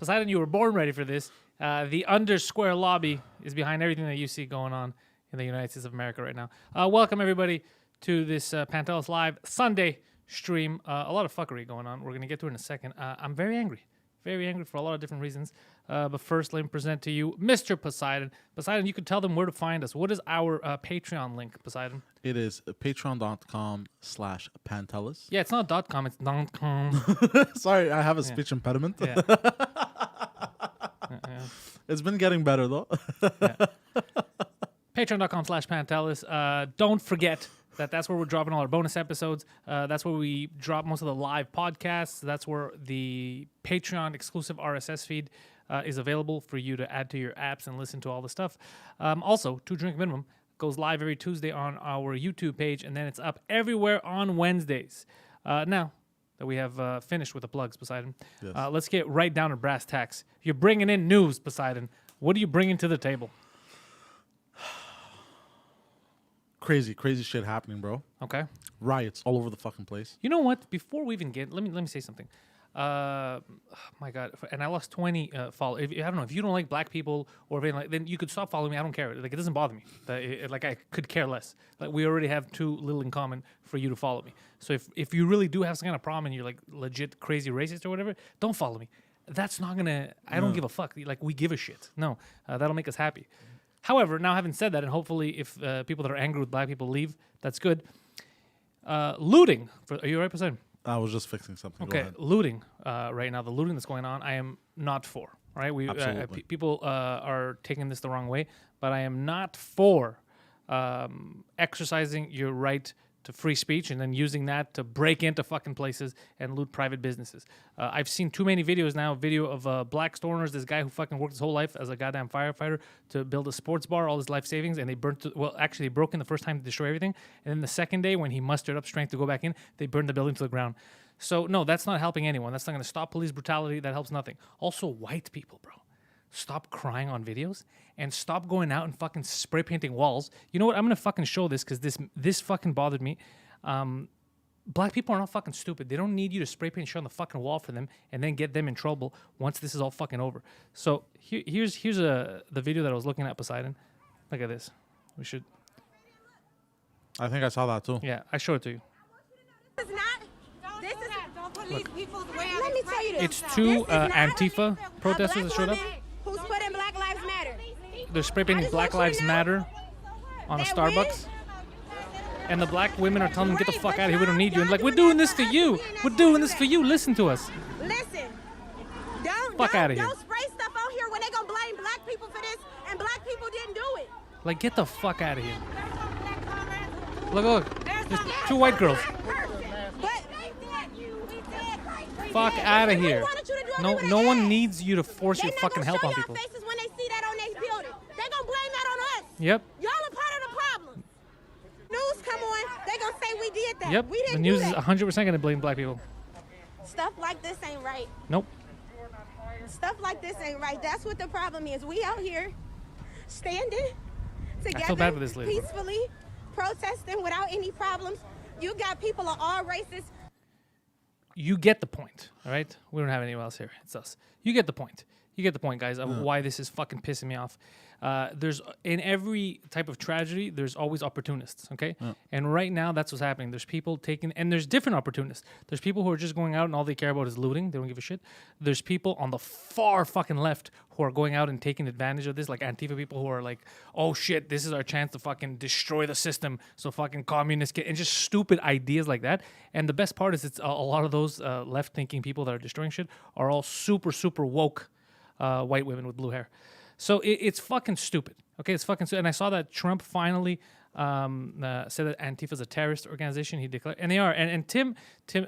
Poseidon, you were born ready for this. The Undersquare lobby is behind everything that you see going on in the United States of America right now. Welcome, everybody, to this Pantelis Live Sunday stream. A lot of fuckery going on. We're going to get to it in a second. I'm very angry for a lot of different reasons. But first, let me present to you Mr. Poseidon. Poseidon, you could tell them where to find us. What is our Patreon link, Poseidon? It is patreon.com/Pantelis. Yeah, it's not .com, it's .com. Sorry, I have a speech impediment. Yeah. It's been getting better, though. Patreon.com/Pantelis. Don't forget that's where we're dropping all our bonus episodes. That's where we drop most of the live podcasts. That's where the Patreon exclusive RSS feed is available for you to add to your apps and listen to all the stuff. Also, 2 Drink Minimum goes live every Tuesday on our YouTube page, and then it's up everywhere on Wednesdays. Now that we have finished with the plugs, Poseidon, Yes. Let's get right down to brass tacks. You're bringing in news, Poseidon. What are you bringing to the table? Crazy shit happening, bro. Okay. Riots all over the fucking place. You know what? Before we even get, let me say something. My God, and I lost 20 followers. I don't know if you don't like black people or anything like, then you could stop following me. I don't care. Like, it doesn't bother me. Like, I could care less. Like, we already have too little in common for you to follow me. So if you really do have some kind of problem and you're like legit crazy racist or whatever, don't follow me. That's not gonna. I don't give a fuck. Like, we give a shit. No, that'll make us happy. However, now having said that, and hopefully if people that are angry with black people leave, that's good. Looting. Are you all right, Poseidon? I was just fixing something. Okay, looting right now, the looting that's going on, I am not for. Right, people are taking this the wrong way, but I am not for exercising your right to free speech and then using that to break into fucking places and loot private businesses. I've seen too many videos now. Video of black stoners, this guy who fucking worked his whole life as a goddamn firefighter to build a sports bar, all his life savings, and they burnt. They broke in the first time to destroy everything, and then the second day when he mustered up strength to go back in, they burned the building to the ground. So no, that's not helping anyone. That's not going to stop police brutality. That helps nothing. Also, white people, bro. Stop crying on videos and stop going out and fucking spray painting walls. You know what? I'm going to fucking show this because this fucking bothered me. Black people are not fucking stupid. They don't need you to spray paint shit on the fucking wall for them and then get them in trouble once this is all fucking over. So here's the video that I was looking at, Poseidon. Look at this. We should. I think I saw that too. Yeah, I showed it to you. It's not. Don't police people's way. Let me tell you this. It's two Antifa protesters that showed up. Who's putting Black Lives Matter? They're spray painting Black Lives Matter on a Starbucks. And the black women are telling them, get the fuck out of here, we don't need you. And like, we're doing this for you. We're doing this for you. Listen to us. Listen. Fuck out of here. Don't spray stuff out here when they gonna blame black people for this and black people didn't do it. Like, get the fuck out of here. Look. There's 2 white girls. But Fuck out of here. wanted you to do it, No they would've one asked. needs you to force your They not fucking gonna help show on y'all people. faces when they see that on their building. They gonna blame that on us. Yep. Y'all are part of the problem. News come on, they gonna say we did that. Yep. We didn't The news do is that. 100% going to blame black people. Stuff like this ain't right. Nope. Stuff like this ain't right. That's what the problem is. We out here standing together, I feel bad for this lady, bro. peacefully, protesting without any problems. You got people of all races. You get the point, all right? We don't have anyone else here. It's us. You get the point. You get the point, guys, of why this is fucking pissing me off. There's in every type of tragedy, there's always opportunists, okay? And right now, that's what's happening. There's people taking, and there's different opportunists. There's people who are just going out and all they care about is looting. They don't give a shit. There's people on the far fucking left who are going out and taking advantage of this, like Antifa people who are like, oh shit, this is our chance to fucking destroy the system so fucking communists get, and just stupid ideas like that. And the best part is it's a lot of those left-thinking people that are destroying shit are all super, super woke white women with blue hair. So it's fucking stupid. Okay, it's fucking stupid. And I saw that Trump finally said that Antifa is a terrorist organization. He declared, and they are. And Tim,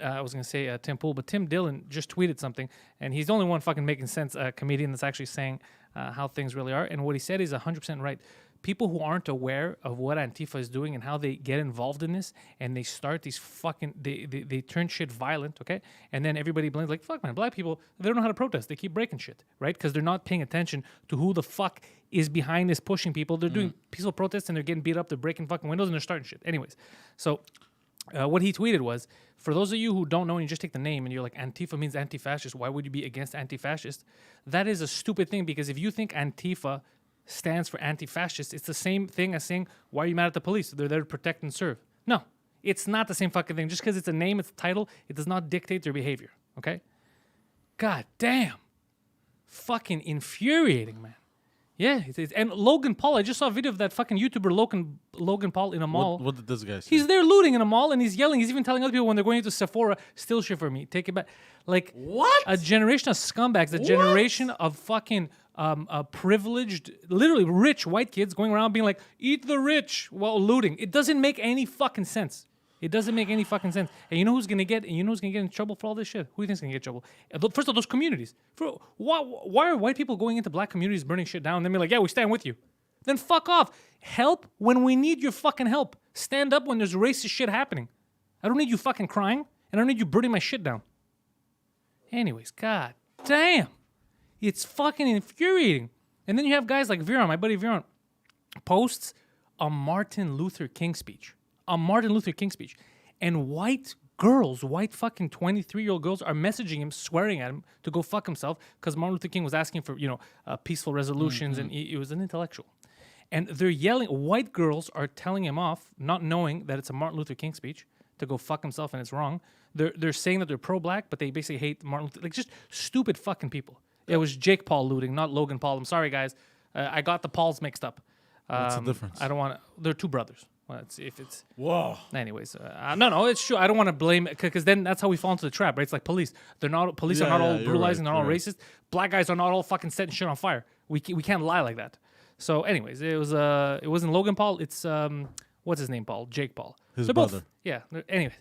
I was gonna say Tim Pool, but Tim Dillon just tweeted something, and he's the only one fucking making sense. A comedian that's actually saying how things really are. And what he said is 100% right. People who aren't aware of what Antifa is doing and how they get involved in this, and they start these fucking, they turn shit violent, okay? And then everybody blames, like, fuck, man, black people, they don't know how to protest. They keep breaking shit, right? Because they're not paying attention to who the fuck is behind this pushing people. They're doing peaceful protests, and they're getting beat up, they're breaking fucking windows, and they're starting shit. Anyways, so What he tweeted was, for those of you who don't know and you just take the name and you're like, Antifa means anti-fascist, why would you be against anti-fascist? That is a stupid thing, because if you think Antifa stands for anti-fascist, it's the same thing as saying, why are you mad at the police? They're there to protect and serve. No, it's not the same fucking thing. Just because it's a name, it's a title, it does not dictate their behavior, okay? God damn. Fucking infuriating, man. Yeah, and Logan Paul, I just saw a video of that fucking YouTuber Logan Paul in a mall. What did this guy say? He's there looting in a mall and he's yelling. He's even telling other people when they're going into Sephora, steal shit for me, take it back. Like, What? A generation of scumbags, a generation of fucking privileged, literally rich white kids going around being like, eat the rich while looting. It doesn't make any fucking sense. It doesn't make any fucking sense. And you know who's gonna get? And you know who's gonna get in trouble for all this shit? Who do you think's gonna get in trouble? First of all, those communities. Why are white people going into black communities, burning shit down, and then be like, yeah, we stand with you? Then fuck off. Help when we need your fucking help. Stand up when there's racist shit happening. I don't need you fucking crying, and I don't need you burning my shit down. Anyways, god damn, it's fucking infuriating. And then you have guys like Viron, my buddy Viron, posts a Martin Luther King speech. And white girls, white fucking 23-year-old girls are messaging him, swearing at him to go fuck himself because Martin Luther King was asking for, peaceful resolutions, and he was an intellectual. And they're yelling, white girls are telling him off, not knowing that it's a Martin Luther King speech, to go fuck himself, and it's wrong. They're saying that they're pro-black, but they basically hate Martin Luther, like just stupid fucking people. It was Jake Paul looting, not Logan Paul. I'm sorry, guys. I got the Pauls mixed up. What's the difference? I don't want to. They're two brothers. Well, Whoa. Anyways, no, it's true. I don't want to blame it, because then that's how we fall into the trap, right? It's like police. Police are not all brutalizing. They're not all racist. Black guys are not all fucking setting shit on fire. We can't lie like that. So, anyways, it wasn't Logan Paul. It's what's his name? Paul, Jake Paul. His brother. Yeah. Anyways,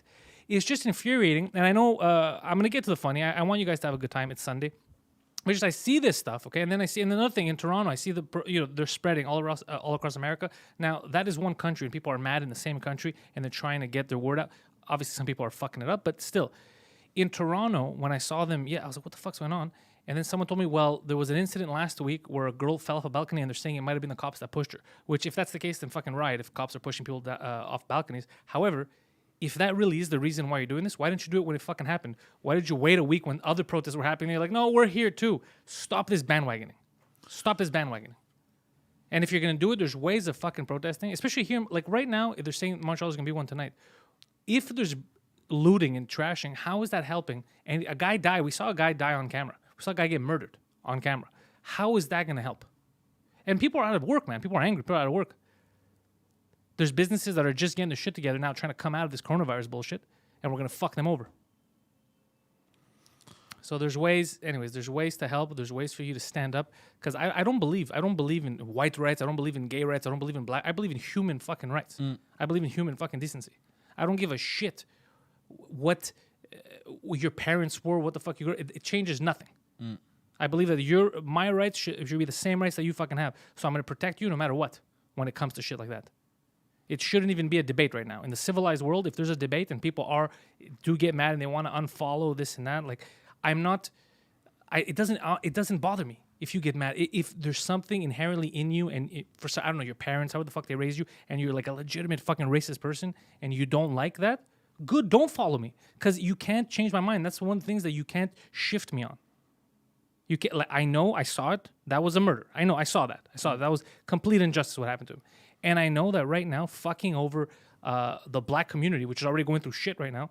it's just infuriating, and I know I'm gonna get to the funny. I want you guys to have a good time. It's Sunday. But just I see this stuff, okay, and then I see another thing in Toronto. I see they're spreading all across America. Now that is one country, and people are mad in the same country, and they're trying to get their word out. Obviously, some people are fucking it up, but still, in Toronto, when I saw them, I was like, "What the fuck's going on?" And then someone told me, "Well, there was an incident last week where a girl fell off a balcony, and they're saying it might have been the cops that pushed her." Which, if that's the case, then fucking riot. If cops are pushing people off balconies, however. If that really is the reason why you're doing this, why didn't you do it when it fucking happened? Why did you wait a week when other protests were happening? You're like, no, we're here too. Stop this bandwagoning. And if you're going to do it, there's ways of fucking protesting, especially here. Like right now, if they're saying Montreal's going to be one tonight. If there's looting and trashing, how is that helping? And a guy died. We saw a guy die on camera. We saw a guy get murdered on camera. How is that going to help? And people are out of work, man. People are angry. People are out of work. There's businesses that are just getting their shit together now, trying to come out of this coronavirus bullshit, and we're gonna fuck them over. So there's ways, anyways. There's ways to help. There's ways for you to stand up, because I don't believe in white rights. I don't believe in gay rights. I don't believe in black. I believe in human fucking rights. I believe in human fucking decency. I don't give a shit what your parents were, what the fuck you were. It changes nothing. I believe that my rights should be the same rights that you fucking have. So I'm gonna protect you no matter what when it comes to shit like that. It shouldn't even be a debate right now. In the civilized world, if there's a debate and people do get mad and they want to unfollow this and that, like it doesn't bother me if you get mad. If there's something inherently in you, and I don't know, your parents, how the fuck they raised you, and you're like a legitimate fucking racist person and you don't like that, good, don't follow me, because you can't change my mind. That's one of the things that you can't shift me on. You can't. Like, I know, I saw it. That was a murder. I know, I saw that. That was complete injustice what happened to him. And I know that right now, fucking over the black community, which is already going through shit right now,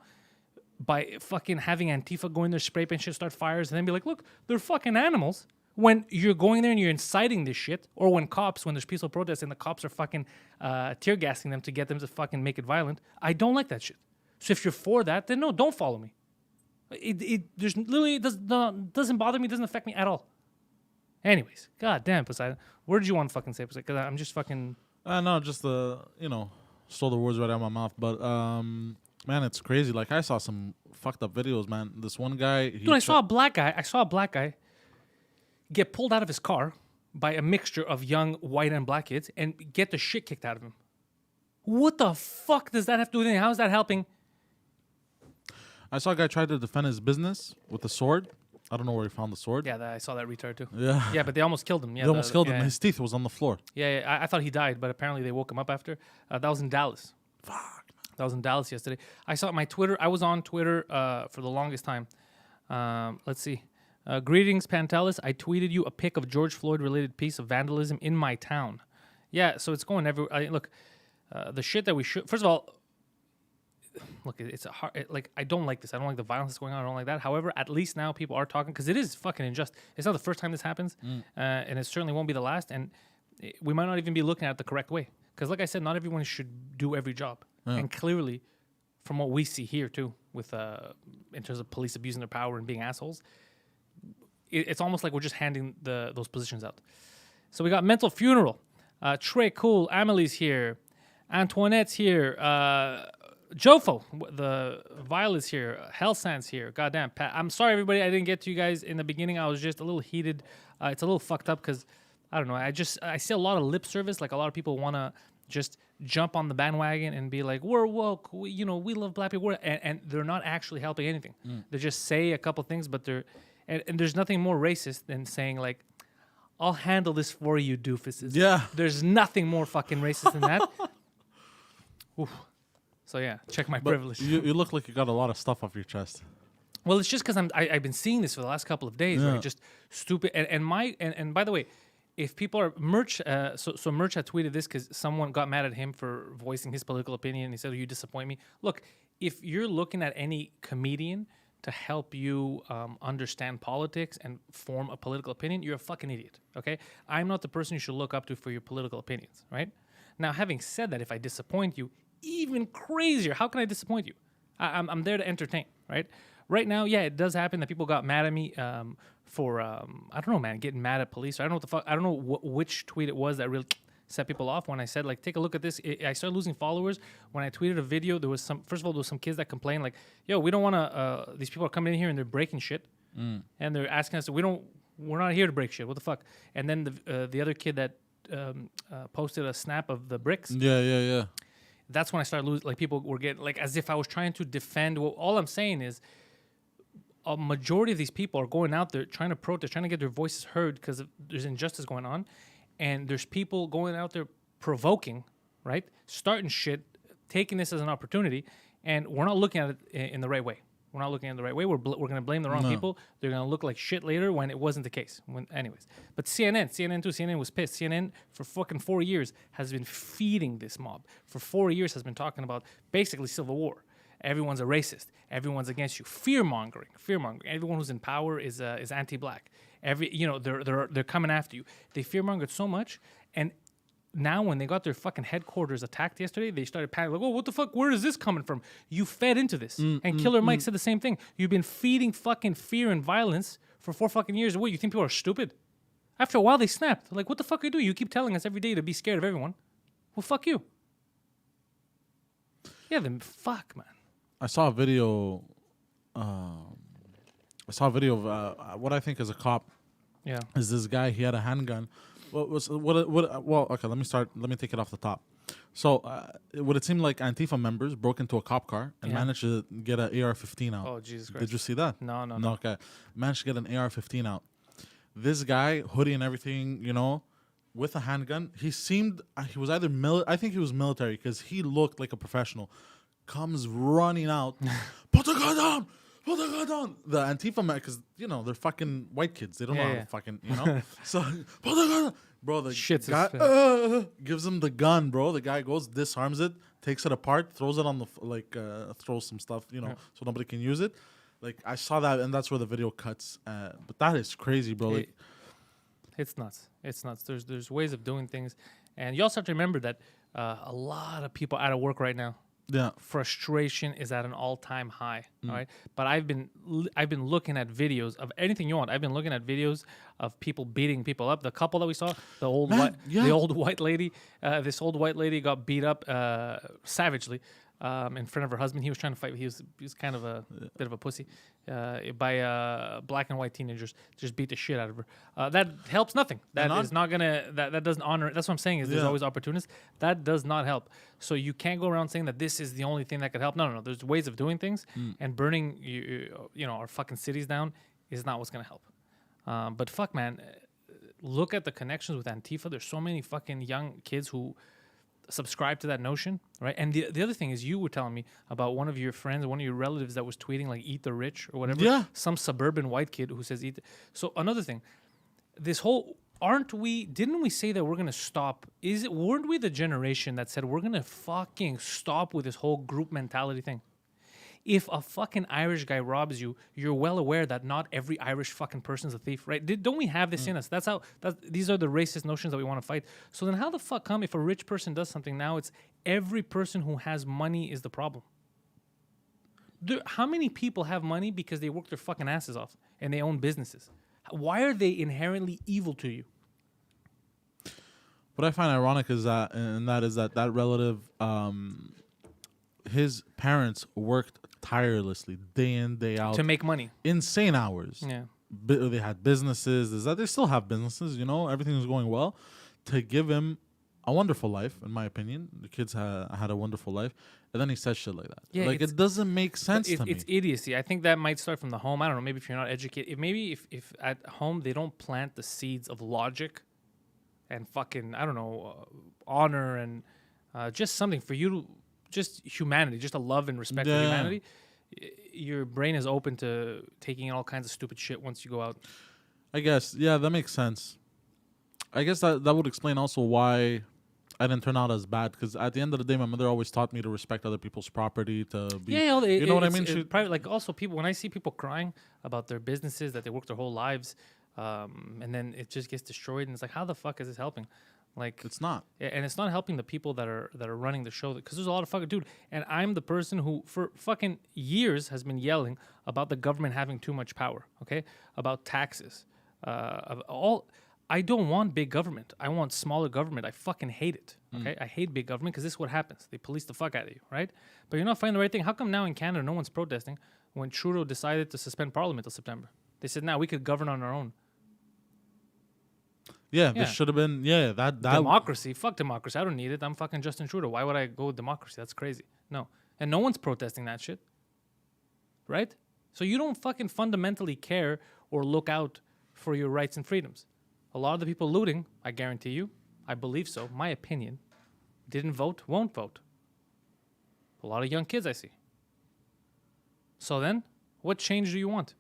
by fucking having Antifa go in there, spray paint shit, start fires, and then be like, look, they're fucking animals. When you're going there and you're inciting this shit, or when there's peaceful protests and the cops are fucking tear gassing them to get them to fucking make it violent, I don't like that shit. So if you're for that, then no, don't follow me. It doesn't bother me, doesn't affect me at all. Anyways, god damn, Poseidon. What did you want to fucking say, Poseidon? Because I'm just fucking... No, just stole the words right out of my mouth. But man, it's crazy. Like, I saw some fucked up videos, man. This one guy, dude, I saw a black guy get pulled out of his car by a mixture of young white and black kids and get the shit kicked out of him. What the fuck does that have to do with anything? How is that helping? I saw a guy try to defend his business with a sword. I don't know where he found the sword. Yeah, I saw that retard too. Yeah. Yeah, but they almost killed him. Yeah, they almost killed him. His teeth was on the floor. Yeah, I thought he died, but apparently they woke him up after. That was in Dallas. Fuck. That was in Dallas yesterday. I saw my Twitter. I was on Twitter for the longest time. Let's see. Greetings, Pantelis. I tweeted you a pic of George Floyd-related piece of vandalism in my town. Yeah, so it's going everywhere. Look, the shit that we should... First of all, look, it's a hard... I don't like this. I don't like the violence that's going on. I don't like that. However, at least now people are talking because it is fucking unjust. It's not the first time this happens, and it certainly won't be the last, and we might not even be looking at it the correct way. Because like I said, not everyone should do every job. And clearly, from what we see here too, with in terms of police abusing their power and being assholes, it's almost like we're just handing those positions out. So we got Mental Funeral, Trey Cool, Amelie's here, Antoinette's here, Jofo, the Violet's here, Hellsand's here. Goddamn, Pat. I'm sorry, everybody. I didn't get to you guys in the beginning. I was just a little heated. It's a little fucked up because I don't know. I see a lot of lip service. Like a lot of people want to just jump on the bandwagon and be like, we're woke. We love black people. And they're not actually helping anything. They just say a couple things, but they're and there's nothing more racist than saying like, I'll handle this for you, doofuses. Yeah. There's nothing more fucking racist than that. Oof. So yeah, check my privilege. You look like you got a lot of stuff off your chest. Well, it's just because I've been seeing this for the last couple of days, right? Just stupid. And by the way, if people are Merch, so Merch had tweeted this because someone got mad at him for voicing his political opinion. He said, "You disappoint me." Look, if you're looking at any comedian to help you understand politics and form a political opinion, you're a fucking idiot. Okay, I'm not the person you should look up to for your political opinions, right? Now, having said that, if I disappoint you, even crazier. How can I disappoint you? I'm there to entertain, right? Right now, yeah, it does happen that people got mad at me for I don't know, man, getting mad at police. I don't know what the fuck. I don't know which tweet it was that really set people off when I said like, take a look at this. I started losing followers when I tweeted a video. There was some. First of all, there was some kids that complained like, "Yo, we don't want to. These people are coming in here and they're breaking shit, and they're asking us. We're not here to break shit. What the fuck?" And then the other kid that posted a snap of the bricks. Yeah. That's when I started losing. Like people were getting like as if I was trying to defend. Well, all I'm saying is, a majority of these people are going out there trying to protest, trying to get their voices heard because there's injustice going on, and there's people going out there provoking, right, starting shit, taking this as an opportunity, and we're not looking at it in the right way. We're not looking at it the right way. We're going to blame the wrong people. They're going to look like shit later when it wasn't the case. Anyways, but CNN too. CNN was pissed. CNN for fucking 4 years has been feeding this mob. For 4 years has been talking about basically civil war. Everyone's a racist. Everyone's against you. Fear mongering. Everyone who's in power is anti-black. They're coming after you. They fear mongered so much, and now when they got their fucking headquarters attacked yesterday, they started panicking like, "Oh, what the fuck? Where is this coming from?" You fed into this, and Killer Mike said the same thing. You've been feeding fucking fear and violence for 4 fucking years. What, you think people are stupid? After a while, they snapped. Like, what the fuck are you doing? You keep telling us every day to be scared of everyone. Well, fuck you. Yeah, then fuck, man. I saw a video. Of what I think is a cop. Yeah. Is this guy? He had a handgun. Well, okay. Let me take it off the top. So, would it seem like Antifa members broke into a cop car and managed to get an AR-15 out? Oh, Jesus Christ! Did you see that? No. Okay, managed to get an AR-15 out. This guy, hoodie and everything, with a handgun. He was either I think he was military because he looked like a professional. Comes running out, put the gun down. The Antifa man, because they're fucking white kids. They don't know how to fucking So put the gun down. Bro, the guy gives him the gun, bro. The guy goes, disarms it, takes it apart, throws it on the throws some stuff, so nobody can use it. Like I saw that, and that's where the video cuts. But that is crazy, bro. It's nuts. There's ways of doing things, and you also have to remember that a lot of people out of work right now. Yeah, frustration is at an all-time high. All right, but I've been looking at videos of anything you want. I've been looking at videos of people beating people up. The couple that we saw, the old white lady, this old white lady got beat up savagely in front of her husband. He was trying to fight. He was kind of a bit of a pussy by black and white teenagers. Just beat the shit out of her. That helps nothing. That is not gonna. That doesn't honor. That's what I'm saying. Is there's always opportunists. That does not help. So you can't go around saying that this is the only thing that could help. No. There's ways of doing things, and burning our fucking cities down is not what's gonna help. But fuck, man, look at the connections with Antifa. There's so many fucking young kids who subscribe to that notion, right? And the other thing is, you were telling me about one of your friends, one of your relatives that was tweeting like "eat the rich" or whatever. Yeah. Some suburban white kid who says "eat." So another thing, this whole didn't we say that we're gonna stop? Weren't we the generation that said we're gonna fucking stop with this whole group mentality thing? If a fucking Irish guy robs you, you're well aware that not every Irish fucking person's a thief, right? Don't we have this in us? These are the racist notions that we want to fight. So then how the fuck come if a rich person does something, now it's every person who has money is the problem? How many people have money because they work their fucking asses off and they own businesses? Why are they inherently evil to you? What I find ironic is that that relative, his parents worked tirelessly day in, day out To make money. insane hours. Yeah. They had businesses. They still have businesses. Everything was going well. To give him a wonderful life, in my opinion, the kids had a wonderful life, and then he said shit like that. Yeah, like it doesn't make sense to me. It's idiocy. I think that might start from the home. I don't know. Maybe if you're not educated, if at home they don't plant the seeds of logic and fucking honor and just something for you to. Just humanity, just a love and respect for humanity. Your brain is open to taking in all kinds of stupid shit once you go out. I guess, yeah, that makes sense. I guess that would explain also why I didn't turn out as bad. Because at the end of the day, my mother always taught me to respect other people's property. To be, you know what I mean? Private, like also people. When I see people crying about their businesses that they worked their whole lives, and then it just gets destroyed, and it's like, how the fuck is this helping? Like it's not, and it's not helping the people that are running the show, because there's a lot of fucking dude. And I'm the person who for fucking years has been yelling about the government having too much power. Okay, about taxes, I don't want big government. I want smaller government. I fucking hate it. Okay, I hate big government because this is what happens. They police the fuck out of you, right? But you're not finding the right thing. How come now in Canada no one's protesting when Trudeau decided to suspend Parliament till September? They said, "Now we could govern on our own." Yeah, this should have been. Yeah, that democracy. Fuck democracy. I don't need it. I'm fucking Justin Trudeau. Why would I go with democracy? That's crazy. No, and no one's protesting that shit, right? So you don't fucking fundamentally care or look out for your rights and freedoms. A lot of the people looting, I guarantee you, I believe so. My opinion, didn't vote, won't vote. A lot of young kids I see. So then, what change do you want?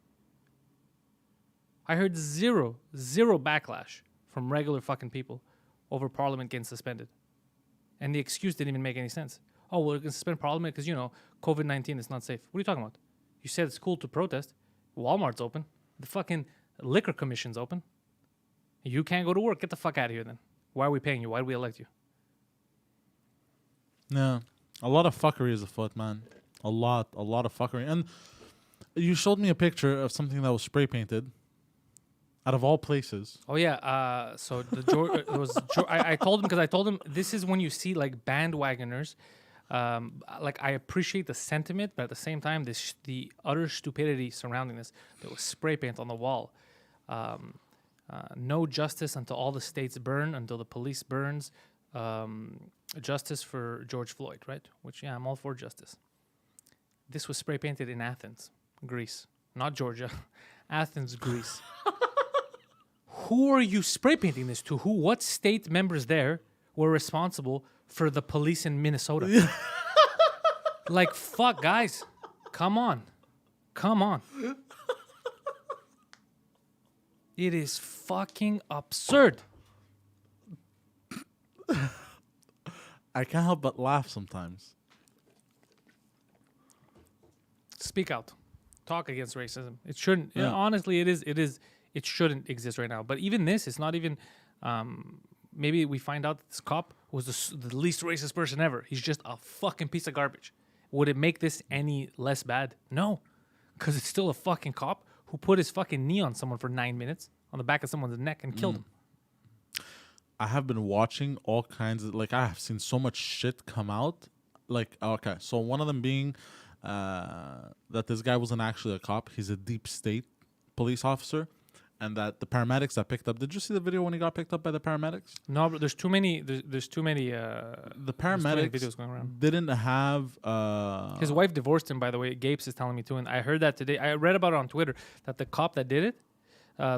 I heard zero backlash from regular fucking people over Parliament getting suspended. And the excuse didn't even make any sense. Oh, we're going to suspend Parliament because, COVID-19 is not safe. What are you talking about? You said it's cool to protest. Walmart's open. The fucking liquor commission's open. You can't go to work. Get the fuck out of here then. Why are we paying you? Why did we elect you? Yeah. A lot of fuckery is afoot, man. A lot of fuckery. And you showed me a picture of something that was spray painted. Out of all places. Oh yeah. So I told him, because I told him this is when you see like bandwagoners. Like I appreciate the sentiment, but at the same time, the utter stupidity surrounding this. There was spray paint on the wall. No justice until all the states burn, until the police burns. Justice for George Floyd, right? Which, yeah, I'm all for justice. This was spray painted in Athens, Greece, not Georgia. Athens, Greece. Who are you spray painting this to? What state members there were responsible for the police in Minnesota? Like, fuck, guys. Come on. It is fucking absurd. I can't help but laugh sometimes. Speak out. Talk against racism. It shouldn't. Yeah. Honestly, it shouldn't exist right now. But even this, it's not even. Maybe we find out that this cop was the least racist person ever. He's just a fucking piece of garbage. Would it make this any less bad? No, because it's still a fucking cop who put his fucking knee on someone for 9 minutes on the back of someone's neck and killed him. I have been watching all kinds of, I have seen so much shit come out. Okay, so one of them being that this guy wasn't actually a cop. He's a deep state police officer. And that the paramedics that picked up. Did you see the video when he got picked up by the paramedics? No, but there's too many. There's too many. The paramedics videos going around. Didn't have. His wife divorced him, by the way. Gapes is telling me too, and I heard that today. I read about it on Twitter that the cop that did it,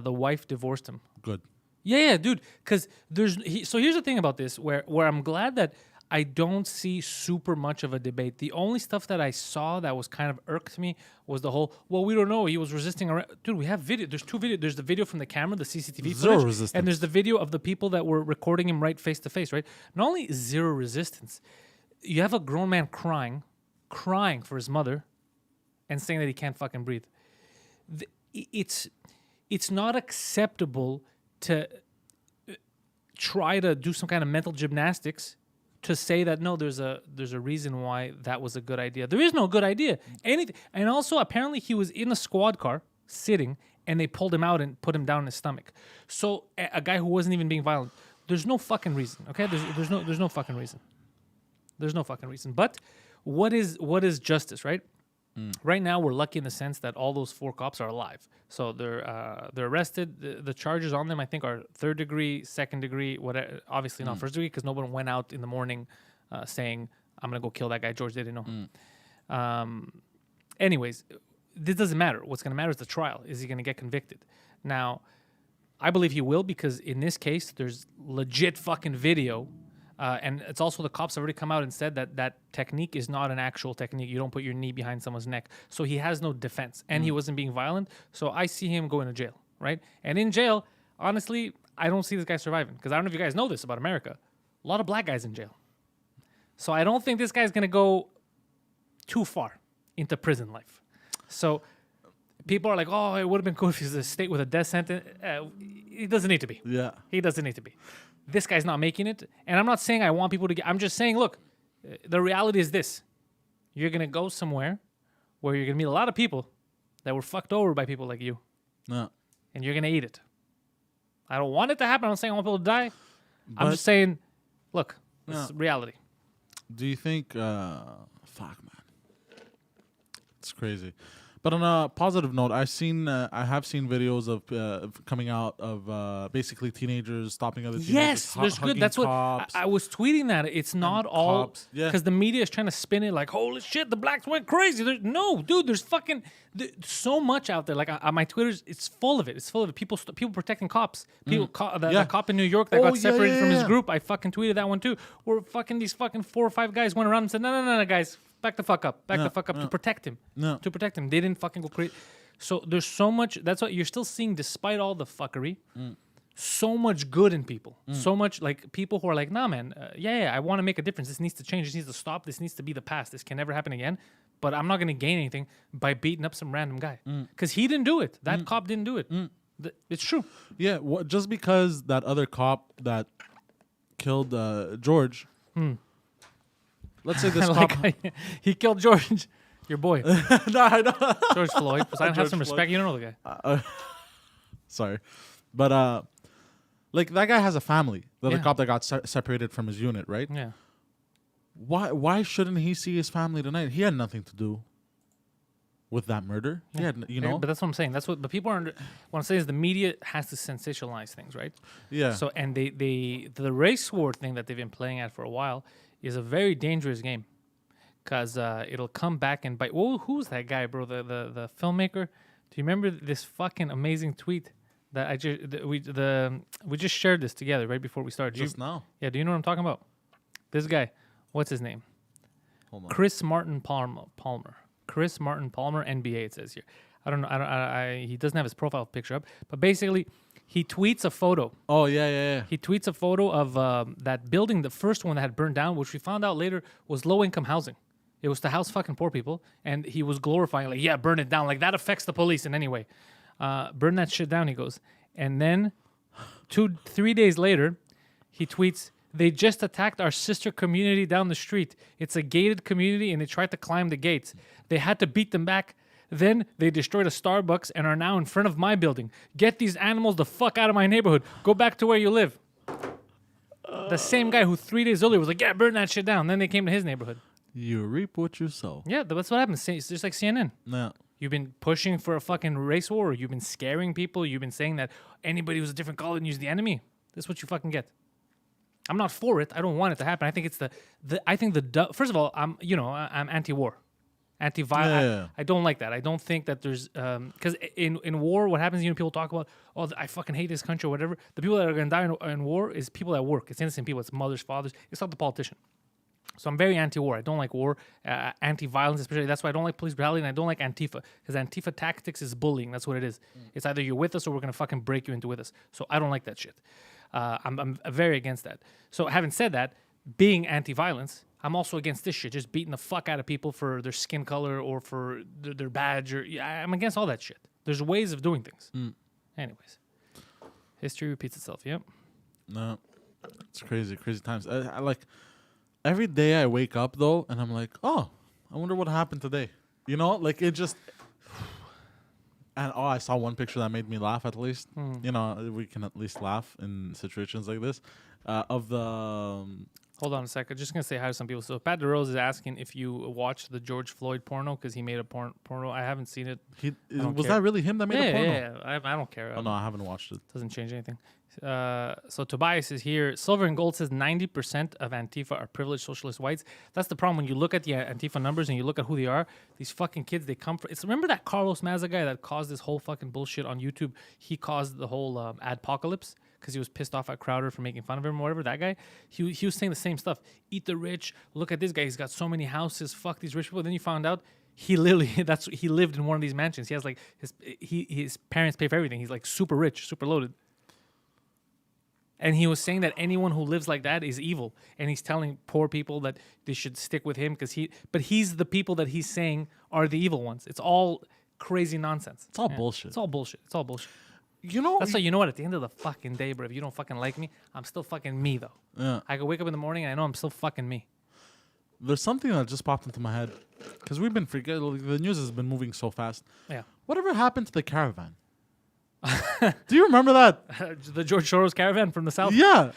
the wife divorced him. Good. Yeah, dude. Because so here's the thing about this, where I'm glad that I don't see super much of a debate. The only stuff that I saw that was kind of irked me was the whole, well, we don't know. He was resisting arrest. Dude, we have video. There's two videos. There's the video from the camera, the CCTV Zero footage, resistance. and there's the video of the people that were recording him right face to face, right? Not only zero resistance, you have a grown man crying for his mother and saying that he can't fucking breathe. It's not acceptable to try to do some kind of mental gymnastics to say that no, there's a reason why that was a good idea. There is no good idea. Anything. And also, apparently, he was in a squad car sitting, and they pulled him out and put him down in his stomach. So a guy who wasn't even being violent. There's no fucking reason. Okay, there's no fucking reason. There's no fucking reason. But what is justice, right? Right now, we're lucky in the sense that all those 4 cops are alive. So they're arrested. The charges on them, I think, are 3rd degree, 2nd degree, whatever. Obviously not 1st degree, because no one went out in the morning saying, "I'm gonna go kill that guy." George didn't know. Anyways, this doesn't matter. What's gonna matter is the trial. Is he gonna get convicted? Now, I believe he will, because in this case, there's legit fucking video. And it's also the cops have already come out and said that that technique is not an actual technique. You don't put your knee behind someone's neck. So he has no defense. And he wasn't being violent. So I see him going to jail, right? And in jail, honestly, I don't see this guy surviving. Because I don't know if you guys know this about America. A lot of black guys in jail. So I don't think this guy's going to go too far into prison life. So people are like, oh, it would have been cool if he's a state with a death sentence. He doesn't need to be. Yeah. He doesn't need to be. This guy's not making it. And I'm not saying I want people to get... I'm just saying, look, the reality is this. You're going to go somewhere where you're going to meet a lot of people that were fucked over by people like you. No. And you're going to eat it. I don't want it to happen. I'm not saying I want people to die. I'm just saying, look, it's reality. Do you think... fuck, man. It's crazy. But on a positive note, I have seen videos of coming out of basically teenagers stopping other teenagers. Yes, there's good. That's cops. what I was tweeting that it's not all cops, yeah. because the media is trying to spin it like, holy shit, the blacks went crazy. No, dude, there's fucking so much out there. Like on my Twitter's, it's full of it. It's full of it. People protecting cops. People, the cop in New York that got separated from his group. I fucking tweeted that one too. Where fucking these fucking 4 or 5 guys went around and said, no, guys. Back the fuck up. To protect him. No. To protect him. They didn't fucking go crazy. So there's so much. That's what you're still seeing, despite all the fuckery. So much good in people. So much like people who are like, nah, man. I want to make a difference. This needs to change. This needs to stop. This needs to be the past. This can never happen again. But I'm not going to gain anything by beating up some random guy because he didn't do it. That cop didn't do it. It's true. Yeah. Just because that other cop that killed George. Let's say this cop... he killed George, your boy. No. George Floyd. I have George some respect. Floyd. You don't know the guy. Sorry. But, like, that guy has a family. The other Yeah. cop that got separated from his unit, right? Yeah. Why shouldn't he see his family tonight? He had nothing to do with that murder. He had, you know? But that's what I'm saying. That's what the people are... What I'm saying is the media has to sensationalize things, right? Yeah. So, and the race war thing that they've been playing at for a while is a very dangerous game because it'll come back and bite. Whoa, who's that guy, bro? The filmmaker? Do you remember this fucking amazing tweet that we just shared this together right before we started? Just now. Yeah, do you know what I'm talking about? This guy, what's his name? Hold on. Chris Martin Palmer. Chris Martin Palmer, NBA. It says here. I don't know. He doesn't have his profile picture up, but basically, he tweets a photo. Oh, yeah. He tweets a photo of that building, the first one that had burned down, which we found out later was low-income housing. It was to house fucking poor people, and he was glorifying, like, yeah, burn it down. Like, that affects the police in any way. Burn that shit down, he goes. And then 2-3 days later, he tweets, they just attacked our sister community down the street. It's a gated community, and they tried to climb the gates. They had to beat them back. Then they destroyed a Starbucks and are now in front of my building. Get these animals the fuck out of my neighborhood. Go back to where you live. The same guy who 3 days earlier was like, yeah, burn that shit down. Then they came to his neighborhood. You reap what you sow. Yeah, that's what happens. It's just like CNN. No. You've been pushing for a fucking race war. You've been scaring people. You've been saying that anybody who's a different color and use the enemy. This is what you fucking get. I'm not for it. I don't want it to happen. I think it's first of all, I'm anti-war. Anti-violence. Yeah. I don't like that. I don't think that there's because in war, what happens? People talk about, oh, I fucking hate this country or whatever. The people that are going to die in war is people at work. It's innocent people. It's mothers, fathers. It's not the politician. So I'm very anti-war. I don't like war, anti-violence especially. That's why I don't like police brutality, and I don't like Antifa, because Antifa tactics is bullying. That's what it is. It's either you're with us or we're gonna fucking break you into with us. So I don't like that shit. I'm very against that. So having said that, being anti-violence, I'm also against this shit, just beating the fuck out of people for their skin color or for their badge. I'm against all that shit. There's ways of doing things. Anyways, history repeats itself. Yep. No, it's crazy times. I like every day I wake up though, and I'm like, oh, I wonder what happened today. You know, like it just. And I saw one picture that made me laugh. At least, you know, we can at least laugh in situations like this. Of the. Hold on a second. Just gonna say hi to some people. So Pat DeRose is asking if you watched the George Floyd porno because he made a porno. I haven't seen it. Was that really him that made a porno? Yeah. I don't care. Oh no, I haven't watched it. Doesn't change anything. So Tobias is here. Silver and Gold says 90% of Antifa are privileged socialist whites. That's the problem when you look at the Antifa numbers and you look at who they are. These fucking kids, they come from. Remember that Carlos Maza guy that caused this whole fucking bullshit on YouTube? He caused the whole adpocalypse because he was pissed off at Crowder for making fun of him or whatever. That guy, he was saying the same stuff. Eat the rich. Look at this guy. He's got so many houses. Fuck these rich people. Then you found out he literally he lived in one of these mansions. He has like his parents pay for everything. He's like super rich, super loaded. And he was saying that anyone who lives like that is evil. And he's telling poor people that they should stick with him because he's the people that he's saying are the evil ones. It's all crazy nonsense. It's all bullshit. It's all bullshit. It's all bullshit. You know, that's why, you know what? At the end of the fucking day, bro, if you don't fucking like me, I'm still fucking me, though. Yeah. I can wake up in the morning and I know I'm still fucking me. There's something that just popped into my head because we've been the news has been moving so fast. Yeah. Whatever happened to the caravan? Do you remember that? The George Soros caravan from the South? Yeah.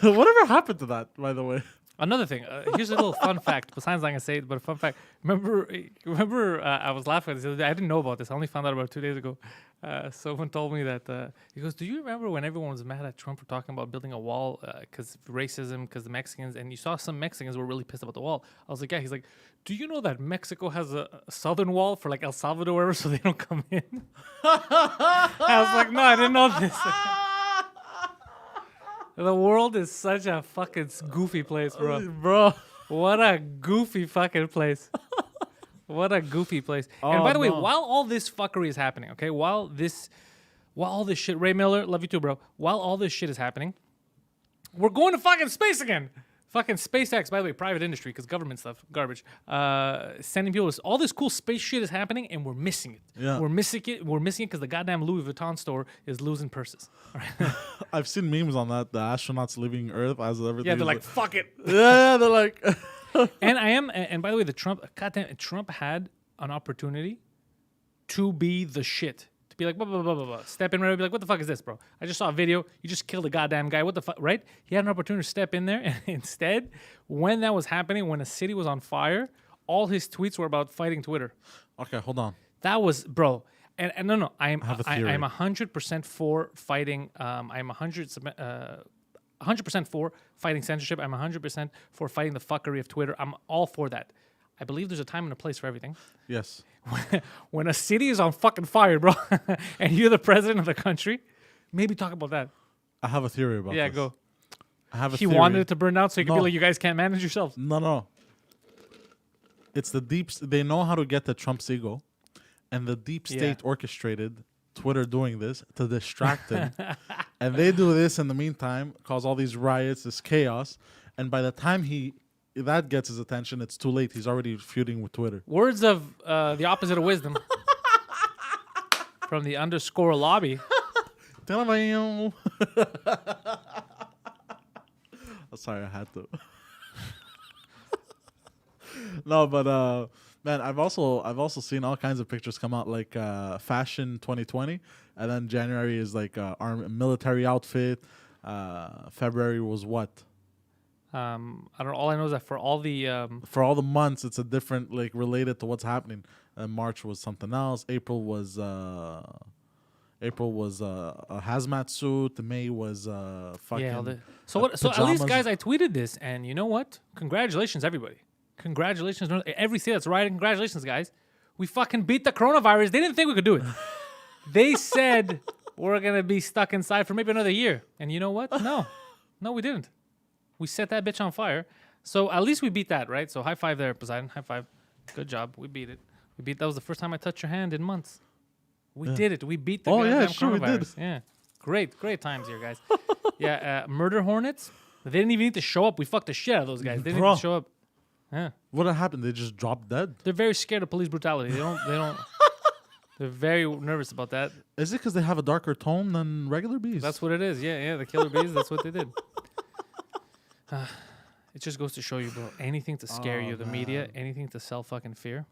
Whatever happened to that, by the way? Another thing. Here's a little fun fact. Besides, I'm going to say it, but a fun fact. Remember I was laughing at this. I didn't know about this. I only found out about 2 days ago. Someone told me that, he goes, do you remember when everyone was mad at Trump for talking about building a wall because racism, because the Mexicans, and you saw some Mexicans were really pissed about the wall. I was like, yeah. He's like, do you know that Mexico has a southern wall for like El Salvador or wherever so they don't come in? I was like, no, I didn't know this. The world is such a fucking goofy place, bro. Bro. What a goofy fucking place. What a goofy place. And by the way, while all this fuckery is happening, okay, while all this shit, Ray Miller, love you too, bro. While all this shit is happening, we're going to fucking space again. Fucking SpaceX, by the way, private industry, because government stuff, garbage. Sending people, all this cool space shit is happening, and we're missing it. Yeah. We're missing it because the goddamn Louis Vuitton store is losing purses. All right. I've seen memes on that. The astronauts leaving Earth as everything. Yeah, they're like, fuck it. Yeah, they're like. And by the way, Trump had an opportunity to be the shit. To be like, blah, blah, blah, blah, blah. Step in right, be like, what the fuck is this, bro? I just saw a video. You just killed a goddamn guy. What the fuck, right? He had an opportunity to step in there. And instead, when that was happening, when a city was on fire, all his tweets were about fighting Twitter. Okay, hold on. That was, bro. And no, I'm 100% for fighting. I'm 100% for fighting censorship. I'm 100% for fighting the fuckery of Twitter. I'm all for that. I believe there's a time and a place for everything. Yes. When a city is on fucking fire, bro, and you're the president of the country, maybe talk about that. I have a theory about this. Yeah, go. I have a He theory. wanted it to burn out so he could be like, you guys can't manage yourselves. No. It's the deep. They know how to get to Trump's ego, and the deep state orchestrated Twitter doing this to distract him, and they do this in the meantime, cause all these riots, this chaos, and by the time that gets his attention, it's too late. He's already feuding with Twitter. Words of the opposite of wisdom from the underscore lobby. I'm sorry, I had to. No, but man, I've also seen all kinds of pictures come out, like fashion 2020, and then January is like army military outfit. February was what? I don't know. All I know is that for all the months, it's a different, like, related to what's happening. March was something else. April was a hazmat suit. May was fucking. Yeah, so at least, guys, I tweeted this, and you know what? Congratulations, everybody. Congratulations, every state that's rioting. Congratulations, guys. We fucking beat the coronavirus. They didn't think we could do it. They said we're gonna be stuck inside for maybe another year, and you know what? No, we didn't. We set that bitch on fire. So at least we beat that, right? So high five there, Poseidon. High five. Good job. We beat it. That was the first time I touched your hand in months. We did it. We beat the goddamn sure, we coronavirus. did. Yeah. Great times here, guys. Yeah, murder hornets. They didn't even need to show up. We fucked the shit out of those guys. They didn't need to show up. Yeah. What happened? They just dropped dead. They're very scared of police brutality. They don't. They're very nervous about that. Is it because they have a darker tone than regular bees? That's what it is. Yeah. The killer bees. That's what they did. It just goes to show you, bro. Anything to scare you, the media. Anything to sell fucking fear.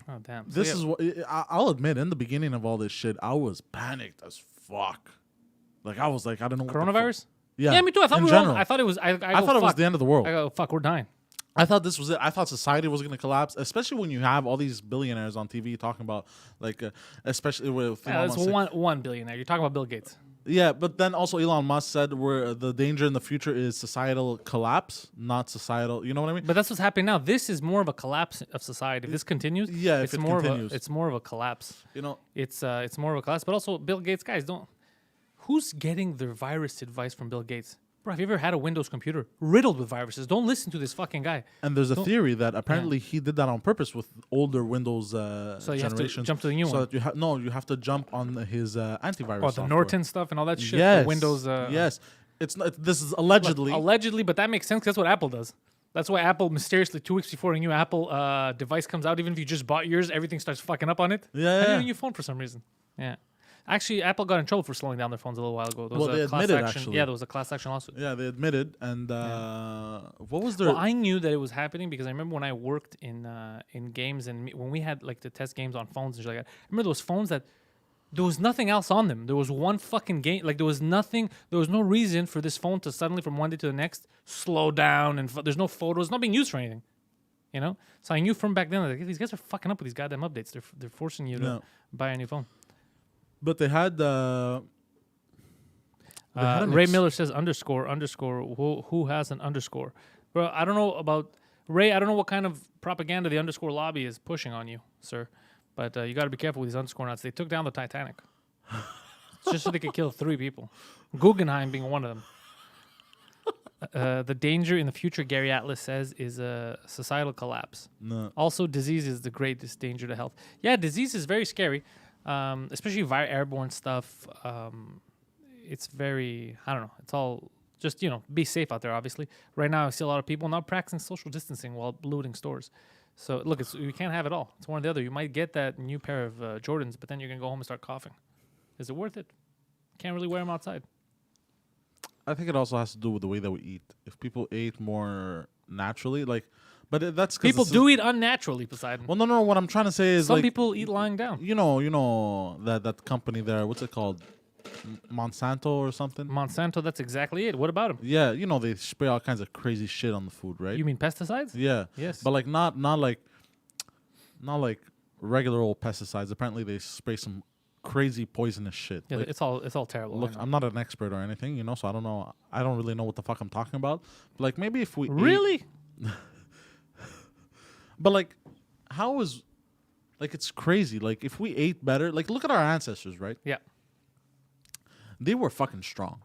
Oh damn. This is what I'll admit. In the beginning of all this shit, I was panicked as fuck. Like I was like, I don't know. Coronavirus. Yeah. Yeah, me too. I thought in we were all, general. I thought it was. I thought it was the end of the world. I go, fuck, we're dying. I thought this was it. I thought society was going to collapse, especially when you have all these billionaires on TV talking about, like, especially with Yeah, Elon that's Musk. one billionaire. You're talking about Bill Gates. Yeah, but then also Elon Musk said where the danger in the future is societal collapse, not societal. You know what I mean? But that's what's happening now. This is more of a collapse of society. If this continues, Yeah, if it's it more continues. it's more of a collapse. You know, It's more of a collapse. But also, Bill Gates, guys, don't. Who's getting their virus advice from Bill Gates? Bro, have you ever had a Windows computer riddled with viruses? Don't listen to this fucking guy. and there's a theory that apparently he did that on purpose with older Windows So you have to generations. jump to the new so one. that you have to jump on his antivirus. Oh, the software. Norton stuff and all that shit. Yes, The Windows. yes, it's not. This is allegedly. Allegedly, but that makes sense 'cause that's what Apple does. That's why Apple mysteriously 2 weeks before a new Apple device comes out, even if you just bought yours, everything starts fucking up on it. Yeah, I need yeah. a new phone for some reason. Yeah. Actually, Apple got in trouble for slowing down their phones a little while ago. There was Well, a they class admitted, action. actually. Yeah, there was a class action lawsuit. Yeah, they admitted, and what was their? Well, I knew that it was happening because I remember when I worked in games and when we had like to test games on phones and shit like that. I remember those phones that there was nothing else on them. There was one fucking game. Like there was nothing. There was no reason for this phone to suddenly from one day to the next slow down and there's no photos. Not being used for anything. You know. So I knew from back then like these guys are fucking up with these goddamn updates. They're forcing you to No. buy a new phone. But they had. Ray Miller says underscore. Who has an underscore? Bro, I don't know about Ray. I don't know what kind of propaganda the underscore lobby is pushing on you, sir. But you got to be careful with these underscore nuts. They took down the Titanic just so they could kill 3 people. Guggenheim being one of them. The danger in the future, Gary Atlas says, is a societal collapse. No. Also, disease is the greatest danger to health. Yeah, disease is very scary, especially airborne stuff. It's very, I don't know. It's all just, be safe out there, obviously. Right now, I see a lot of people not practicing social distancing while looting stores. So, look, you can't have it all. It's one or the other. You might get that new pair of Jordans, but then you're going to go home and start coughing. Is it worth it? Can't really wear them outside. I think it also has to do with the way that we eat. If people ate more naturally, that's 'cause People do eat unnaturally, Poseidon. Well, no. What I'm trying to say is Some people eat lying down. You know that company there. What's it called? Monsanto or something. Monsanto, that's exactly it. What about them? Yeah, they spray all kinds of crazy shit on the food, right? You mean pesticides? Yeah. Yes. But not like regular old pesticides. Apparently they spray some crazy poisonous shit. Yeah, Like, it's all terrible. look, I'm not an expert or anything, so I don't know. I don't really know what the fuck I'm talking about. But maybe if we Really? But how is it's crazy. If we ate better, look at our ancestors, right? Yeah. They were fucking strong.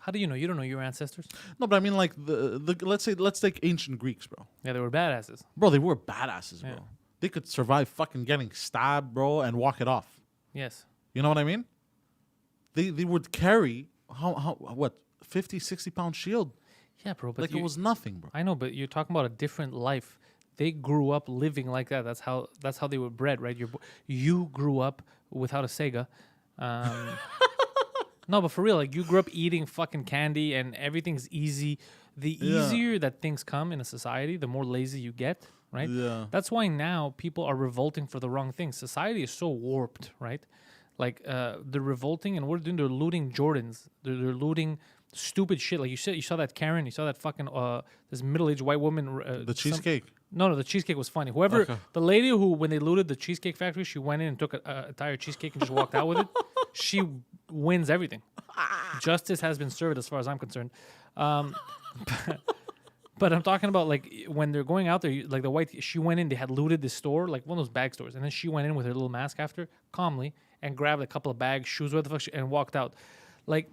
How do you know? You don't know your ancestors? No, but I mean let's take ancient Greeks, bro. Yeah, they were badasses. Bro, they were badasses, bro. Yeah. They could survive fucking getting stabbed, bro, and walk it off. Yes. You know what I mean? They would carry what 50, 60-pound shield. Yeah, bro. But It was nothing, bro. I know, but you're talking about a different life. They grew up living like that. That's how they were bred, right? You grew up without a Sega. No, but for real, you grew up eating fucking candy and everything's easy. The easier that things come in a society, the more lazy you get, right? Yeah. That's why now people are revolting for the wrong things. Society is so warped, right? They're revolting and what they're doing, they're looting Jordans. They're looting stupid shit. Like you said, you saw that Karen, you saw that fucking this middle-aged white woman. The cheesecake. No, the cheesecake was funny. Whoever, the lady who, when they looted the Cheesecake Factory, she went in and took a entire cheesecake and just walked out with it. She wins everything. Justice has been served as far as I'm concerned. But I'm talking about when they're going out there, the white, she went in, they had looted this store, one of those bag stores. And then she went in with her little mask after, calmly, and grabbed a couple of bags, shoes, what the fuck, and walked out.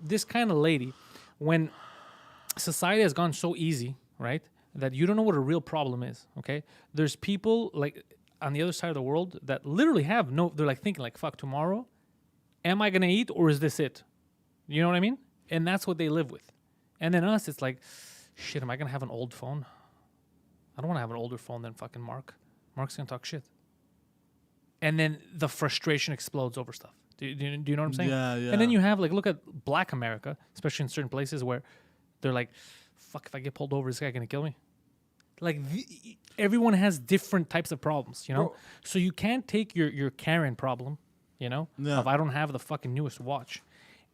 This kind of lady, when society has gone so easy, right? that you don't know what a real problem is. Okay, there's people like on the other side of the world that literally have no. They're like thinking like, "Fuck, tomorrow, am I gonna eat or is this it?" You know what I mean? And that's what they live with. And then us, it's like, shit, am I gonna have an old phone? I don't want to have an older phone than fucking Mark. Mark's gonna talk shit. And then the frustration explodes over stuff. Do you know what I'm saying? Yeah, yeah. And then you have like, look at Black America, especially in certain places where they're like, fuck, if I get pulled over, is this guy gonna kill me? Like everyone has different types of problems, you know. Bro. So you can't take your Karen problem, you know, Yeah. of I don't have the fucking newest watch,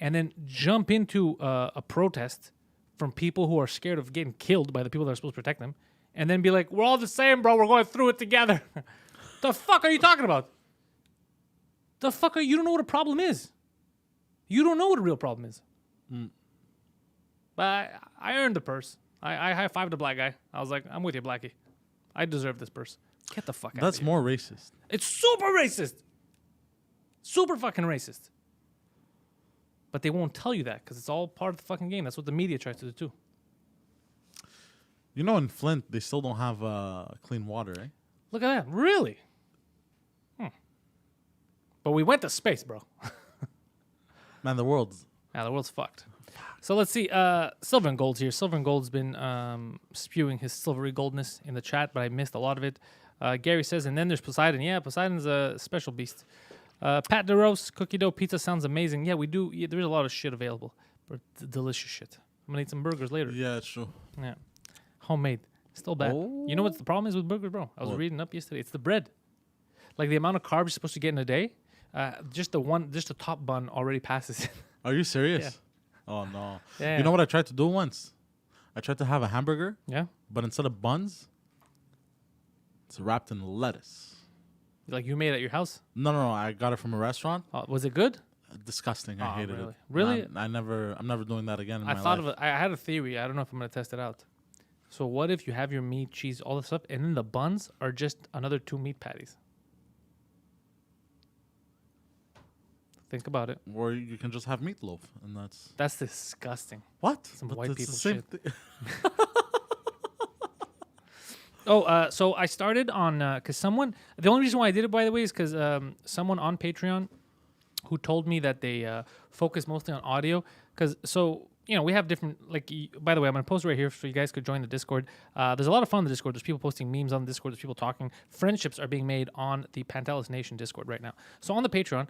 and then jump into a protest from people who are scared of getting killed by the people that are supposed to protect them, and then be like, we're all the same, bro. We're going through it together. The fuck are you talking about? The fuck are you? Don't know what a problem is. You don't know what a real problem is. But I earned the purse. I high-fived the black guy. I was like, I'm with you, Blackie. I deserve this purse. Get the fuck out That's of here. more racist. It's super racist. Super fucking racist. But they won't tell you that because it's all part of the fucking game. That's what the media tries to do too. You know, in Flint, they still don't have clean water, eh? Look at that. Really? But we went to space, bro. Man, the world's... Now the world's fucked. So let's see. Silver and Gold's here. Silver and Gold's been spewing his silvery goldness in the chat, but I missed a lot of it. Gary says, and then there's Poseidon. Yeah, Poseidon's a special beast. Pat DeRose, cookie dough pizza sounds amazing. Yeah, we do. Yeah, there's a lot of shit available, but delicious shit. I'm gonna eat some burgers later. Yeah, it's true. Yeah, homemade. Still bad. Oh. You know what the problem is with burgers, bro? I was What? reading up yesterday. It's the bread. Like the amount of carbs you're supposed to get in a day. Just the top bun already passes. Are you serious? Yeah. Oh, no. Yeah. You know what I tried to do once? I tried to have a hamburger, Yeah. but instead of buns, it's wrapped in lettuce. Like you made it at your house? No. I got it from a restaurant. Was it good? Disgusting. Oh, I hated really? it. Really? I'm never doing that again in I my thought life. of it. I had a theory. I don't know if I'm gonna test it out. So what if you have your meat, cheese, all this stuff, and then the buns are just another 2 meat patties? Think about it. Or you can just have meatloaf, and that's... That's disgusting. What? Some But white it's the people same shit. thi- So I started on because someone. The only reason why I did it, by the way, is because someone on Patreon who told me that they focus mostly on audio. Because we have different. By the way, I'm gonna post right here so you guys could join the Discord. There's a lot of fun in the Discord. There's people posting memes on the Discord. There's people talking. Friendships are being made on the Pantelis Nation Discord right now. So on the Patreon,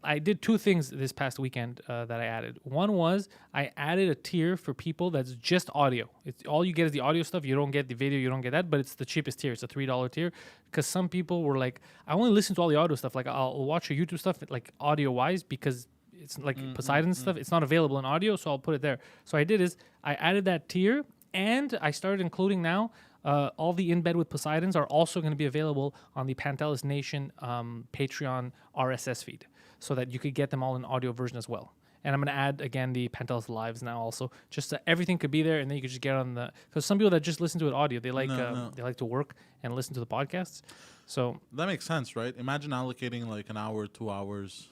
I did 2 things this past weekend that I added. One was I added a tier for people that's just audio. It's all you get is the audio stuff. You don't get the video. You don't get that. But it's the cheapest tier. It's a $3 tier. Because some people were like, I only listen to all the audio stuff. Like I'll watch your YouTube stuff like audio wise because it's like Poseidon stuff. It's not available in audio, so I'll put it there. So I did is I added that tier, and I started including now all the In Bed with Poseidons are also going to be available on the Pantelis Nation Patreon RSS feed, so that you could get them all in audio version as well. And I'm going to add again the Pantelis Lives now also, just so everything could be there, and then you could just get on the. Because some people that just listen to it audio, they like they like to work and listen to the podcasts. So That makes sense, right? Imagine allocating like an hour, 2 hours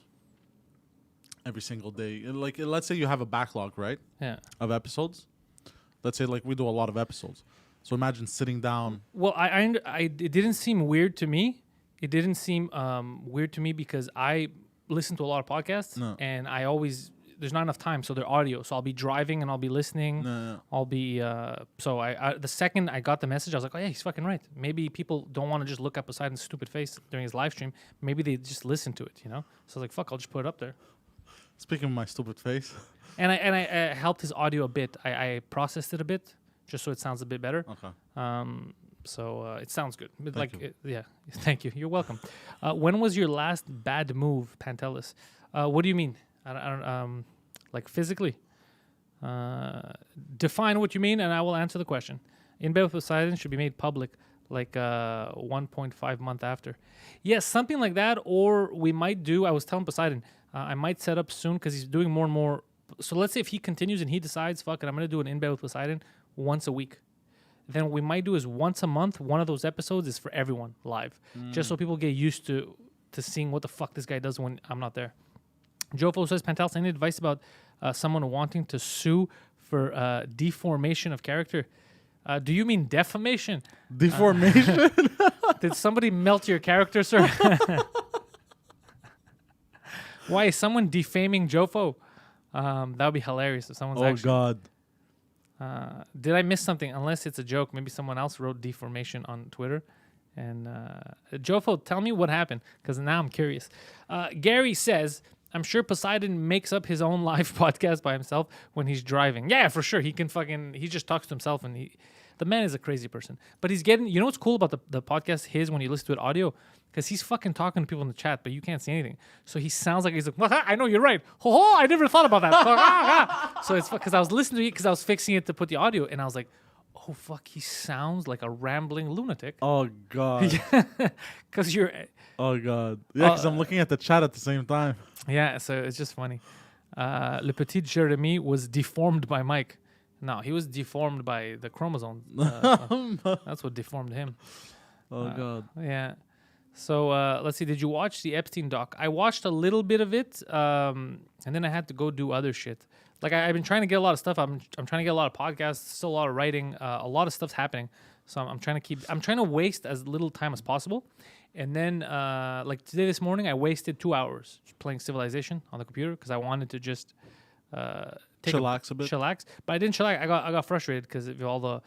every single day. Like, let's say you have a backlog, right, yeah. of episodes. Let's say like we do a lot of episodes. So imagine sitting down. Well, it didn't seem weird to me. It didn't seem weird to me because I listen to a lot of podcasts, and I always there's not enough time, so they're audio. So I'll be driving and I'll be listening. I'll be so I the second I got the message, I was like, oh yeah, he's fucking right. Maybe people don't want to just look at Poseidon's stupid face during his live stream. Maybe they just listen to it, you know. So I was like, fuck, I'll just put it up there. Speaking of my stupid face. And I helped his audio a bit. I processed it a bit just so it sounds a bit better. Okay. So it sounds good. Thank you. Yeah. Thank you. You're welcome. When was your last bad move, Pantelis? What do you mean? I don't like physically. Define what you mean, and I will answer the question. In Bed with Poseidon should be made public like 1.5 month after. Yes, something like that. Or we might do. I was telling Poseidon I might set up soon because he's doing more and more. So let's say if he continues and he decides, fuck it, I'm gonna do an In Bed with Poseidon once a week. Then what we might do is once a month, one of those episodes is for everyone live, just so people get used to seeing what the fuck this guy does when I'm not there. Jofo says, Pantelis, any advice about someone wanting to sue for deformation of character? Do you mean defamation? Deformation. Did somebody melt your character, sir? Why is someone defaming Jofo? That would be hilarious if someone's Oh actually. God. Did I miss something? Unless it's a joke. Maybe someone else wrote deformation on Twitter. And Jofo, tell me what happened, because now I'm curious. Gary says, I'm sure Poseidon makes up his own live podcast by himself when he's driving. Yeah, for sure. He just talks to himself, and the man is a crazy person. But he's getting, you know what's cool about the podcast, when you listen to it audio? Because he's fucking talking to people in the chat, but you can't see anything. So he sounds like he's like, well, I know, you're right. Oh, I never thought about that. So it's because I was listening to it because I was fixing it to put the audio, and I was like, oh, fuck, he sounds like a rambling lunatic. Oh God. Because you're... Oh God. Yeah, because I'm looking at the chat at the same time. Yeah, so it's just funny. Le Petit Jeremy was deformed by Mike. No, he was deformed by the chromosome. That's what deformed him. Oh God. Yeah. So let's see. Did you watch the Epstein doc? I watched a little bit of it, and then I had to go do other shit. Like I've been trying to get a lot of stuff. I'm trying to get a lot of podcasts. Still a lot of writing. A lot of stuff's happening. So I'm trying to waste as little time as possible. And then like today, this morning, I wasted 2 hours playing Civilization on the computer because I wanted to just Chillax a bit. Chillax, but I didn't chillax. I got frustrated because of all the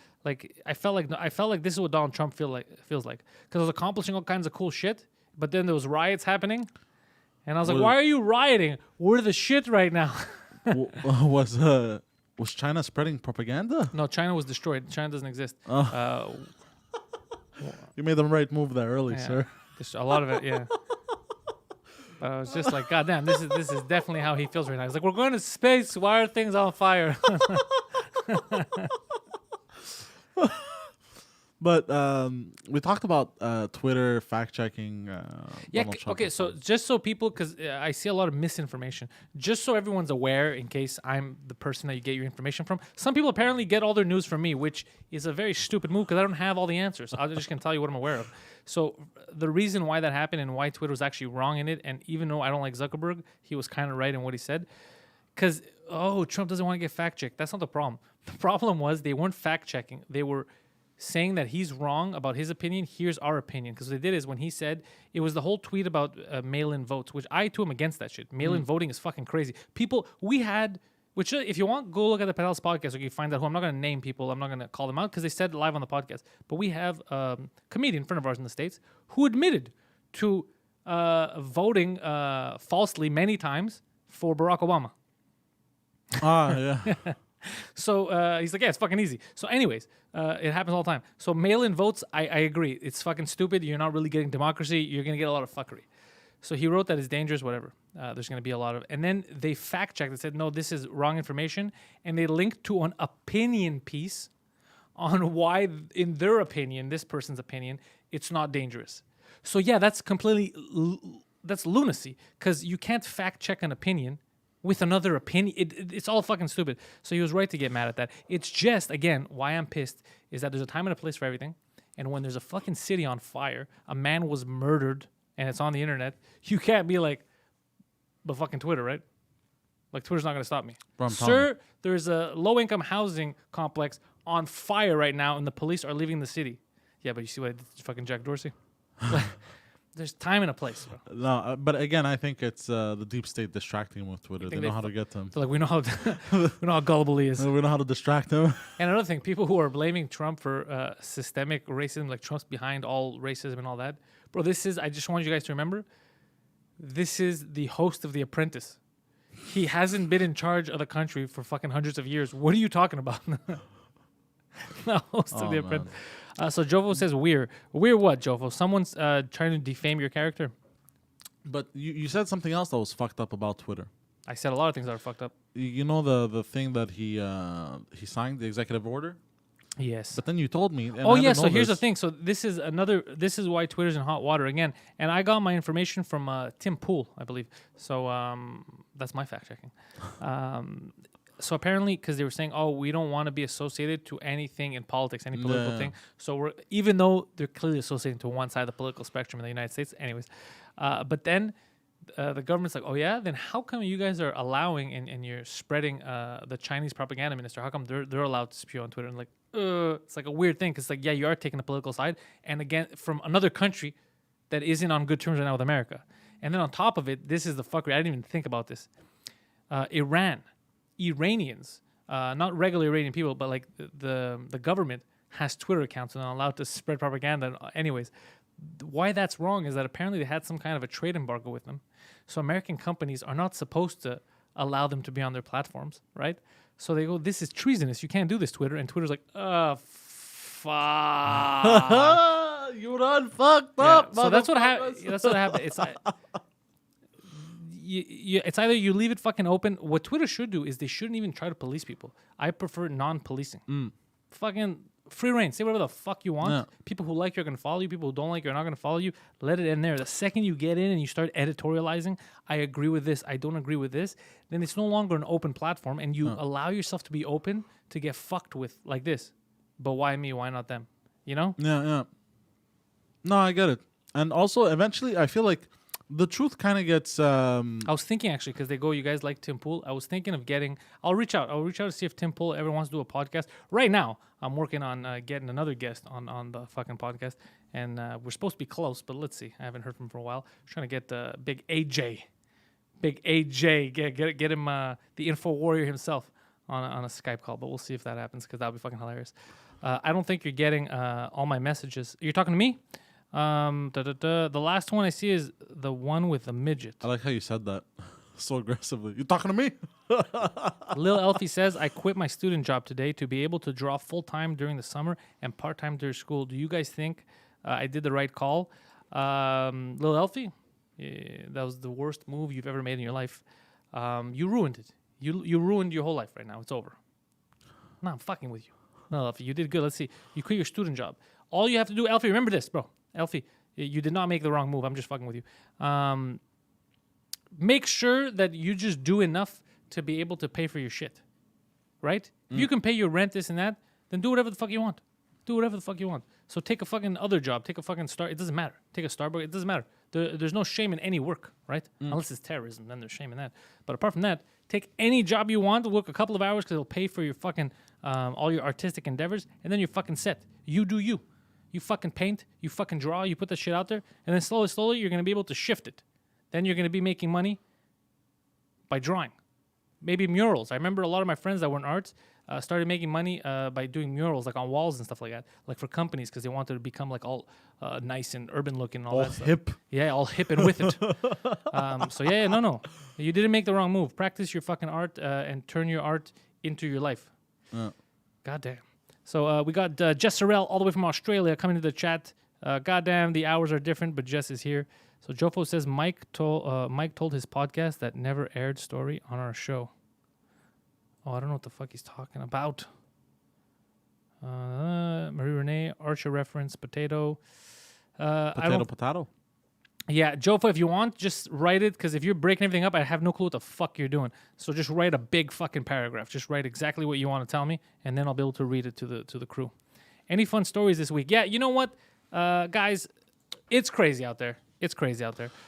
I felt like this is what Donald Trump feels like because I was accomplishing all kinds of cool shit, but then there was riots happening, and I was like, why are you rioting? We're the shit right now. Was China spreading propaganda? No, China was destroyed. China doesn't exist. You made the right move there early, Yeah. sir. A lot of it, yeah. But I was just like, God damn, this is definitely how he feels right now. He's like, we're going to space. Why are things on fire? But we talked about Twitter fact checking. Yeah. Donald Trump Okay. So just so people, because I see a lot of misinformation, just so everyone's aware, in case I'm the person that you get your information from. Some people apparently get all their news from me, which is a very stupid move because I don't have all the answers. I'm just gonna tell you what I'm aware of. So the reason why that happened and why Twitter was actually wrong in it, and even though I don't like Zuckerberg, he was kind of right in what he said. Because Trump doesn't want to get fact checked. That's not the problem. The problem was they weren't fact checking. They were saying that he's wrong about his opinion. Here's our opinion. Because what they did is when he said, it was the whole tweet about mail-in votes, which I too am against that shit. Mail-in voting is fucking crazy. People, we had, which if you want, go look at the Pantelis podcast, or you can find out who. I'm not going to name people. I'm not going to call them out because they said it live on the podcast. But we have a comedian, friend of ours in the States, who admitted to voting falsely many times for Barack Obama. Yeah. So he's like, yeah, it's fucking easy. So anyways, it happens all the time. So mail-in votes, I agree. It's fucking stupid. You're not really getting democracy. You're going to get a lot of fuckery. So he wrote that it's dangerous, whatever. There's going to be a lot of... And then they fact-checked and said, no, this is wrong information. And they linked to an opinion piece on why, in their opinion, this person's opinion, it's not dangerous. So yeah, that's completely... that's lunacy. Because you can't fact-check an opinion with another opinion. It's all fucking stupid. So he was right to get mad at that. It's just, again, why I'm pissed is that there's a time and a place for everything. And when there's a fucking city on fire, a man was murdered, and it's on the internet, you can't be like, but fucking Twitter, right? Like, Twitter's not going to stop me. Bro, Sir, there's a low-income housing complex on fire right now, and the police are leaving the city. Yeah, but you see what I did to fucking Jack Dorsey? There's time and a place, bro. No, but again, I think it's the deep state distracting him with Twitter. They know how to get to him. So, like, we know how gullible he is. We know how to distract him. And another thing, people who are blaming Trump for systemic racism, like Trump's behind all racism and all that, bro, I just want you guys to remember, this is the host of The Apprentice. He hasn't been in charge of the country for fucking hundreds of years. What are you talking about? The host of The Apprentice. So Jofo says, we're what, Jofo? Someone's trying to defame your character? But you said something else that was fucked up about Twitter. I said a lot of things that are fucked up. You know the thing that he signed, the executive order? Yes. But then you told me. Oh yeah. So here's the thing. So this is why Twitter's in hot water again. And I got my information from Tim Pool, I believe. So that's my fact checking. So apparently, because they were saying, oh, we don't want to be associated to anything in politics, any political thing. So even though they're clearly associated to one side of the political spectrum in the United States, anyways. But then the government's like, oh yeah, then how come you guys are allowing and you're spreading the Chinese propaganda minister? How come they're allowed to spew on Twitter? And like, it's like a weird thing because like, yeah, you are taking a political side, and again, from another country that isn't on good terms right now with America. And then on top of it, this is the fuckery. I didn't even think about this. Iranians, not regular Iranian people, but like the government has Twitter accounts and are allowed to spread propaganda. Anyways, why that's wrong is that apparently they had some kind of a trade embargo with them. So American companies are not supposed to allow them to be on their platforms, right? So they go, this is treasonous. You can't do this, Twitter. And Twitter's like, fuck. You done fucked Yeah, up. so that's what motherfuckers. happened. That's what happened. It's like, it's either you leave it fucking open. What Twitter should do is they shouldn't even try to police people. I prefer non-policing. Fucking free reign. Say whatever the fuck you want. Yeah. People who like you are gonna follow you. People who don't like you are not gonna follow you. Let it end there. The second you get in and you start editorializing, I agree with this, I don't agree with this, then it's no longer an open platform, and you allow yourself to be open to get fucked with like this. But why me? Why not them? You know? Yeah. No, I get it. And also, eventually, I feel like the truth kind of gets. I was thinking actually, because they go, you guys like Tim Pool. I was thinking of getting. I'll reach out to see if Tim Pool ever wants to do a podcast. Right now, I'm working on getting another guest on the fucking podcast, and we're supposed to be close, but let's see. I haven't heard from him for a while. Trying to get Big AJ, get him the info warrior himself on a Skype call. But we'll see if that happens, because that'll be fucking hilarious. I don't think you're getting all my messages. You're talking to me. The last one I see is the one with the midget. I like how you said that so aggressively. You talking to me? Lil Elfie says, I quit my student job today to be able to draw full-time during the summer and part-time during school. Do you guys think I did the right call? Lil Elfie, that was the worst move you've ever made in your life. You ruined it. You ruined your whole life right now. It's over. No, I'm fucking with you. No, Elfie, you did good. Let's see. You quit your student job. All you have to do, Elfie, remember this, bro. Elfie, you did not make the wrong move. I'm just fucking with you. Make sure that you just do enough to be able to pay for your shit, right? If you can pay your rent, this and that, then do whatever the fuck you want. Do whatever the fuck you want. So take a fucking other job. Take a fucking It doesn't matter. Take a Starbucks. It doesn't matter. There's no shame in any work, right? Unless it's terrorism, then there's shame in that. But apart from that, take any job you want. Work a couple of hours because it'll pay for your fucking all your artistic endeavors, and then you're fucking set. You do you. You fucking paint, you fucking draw, you put that shit out there, and then slowly, you're going to be able to shift it. Then you're going to be making money by drawing. Maybe murals. I remember a lot of my friends that were in arts started making money by doing murals, like on walls and stuff like that, like for companies, because they wanted to become like all nice and urban looking and all that stuff. Hip. Yeah, all hip and with it. So no. You didn't make the wrong move. Practice your fucking art and turn your art into your life. Goddamn. So we got Jess Sorrell all the way from Australia coming to the chat. Goddamn, the hours are different, but Jess is here. So Jofo says Mike told his podcast that never aired story on our show. Oh, I don't know what the fuck he's talking about. Marie Renee, Archer reference, potato. Potato. Yeah, Jofa, if you want, just write it, because if you're breaking everything up, I have no clue what the fuck you're doing. So just write a big fucking paragraph. Just write exactly what you want to tell me, and then I'll be able to read it to the crew. Any fun stories this week? Yeah, you know what, guys, it's crazy out there.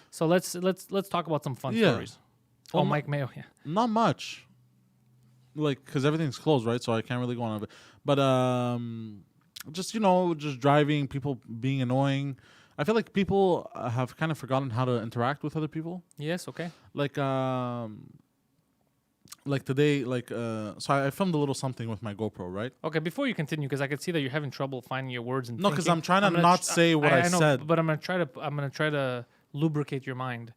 So let's talk about some fun stories. Well, Mike Mayo. Yeah. Not much. Like, because everything's closed, right? So I can't really go on it. But just driving, people being annoying. I feel like people have kind of forgotten how to interact with other people. Yes. Okay. Like today, so I filmed a little something with my GoPro, right? Okay. Before you continue, because I could see that you're having trouble finding your words and No, because thinking. I'm trying to not say what I know, said. but I'm gonna try to lubricate your mind.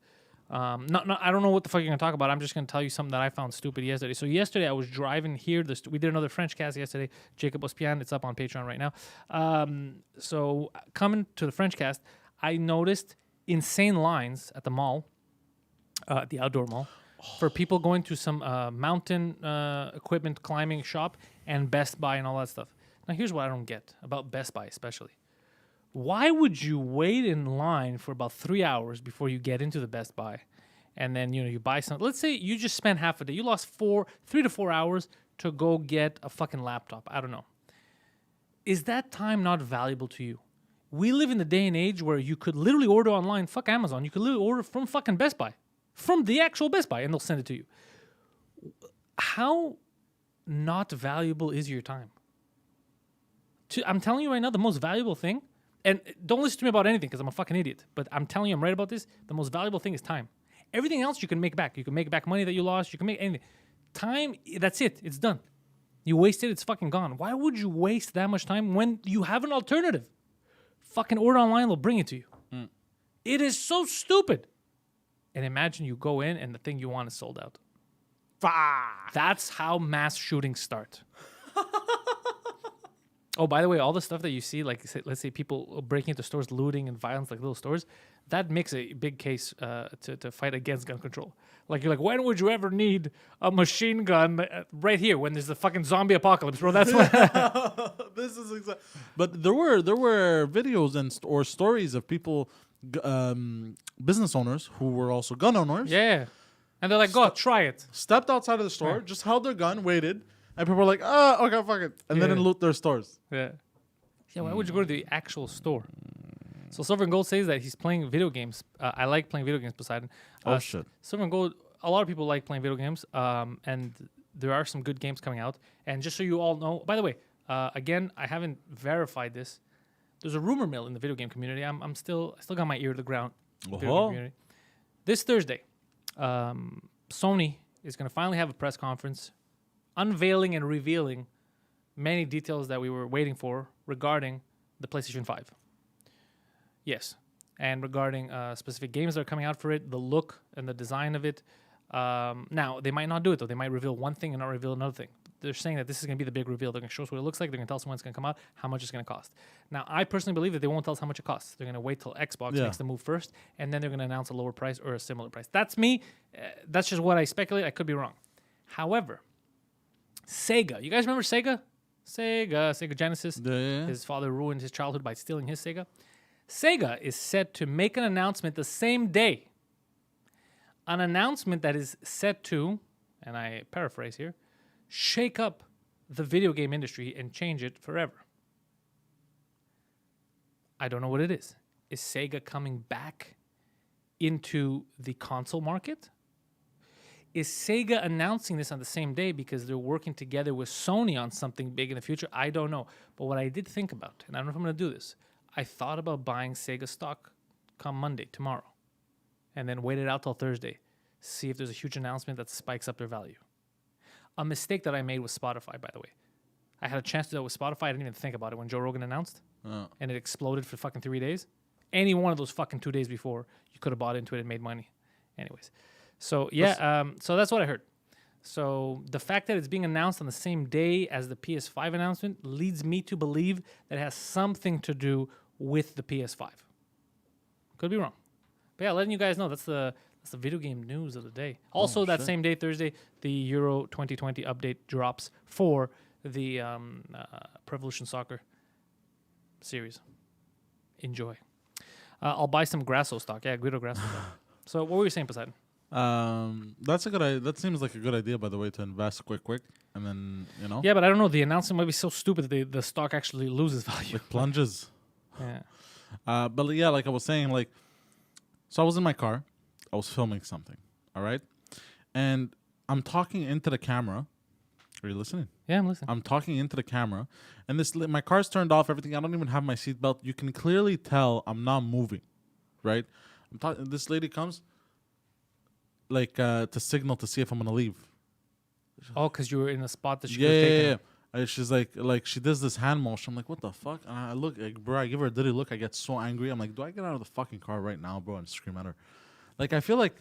I don't know what the fuck you're gonna talk about. I'm just gonna tell you something that I found stupid yesterday. So yesterday I was driving here. We did another French cast yesterday. Jacob Ospian. It's up on Patreon right now. So coming to the French cast, I noticed insane lines at the mall, the outdoor mall, for people going to some mountain equipment climbing shop and Best Buy and all that stuff. Now here's what I don't get about Best Buy especially. Why would you wait in line for about 3 hours before you get into the Best Buy, and then you buy something? Let's say you just spent half a day. You lost 3 to 4 hours to go get a fucking laptop. I don't know. Is that time not valuable to you? We live in the day and age where you could literally order online. Fuck Amazon. You could literally order from fucking Best Buy, from the actual Best Buy, and they'll send it to you. How not valuable is your time? I'm telling you right now, the most valuable thing, and don't listen to me about anything because I'm a fucking idiot, but I'm telling you I'm right about this. The most valuable thing is time. Everything else you can make back. You can make back money that you lost. You can make anything. Time, that's it. It's done. You wasted, it's fucking gone. Why would you waste that much time when you have an alternative? Fucking order online, they'll bring it to you. It is so stupid. And imagine you go in and the thing you want is sold out. That's how mass shootings start. Oh, by the way, all the stuff that you see, like let's say people breaking into stores, looting and violence, like little stores, that makes a big case to fight against gun control. Like you're like, when would you ever need a machine gun right here when there's the fucking zombie apocalypse, bro? That's what. This is exactly. But there were videos or stories of people, business owners who were also gun owners. Yeah, and they're like, go try it. Stepped outside of the store, just held their gun, waited, and people were like, oh, okay, fuck it, and then loot their stores. Yeah. Why would you go to the actual store? So Silver and Gold says that he's playing video games. I like playing video games, Poseidon. Oh, shit. Silver and Gold, a lot of people like playing video games, and there are some good games coming out. And just so you all know, by the way, again, I haven't verified this. There's a rumor mill in the video game community. I still got my ear to the ground. Video game community. This Thursday, Sony is going to finally have a press conference unveiling and revealing many details that we were waiting for regarding the PlayStation 5. Yes. And regarding specific games that are coming out for it, the look and the design of it. Now, they might not do it, though. They might reveal one thing and not reveal another thing. They're saying that this is going to be the big reveal. They're going to show us what it looks like. They're going to tell us when it's going to come out, how much it's going to cost. Now, I personally believe that they won't tell us how much it costs. They're going to wait till Xbox makes the move first, and then they're going to announce a lower price or a similar price. That's me. That's just what I speculate. I could be wrong. However, Sega. You guys remember Sega? Sega Genesis. Yeah. His father ruined his childhood by stealing his Sega. Sega is set to make an announcement the same day. An announcement that is set to, and I paraphrase here, shake up the video game industry and change it forever. I don't know what it is. Is Sega coming back into the console market? Is Sega announcing this on the same day because they're working together with Sony on something big in the future? I don't know. But what I did think about, and I don't know if I'm going to do this, I thought about buying Sega stock come Monday, tomorrow, and then wait it out till Thursday, see if there's a huge announcement that spikes up their value. A mistake that I made with Spotify, by the way. I had a chance to do that with Spotify. I didn't even think about it when Joe Rogan announced, and it exploded for fucking 3 days. Any one of those fucking 2 days before, you could have bought into it and made money. Anyways. So, so that's what I heard. So the fact that it's being announced on the same day as the PS5 announcement leads me to believe that it has something to do with the PS5. Could be wrong. But yeah, letting you guys know, that's the video game news of the day. Also, that same day, Thursday, the Euro 2020 update drops for the Pro Evolution Soccer series. Enjoy. I'll buy some Grasso stock. Yeah, Guido Grasso stock. So what were you saying, Poseidon? That's a good. That seems like a good idea, by the way, to invest quick, and then Yeah, but I don't know. The announcement might be so stupid that the stock actually loses value. Like plunges. Yeah. But yeah, like I was saying, like, so I was in my car, I was filming something, all right, and I'm talking into the camera. Are you listening? Yeah, I'm listening. I'm talking into the camera, and my car's turned off. Everything. I don't even have my seatbelt. You can clearly tell I'm not moving, right? I'm talking. This lady comes. Like to signal to see if I'm gonna leave. Oh, because you were in a spot that she Yeah, could have taken. yeah. She's like she does this hand motion. I'm like, what the fuck? And I look, like, bro. I give her a dirty look. I get so angry. I'm like, do I get out of the fucking car right now, bro, and scream at her? Like, I feel like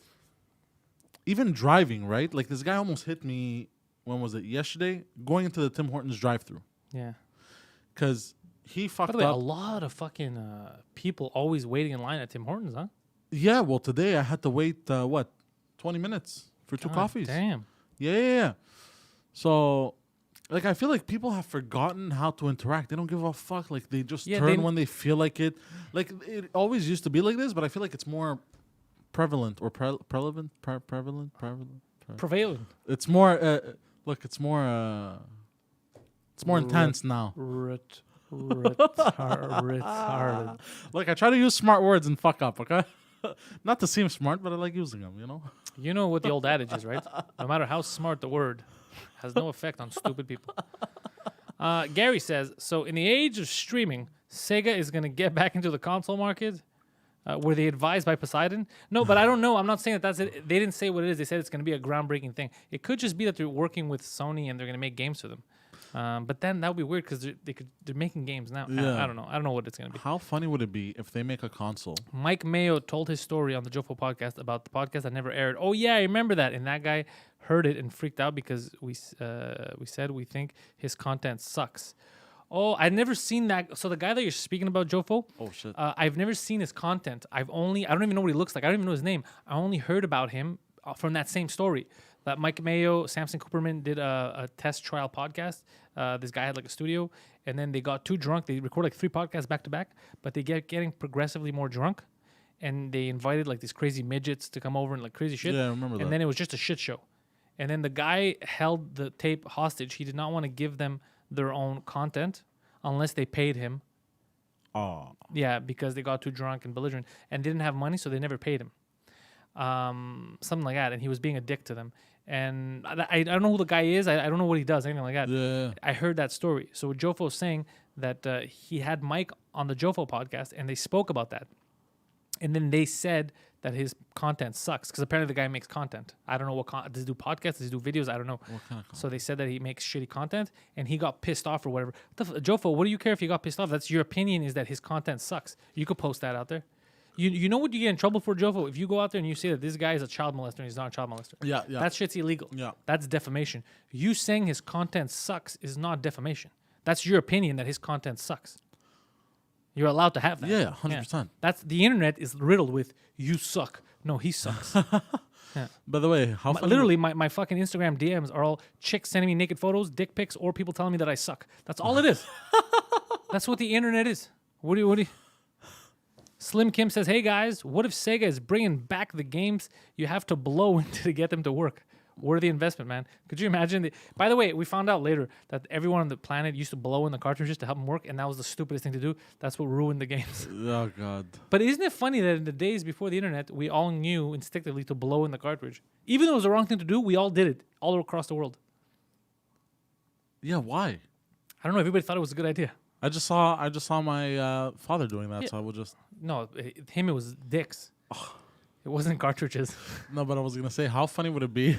even driving, right? Like this guy almost hit me. When was it? Yesterday, going into the Tim Hortons drive-through. Yeah. Because he fucked By the way, up. a lot of fucking people always waiting in line at Tim Hortons, huh? Yeah. Well, today I had to wait 20 minutes for two coffees. Damn. Yeah. So, like, I feel like people have forgotten how to interact. They don't give a fuck. Like, they just turn when they feel like it. Like, it always used to be like this, but I feel like it's more prevalent or prevalent. It's more. It's more. It's more intense now. Retarded. Look, I try to use smart words and fuck up. Okay. Not to seem smart, but I like using them. You know what the old adage is, right? No matter how smart the word, has no effect on stupid people. Gary says, so in the age of streaming, Sega is going to get back into the console market. Were they advised by Poseidon? No, but I don't know. I'm not saying that that's it. They didn't say what it is. They said it's going to be a groundbreaking thing. It could just be that they're working with Sony and they're going to make games for them. But then that would be weird because they're making games now. Yeah. I don't know. I don't know what it's going to be. How funny would it be if they make a console? Mike Mayo told his story on the Jofo podcast about the podcast that never aired. Oh yeah, I remember that. And that guy heard it and freaked out because we said we think his content sucks. Oh, I've never seen that. So the guy that you're speaking about, Jofo. Oh shit. I've never seen his content. I don't even know what he looks like. I don't even know his name. I only heard about him from that same story. That Mike Mayo, Samson Cooperman did a test trial podcast. This guy had like a studio, and then they got too drunk. They recorded like 3 podcasts back to back, but they getting progressively more drunk, and they invited like these crazy midgets to come over and like crazy shit. Yeah, I remember that. And then it was just a shit show. And then the guy held the tape hostage. He did not want to give them their own content unless they paid him. Oh. Yeah, because they got too drunk and belligerent and didn't have money, so they never paid him. Something like that. And he was being a dick to them. And I don't know who the guy is. I don't know what he does, anything like that. Yeah. I heard that story. So Jofo's saying that he had Mike on the Jofo podcast, and they spoke about that. And then they said that his content sucks because apparently the guy makes content. I don't know what does he do podcasts, does he do videos? I don't know. What kind of So they said that he makes shitty content, and he got pissed off or whatever. Jofo, what do you care if he got pissed off? That's your opinion. Is that his content sucks? You could post that out there. You know what you get in trouble for, Jofo? If you go out there and you say that this guy is a child molester and he's not a child molester. Yeah. That shit's illegal. Yeah. That's defamation. You saying his content sucks is not defamation. That's your opinion that his content sucks. You're allowed to have that. Yeah, 100%. That's the internet is riddled with you suck. No, he sucks. By the way, how funny Literally, my fucking Instagram DMs are all chicks sending me naked photos, dick pics, or people telling me that I suck. That's all it is. That's what the internet is. What do you? Slim Kim says, "Hey guys, what if Sega is bringing back the games you have to blow into to get them to work? Worthy investment, man. Could you imagine? By the way, we found out later that everyone on the planet used to blow in the cartridges to help them work, and that was the stupidest thing to do. That's what ruined the games. Oh god. But isn't it funny that in the days before the internet, we all knew instinctively to blow in the cartridge, even though it was the wrong thing to do. We all did it all across the world. Yeah, why? I don't know. Everybody thought it was a good idea. I just saw my father doing that, so I would just No, him it was dicks. It wasn't cartridges. No, but I was gonna say, how funny would it be?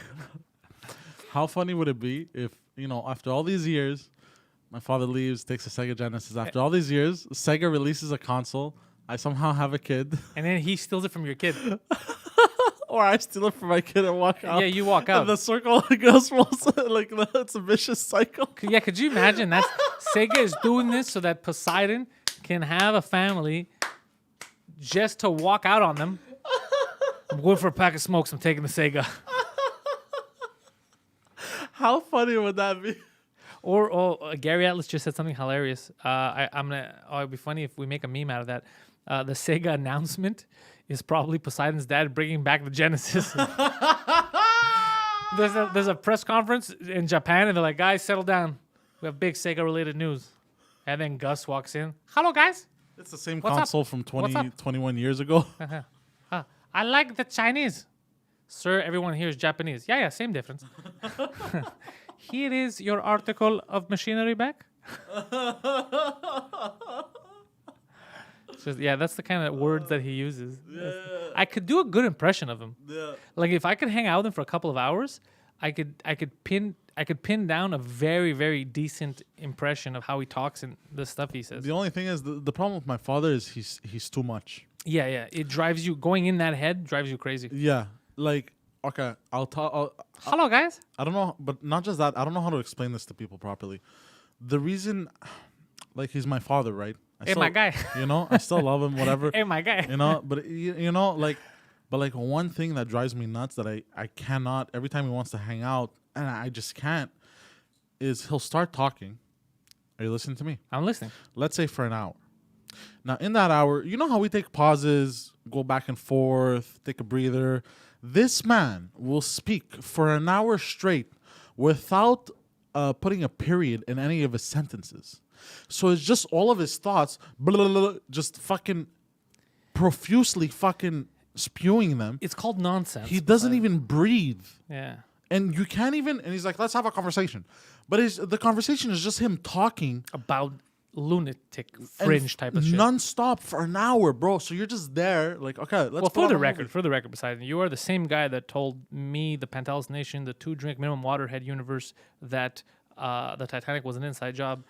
How funny would it be if, after all these years, my father leaves, takes a Sega Genesis. After all these years, Sega releases a console. I somehow have a kid, And then he steals it from your kid. or I steal it from my kid and walk out. Yeah, you walk out. And the circle goes like it's a vicious cycle. Yeah, could you imagine that Sega is doing this so that Poseidon can have a family just to walk out on them? I'm going for a pack of smokes. I'm taking the Sega. How funny would that be? Or Gary Atlas just said something hilarious. It'd be funny if we make a meme out of that. The Sega announcement is probably Poseidon's dad bringing back the Genesis. There's a press conference in Japan, and they're like, guys, settle down. We have big Sega-related news. And then Gus walks in. Hello, guys. It's the same What's up? console from What's up? 21 years ago. I like the Chinese. Sir, everyone here is Japanese. Yeah, same difference. Here is your article of machinery back. That's the kind of words that he uses. Yeah. I could do a good impression of him. Yeah. Like if I could hang out with him for a couple of hours, I could pin down a very, very decent impression of how he talks and the stuff he says. The only thing is the problem with my father is he's too much. Yeah. It drives you, going in that head drives you crazy. Yeah. Like, okay, I'll talk. Hello, guys. I don't know, but not just that. I don't know how to explain this to people properly. The reason, like, he's my father, right? My guy. I still love him, whatever. Hey, my guy. But one thing that drives me nuts that I cannot, every time he wants to hang out, and I just can't, is he'll start talking. Are you listening to me? I'm listening. Let's say for an hour. Now, in that hour, you know how we take pauses, go back and forth, take a breather? This man will speak for an hour straight without putting a period in any of his sentences. So it's just all of his thoughts, blah, blah, blah, just fucking profusely fucking spewing them. It's called nonsense. He doesn't even breathe. Yeah. And you can't even. And he's like, let's have a conversation. But the conversation is just him talking About lunatic fringe type of shit. non-stop for an hour, bro. So you're just there, like, okay, let's. Well, put for on the a record, movie. Poseidon, you are the same guy that told me, the Pantelis Nation, the 2-drink minimum waterhead universe, that the Titanic was an inside job,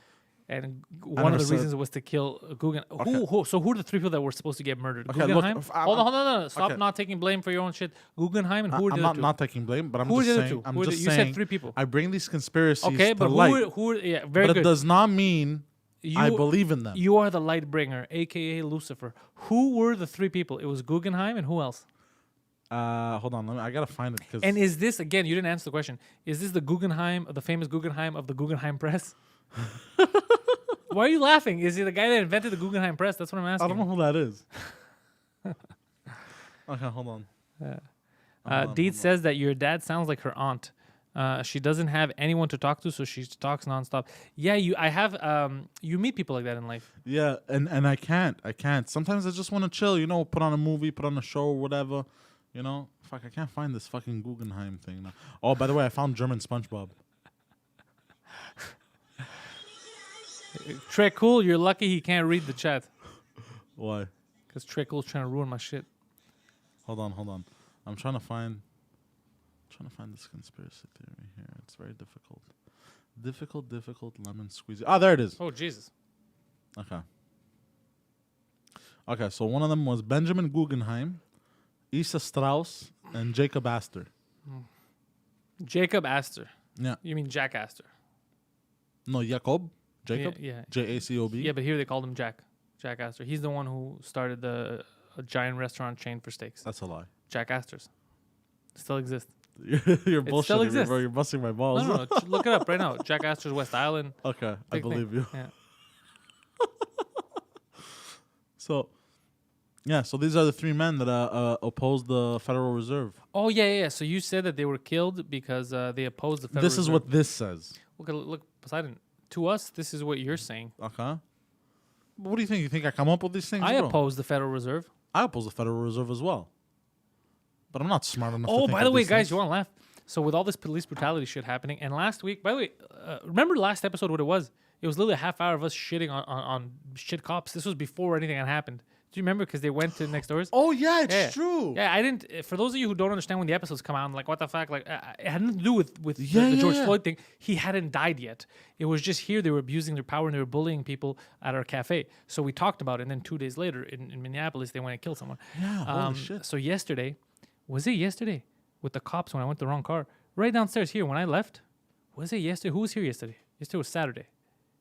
and one never of the said- reasons was to kill Guggenheim. So who are the 3 people that were supposed to get murdered? Okay, look, Guggenheim? if Hold on, no. Stop okay. not taking blame for your own shit. Guggenheim and who are the I'm other two? not taking blame, but I'm Who are just the other saying. two? I'm Who are just the- you said saying. 3 people. I bring these conspiracies Okay, to but light, who are yeah, very but good. it does not mean I You- believe in them. You are the light bringer, aka Lucifer. Who were the 3 people? It was Guggenheim and who else? Hold on, I gotta find it because. And is this, again, you didn't answer the question, is this the Guggenheim, the famous Guggenheim of the Guggenheim Press? Why are you laughing? Is he the guy that invented the Guggenheim Press? That's what I'm I asking. don't know who that is. Okay, hold on. Deed says that your dad sounds like her aunt. She doesn't have anyone to talk to, so she talks nonstop. Yeah, you meet people like that in life. Yeah, and I can't. Sometimes I just want to chill, put on a movie, put on a show, or whatever. Fuck, I can't find this fucking Guggenheim thing now. Oh, by the way, I found German SpongeBob. Trey Cool, you're lucky he can't read the chat. Why? Because Trey Cool's trying to ruin my shit. Hold on. I'm trying to find this conspiracy theory here. It's very difficult. Difficult lemon squeezy. Ah, there it is. Oh, Jesus. Okay, so one of them was Benjamin Guggenheim, Issa Strauss, and Jacob Astor. Jacob Astor. Yeah. You mean Jack Astor? No, Jacob. Jacob? Yeah. Jacob? Yeah, but here they called him Jack. Jack Astor. He's the one who started a giant restaurant chain for steaks. That's a lie. Jack Astor's. Still exists. You're still bullshitting me, exists. bro. You're busting my balls. No. Look it up right now. Jack Astor's West Island. Okay, I Big thing. believe you. Yeah. So these are the 3 men that opposed the Federal Reserve. Oh, yeah. So you said that they were killed because they opposed the Federal This is Reserve. what this says. Look, Poseidon. To us, this is what you're saying. Okay. But what do you think? You think I come up with these things? I bro? oppose the Federal Reserve. I oppose the Federal Reserve as well. But I'm not smart enough to Oh, think by of the way, these guys, things. you want to laugh? So with all this police brutality shit happening, and last week, by the way, remember last episode what it was? It was literally a half hour of us shitting on shit cops. This was before anything had happened. Do you remember? Because they went to next doors. Oh, yeah, it's Yeah. true. Yeah, I didn't. For those of you who don't understand when the episodes come out, I'm like, what the fuck? Like, it had nothing to do with Yeah, the George yeah. Floyd thing. He hadn't died yet. It was just here they were abusing their power and they were bullying people at our cafe. So we talked about it. And then 2 days later in Minneapolis, they went and killed someone. Yeah, holy shit. So yesterday, was it yesterday with the cops when I went the wrong car? Right downstairs here when I left. Was it yesterday? Who was here yesterday? Yesterday was Saturday.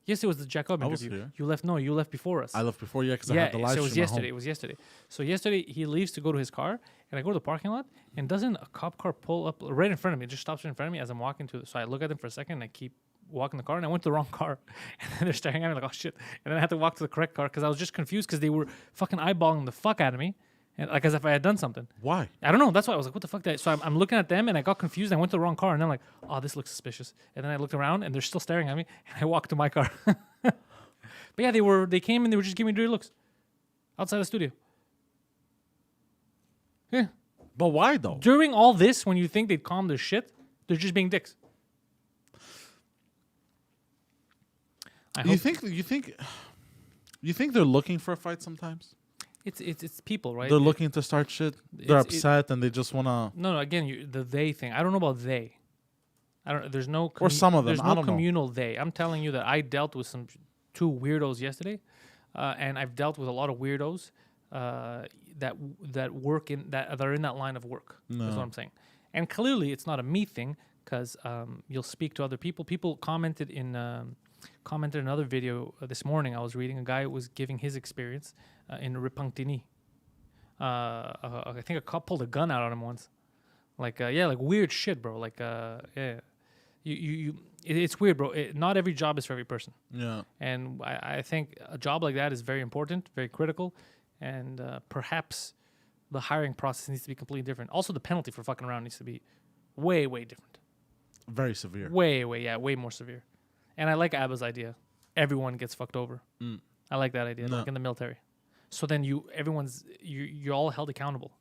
Yesterday was the Jacob I was interview. here. You left. No, you left before us. I left before you because I Yeah, had the live so it was stream at yesterday. It home. was yesterday. So yesterday he leaves to go to his car, and I go to the parking lot, and doesn't a cop car pull up right in front of me? It just stops right in front of me as I'm walking to. So I look at them for a second, and I keep walking the car, and I went to the wrong car, and then they're staring at me like, oh shit, and then I had to walk to the correct car because I was just confused because they were fucking eyeballing the fuck out of me, and like as if I had done something. Why? I don't know. That's why I was like, what the fuck? So I'm looking at them, and I got confused. I went to the wrong car, and I'm like, oh, this looks suspicious. And then I looked around, and they're still staring at me, and I walked to my car. But yeah, they came and they were just giving me dirty looks outside the studio. Yeah. But why, though? During all this, when you think they'd calm their shit, they're just being dicks. You think they're looking for a fight sometimes? it's people, right? They're looking to start shit. They're it's- upset and they just want to... No, again, the they thing. I don't know about they. I don't. There's no. Or some of them, There's I no don't know. communal they. I'm telling you that I dealt with some 2 weirdos yesterday, and I've dealt with a lot of weirdos that work in that are in that line of work. That's what I'm saying. And clearly, it's not a me thing because you'll speak to other people. People commented in another video this morning. I was reading a guy was giving his experience in Repentigny. I think a cop pulled a gun out on him once. Like weird shit, bro. Like it's weird, bro. Not every job is for every person. Yeah. And I think a job like that is very important, very critical, and perhaps the hiring process needs to be completely different. Also, the penalty for fucking around needs to be way, way different. Very severe. Way more severe. And I like Abba's idea. Everyone gets fucked over. I like that idea, No. like in the military. So then you're all held accountable.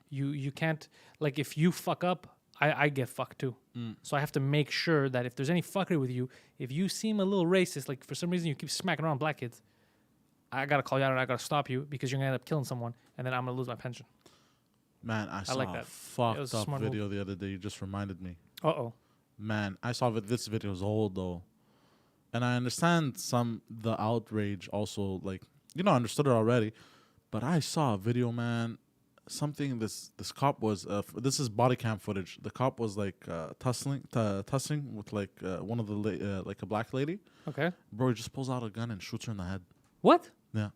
You can't, like, if you fuck up, I get fucked too. So I have to make sure that if there's any fuckery with you, if you seem a little racist, like for some reason you keep smacking around black kids, I gotta call you out and I gotta stop you because you're gonna end up killing someone, and then I'm gonna lose my pension. Man, I saw like a that. It fucked was a up smart video the other day. You just reminded me. Uh-oh. Man, I saw this video is old though, and I understand the outrage also. Like, I understood it already, but I saw a video, man. Something this cop was. This is body cam footage. The cop was like tussling with like one of the like a black lady. Okay. Bro, he just pulls out a gun and shoots her in the head. What? Yeah,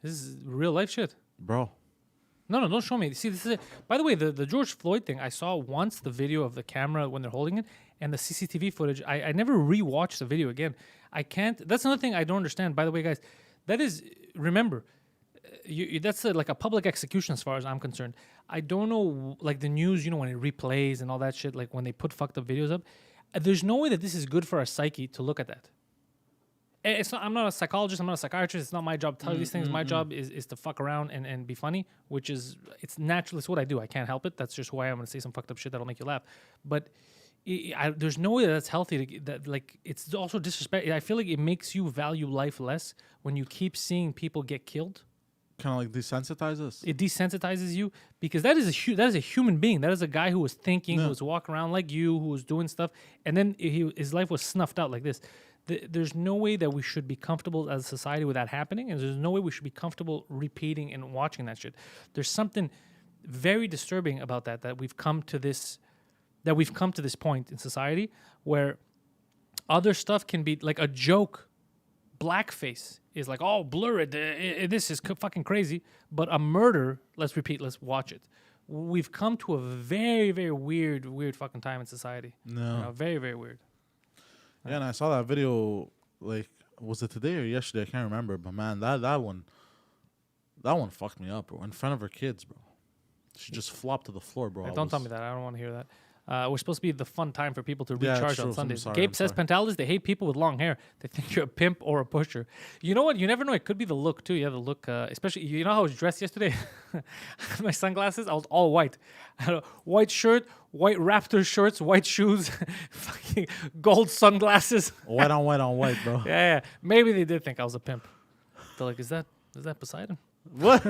This is real life shit. bro. No, don't show me. See, this is it. By the way, the George Floyd thing, I saw once the video of the camera when they're holding it and the CCTV footage. I never rewatched the video again. I can't. That's another thing I don't understand. By the way, guys, that is, remember, that's like a public execution as far as I'm concerned. I don't know, like the news, when it replays and all that shit, like when they put fucked up videos up, there's no way that this is good for our psyche to look at that. It's not, I'm not a psychologist. I'm not a psychiatrist. It's not my job to tell you these things. My job is to fuck around and be funny, which is, it's natural. It's what I do. I can't help it. That's just who I am. I'm going to say some fucked up shit that'll make you laugh. But there's no way that's healthy. It's also disrespect. I feel like it makes you value life less when you keep seeing people get killed. Kind of like desensitize us. It desensitizes you because that is a human being. That is a guy who was thinking, who was walking around like you, who was doing stuff, and then his life was snuffed out like this. There's no way that we should be comfortable as a society with that happening, and there's no way we should be comfortable repeating and watching that shit. There's something very disturbing about that we've come to this point in society where other stuff can be like a joke. Blackface is like, oh, blur it. This is fucking crazy. But a murder, let's watch it. We've come to a very, very weird fucking time in society. No. Very, very weird. Yeah, and I saw that video, like, was it today or yesterday? I can't remember. But, man, that one fucked me up, bro. In front of her kids, bro. She just flopped to the floor, bro. Don't tell me that. I don't want to hear that. We're supposed to be the fun time for people to Yeah, recharge true. on Sundays. I'm Gabe says, sorry. Pantelis, they hate people with long hair. They think you're a pimp or a pusher. You know what? You never know. It could be the look, too. Yeah, the look. Especially, you know how I was dressed yesterday? My sunglasses, I was all white. I had a white shirt, white Raptor shorts, white shoes, fucking gold sunglasses. White on white, bro. Yeah. Maybe they did think I was a pimp. They're like, is that Poseidon? What?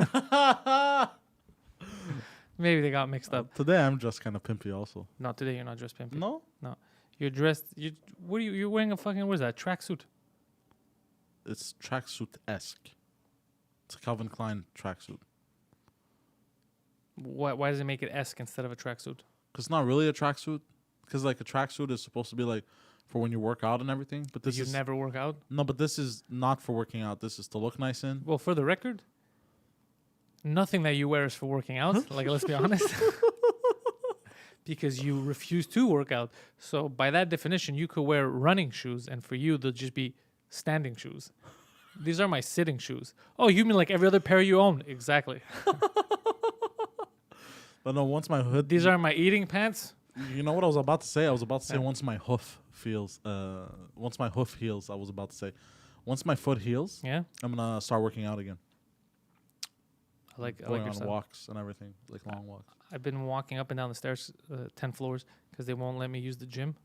Maybe they got mixed up. Today I'm just kind of pimpy also. No, today you're not dressed pimpy. No? No. You're dressed. You're wearing a fucking, what is that? Tracksuit. It's tracksuit-esque. It's a Calvin Klein tracksuit. Why does it make it esque instead of a tracksuit? Because it's not really a tracksuit. Because like a tracksuit is supposed to be like for when you work out and everything. But this You is never work out? no, but this is not for working out. This is to look nice in. Well, for the record, nothing that you wear is for working out. Like, let's be honest. Because you refuse to work out. So by that definition, you could wear running shoes, and for you, they'll just be standing shoes. These are my sitting shoes. Oh, you mean like every other pair you own? Exactly. But no, once my hood. These are my eating pants. You know what I was about to say? I was about to say once my hoof heals. Once my hoof heals, I was about to say. Once my foot heals, Yeah, I'm gonna start working out again. I like Going your on style. walks and everything, like long walks. I've been walking up and down the stairs, 10 floors, because they won't let me use the gym.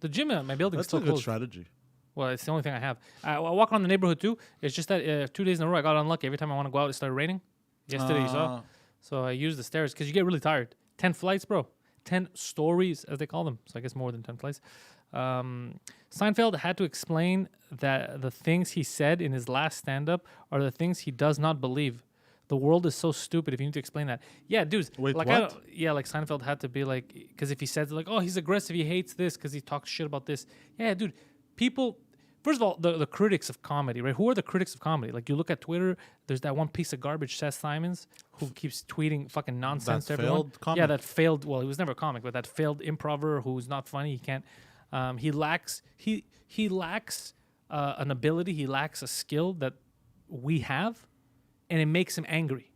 The gym at my building is That's a still good closed. strategy. Well, it's the only thing I have. I walk around the neighborhood too. It's just that 2 days in a row I got unlucky. Every time I want to go out, it started raining. Yesterday, you saw. So I used the stairs because you get really tired. 10 flights, bro. 10 stories, as they call them. So I guess more than 10 flights. Seinfeld had to explain that the things he said in his last stand-up are the things he does not believe. The world is so stupid if you need to explain that. Yeah, dudes. Wait, like what? like Seinfeld had to be like, because if he says like, oh, he's aggressive, he hates this because he talks shit about this. Yeah, dude. People, first of all, the critics of comedy, right? Who are the critics of comedy? Like you look at Twitter, there's that one piece of garbage, Seth Simons, who keeps tweeting fucking nonsense That to everyone. failed comic? Yeah, that failed. Well, he was never a comic, but that failed improver who's not funny. He can't. He lacks an ability. He lacks a skill that we have, and it makes him angry.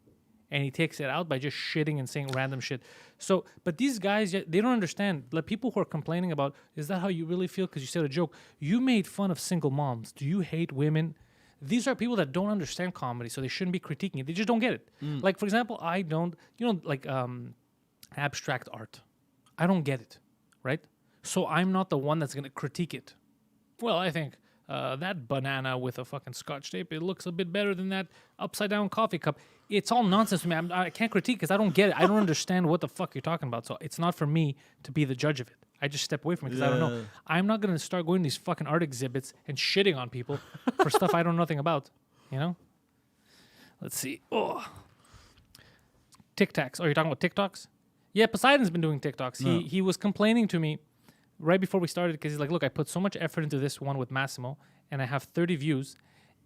And he takes it out by just shitting and saying random shit. So, but these guys, they don't understand. Like people who are complaining about, is that how you really feel? Because you said a joke. You made fun of single moms. Do you hate women? These are people that don't understand comedy, so they shouldn't be critiquing it. They just don't get it. Like, for example, I don't, like, abstract art. I don't get it, right? So I'm not the one that's going to critique it. Well, I think that banana with a fucking scotch tape, it looks a bit better than that upside down coffee cup. It's all nonsense to me. I can't critique because I don't get it. I don't understand what the fuck you're talking about. So it's not for me to be the judge of it. I just step away from it because I don't know. I'm not going to start going to these fucking art exhibits and shitting on people for stuff I don't know nothing about, you know? Let's see. Oh. TikToks. Oh, you're talking about TikToks? Yeah, Poseidon's been doing TikToks. He was complaining to me right before we started because he's like, look, I put so much effort into this one with Massimo and I have 30 views.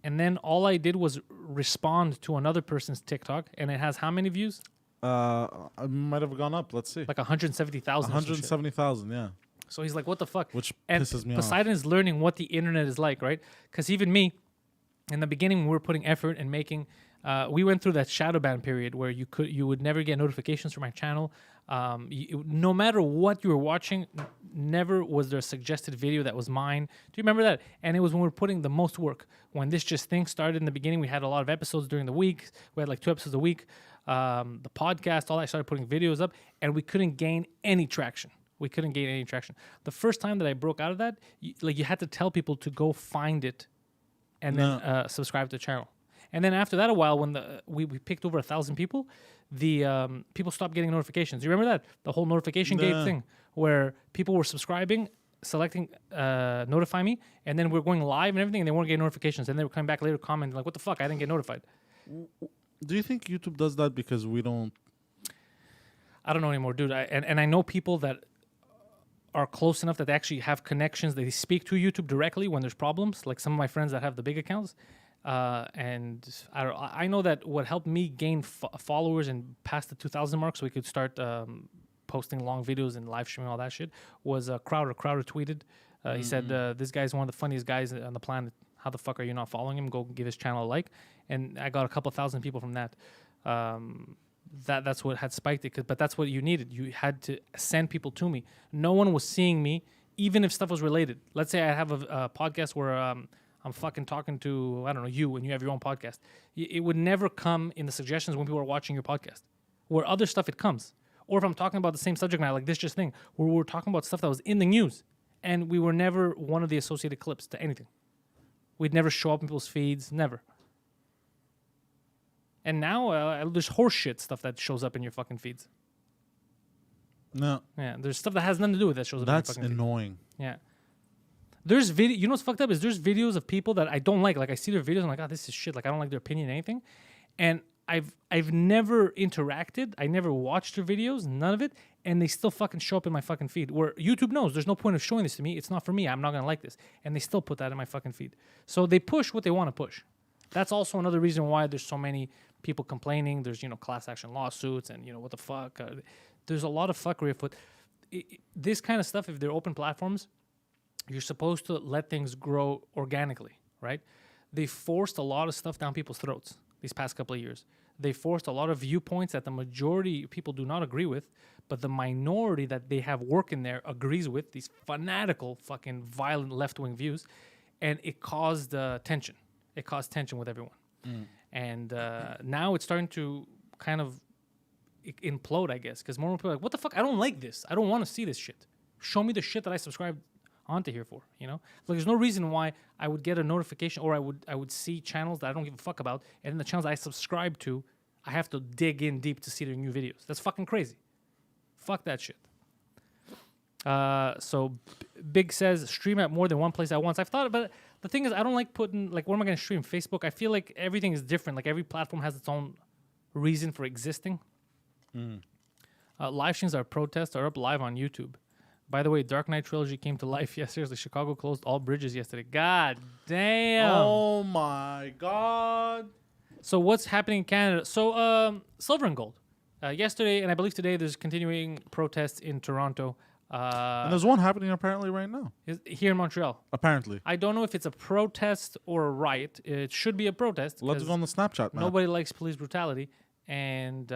And then all I did was respond to another person's TikTok and it has how many views? I might have gone up. Let's see. Like 170,000. 170,000, yeah. So he's like, what the fuck? Which and pisses me Poseidon is learning what the internet is like, right? Because even me, in the beginning, when we were putting effort and making, we went through that shadow ban period where you would never get notifications from my channel. No matter what you were watching, never was there a suggested video that was mine. Do you remember that? And it was when we were putting the most work. When This Just Thing started in the beginning, we had a lot of episodes during the week. We had like 2 episodes a week. The podcast, all that, I started putting videos up, and we couldn't gain any traction. The first time that I broke out of that, you had to tell people to go find it and then subscribe to the channel. And then after that, a while, when we picked over 1,000 people, the people stopped getting notifications. You remember that? The whole notification gate thing where people were subscribing, selecting notify me, and then we're going live and everything, and they weren't getting notifications. And they were coming back later commenting like, what the fuck? I didn't get notified. Do you think YouTube does that because we don't? I don't know anymore, dude. And I know people that are close enough that they actually have connections. They speak to YouTube directly when there's problems, like some of my friends that have the big accounts. And I know that what helped me gain followers and past the 2,000 mark so we could start posting long videos and live streaming all that shit was Crowder. Crowder tweeted. He said, this guy's one of the funniest guys on the planet. How the fuck are you not following him? Go give his channel a like. And I got a couple thousand people from that. That's what had spiked it. But that's what you needed. You had to send people to me. No one was seeing me, even if stuff was related. Let's say I have a podcast where I'm fucking talking to, I don't know, you, and you have your own podcast. It would never come in the suggestions when people are watching your podcast. Where other stuff, it comes. Or if I'm talking about the same subject matter, like This Just Thing, where we're talking about stuff that was in the news. And we were never one of the associated clips to anything. We'd never show up in people's feeds, never. And now there's horse shit stuff that shows up in your fucking feeds. No. Yeah, there's stuff that has nothing to do with that shows up in your fucking feeds. That's annoying. Yeah. There's video. You know what's fucked up is there's videos of people that I don't like. Like I see their videos, I'm like, oh, this is shit. Like I don't like their opinion or anything. And I've never interacted. I never watched their videos, none of it, and they still fucking show up in my fucking feed. Where YouTube knows there's no point of showing this to me. It's not for me. I'm not gonna like this, and they still put that in my fucking feed. So they push what they want to push. That's also another reason why there's so many people complaining. There's class action lawsuits and what the fuck. There's a lot of fuckery afoot. This kind of stuff, if they're open platforms, you're supposed to let things grow organically, right? They forced a lot of stuff down people's throats these past couple of years. They forced a lot of viewpoints that the majority of people do not agree with, but the minority that they have work in there agrees with, these fanatical, fucking violent left-wing views, and it caused tension. It caused tension with everyone. And now it's starting to kind of implode, I guess, because more people are like, what the fuck? I don't like this. I don't want to see this shit. Show me the shit that I subscribe onto here for, Like, there's no reason why I would get a notification or I would see channels that I don't give a fuck about, and then the channels I subscribe to, I have to dig in deep to see their new videos. That's fucking crazy. Fuck that shit. So Big says stream at more than one place at once. I've thought about it. The thing is, I don't like putting, like, what am I going to stream? Facebook? I feel like everything is different. Like, every platform has its own reason for existing. Live streams, our protests are up live on YouTube. By the way, Dark Knight Trilogy came to life. Yeah, seriously, Chicago closed all bridges yesterday. God damn. Oh, my God. So what's happening in Canada? So silver and gold. Yesterday, and I believe today, there's continuing protests in Toronto. And there's one happening apparently right now. Here in Montreal. Apparently. I don't know if it's a protest or a riot. It should be a protest. Let's go on the Snapchat, man. Nobody likes police brutality. And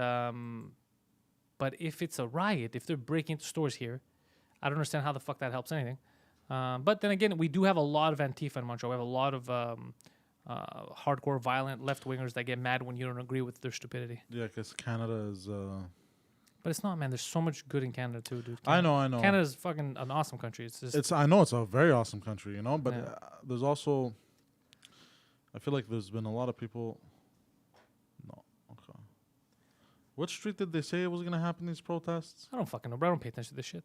but if it's a riot, if they're breaking into stores here, I don't understand how the fuck that helps anything. But then again, we do have a lot of Antifa in Montreal. We have a lot of hardcore, violent left-wingers that get mad when you don't agree with their stupidity. Yeah, because Canada is... But it's not, man. There's so much good in Canada too, dude. I know. Canada's fucking an awesome country. It's just I know it's a very awesome country, you know, but Yeah. there's also, I feel like there's been a lot of people. No, okay. What street did they say it was gonna happen? These protests? I don't fucking know, bro. I don't pay attention to this shit.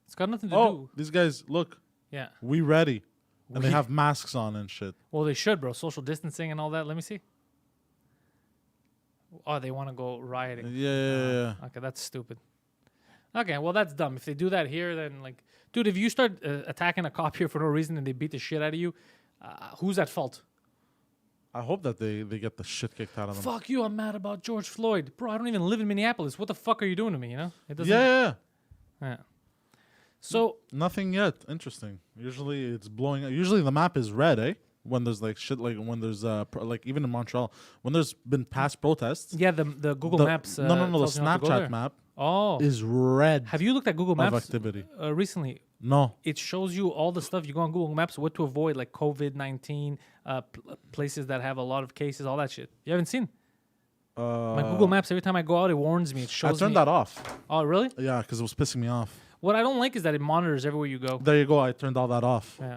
It's got nothing to Oh, do. these guys, look, Yeah. we ready, and they We- have masks on and shit. Well, they should, bro. Social distancing and all that. Let me see. Oh, they want to go rioting. Yeah. Okay, that's stupid. Okay, well, that's dumb. If they do that here, then, like, dude, if you start attacking a cop here for no reason and they beat the shit out of you, who's at fault? I hope that they get the shit kicked out of them. Fuck you, I'm mad about George Floyd. Bro, I don't even live in Minneapolis. What the fuck are you doing to me, you know? It doesn't. Yeah. Yeah. So, Nothing yet. Interesting. Usually it's blowing. Usually the map is red, eh? When there's like shit, like when there's like even in Montreal, when there's been past protests. yeah, the Google the- Maps. no, the tells you not to go there. Snapchat map Oh. is red Have you looked at Google of Maps activity. recently? No. It shows you all the stuff you go on Google Maps, what to avoid, like COVID-19, places that have a lot of cases, all that shit. You haven't seen? My Google Maps, every time I go out, it warns me. It I shows turned me. that off. Oh, really? Yeah, because it was pissing me off. What I don't like is that it monitors everywhere you go. There you go. I turned all that off. Yeah.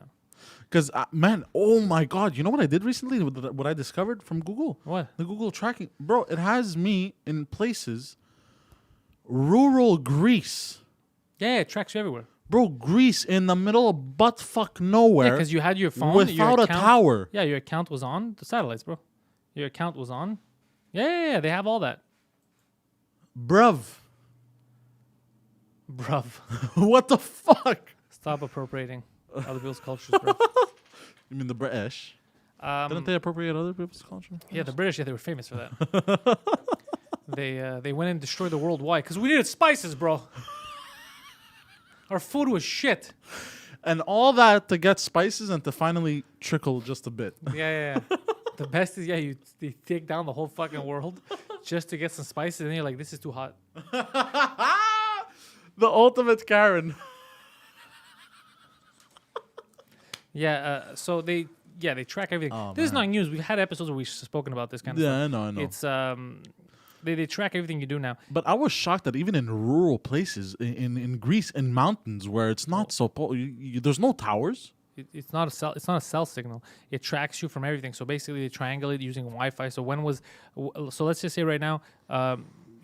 Because, man, oh my God. You know what I did recently? What I discovered from Google? What? The Google tracking. Bro, it has me in places. Rural Greece. Yeah, it tracks you everywhere. Bro, Greece in the middle of buttfuck nowhere. Yeah, because you had your phone. without your a account, tower. Yeah, your account was on. The satellites, bro. Your account was on. Yeah, they have all that. Bruv. Bruv. What the fuck? Stop appropriating other people's cultures, bro. You mean the British? Didn't they appropriate other people's culture? Yeah, the British, yeah, they were famous for that. They went and destroyed the world. Why? Because we needed spices, bro. Our food was shit. And all that to get spices and to finally trickle just a bit. Yeah. The best is, you take down the whole fucking world just to get some spices, and then you're like, this is too hot. The ultimate Karen. Yeah, so they track everything. Oh, This is man. not news. We've had episodes where we've spoken about this kind of Yeah, stuff. I know. It's they track everything you do now. But I was shocked that even in rural places, in Greece, in mountains where it's not so, there's no towers. It's not a cell. It's not a cell signal. It tracks you from everything. So basically, they triangulate using Wi-Fi. So so let's just say right now,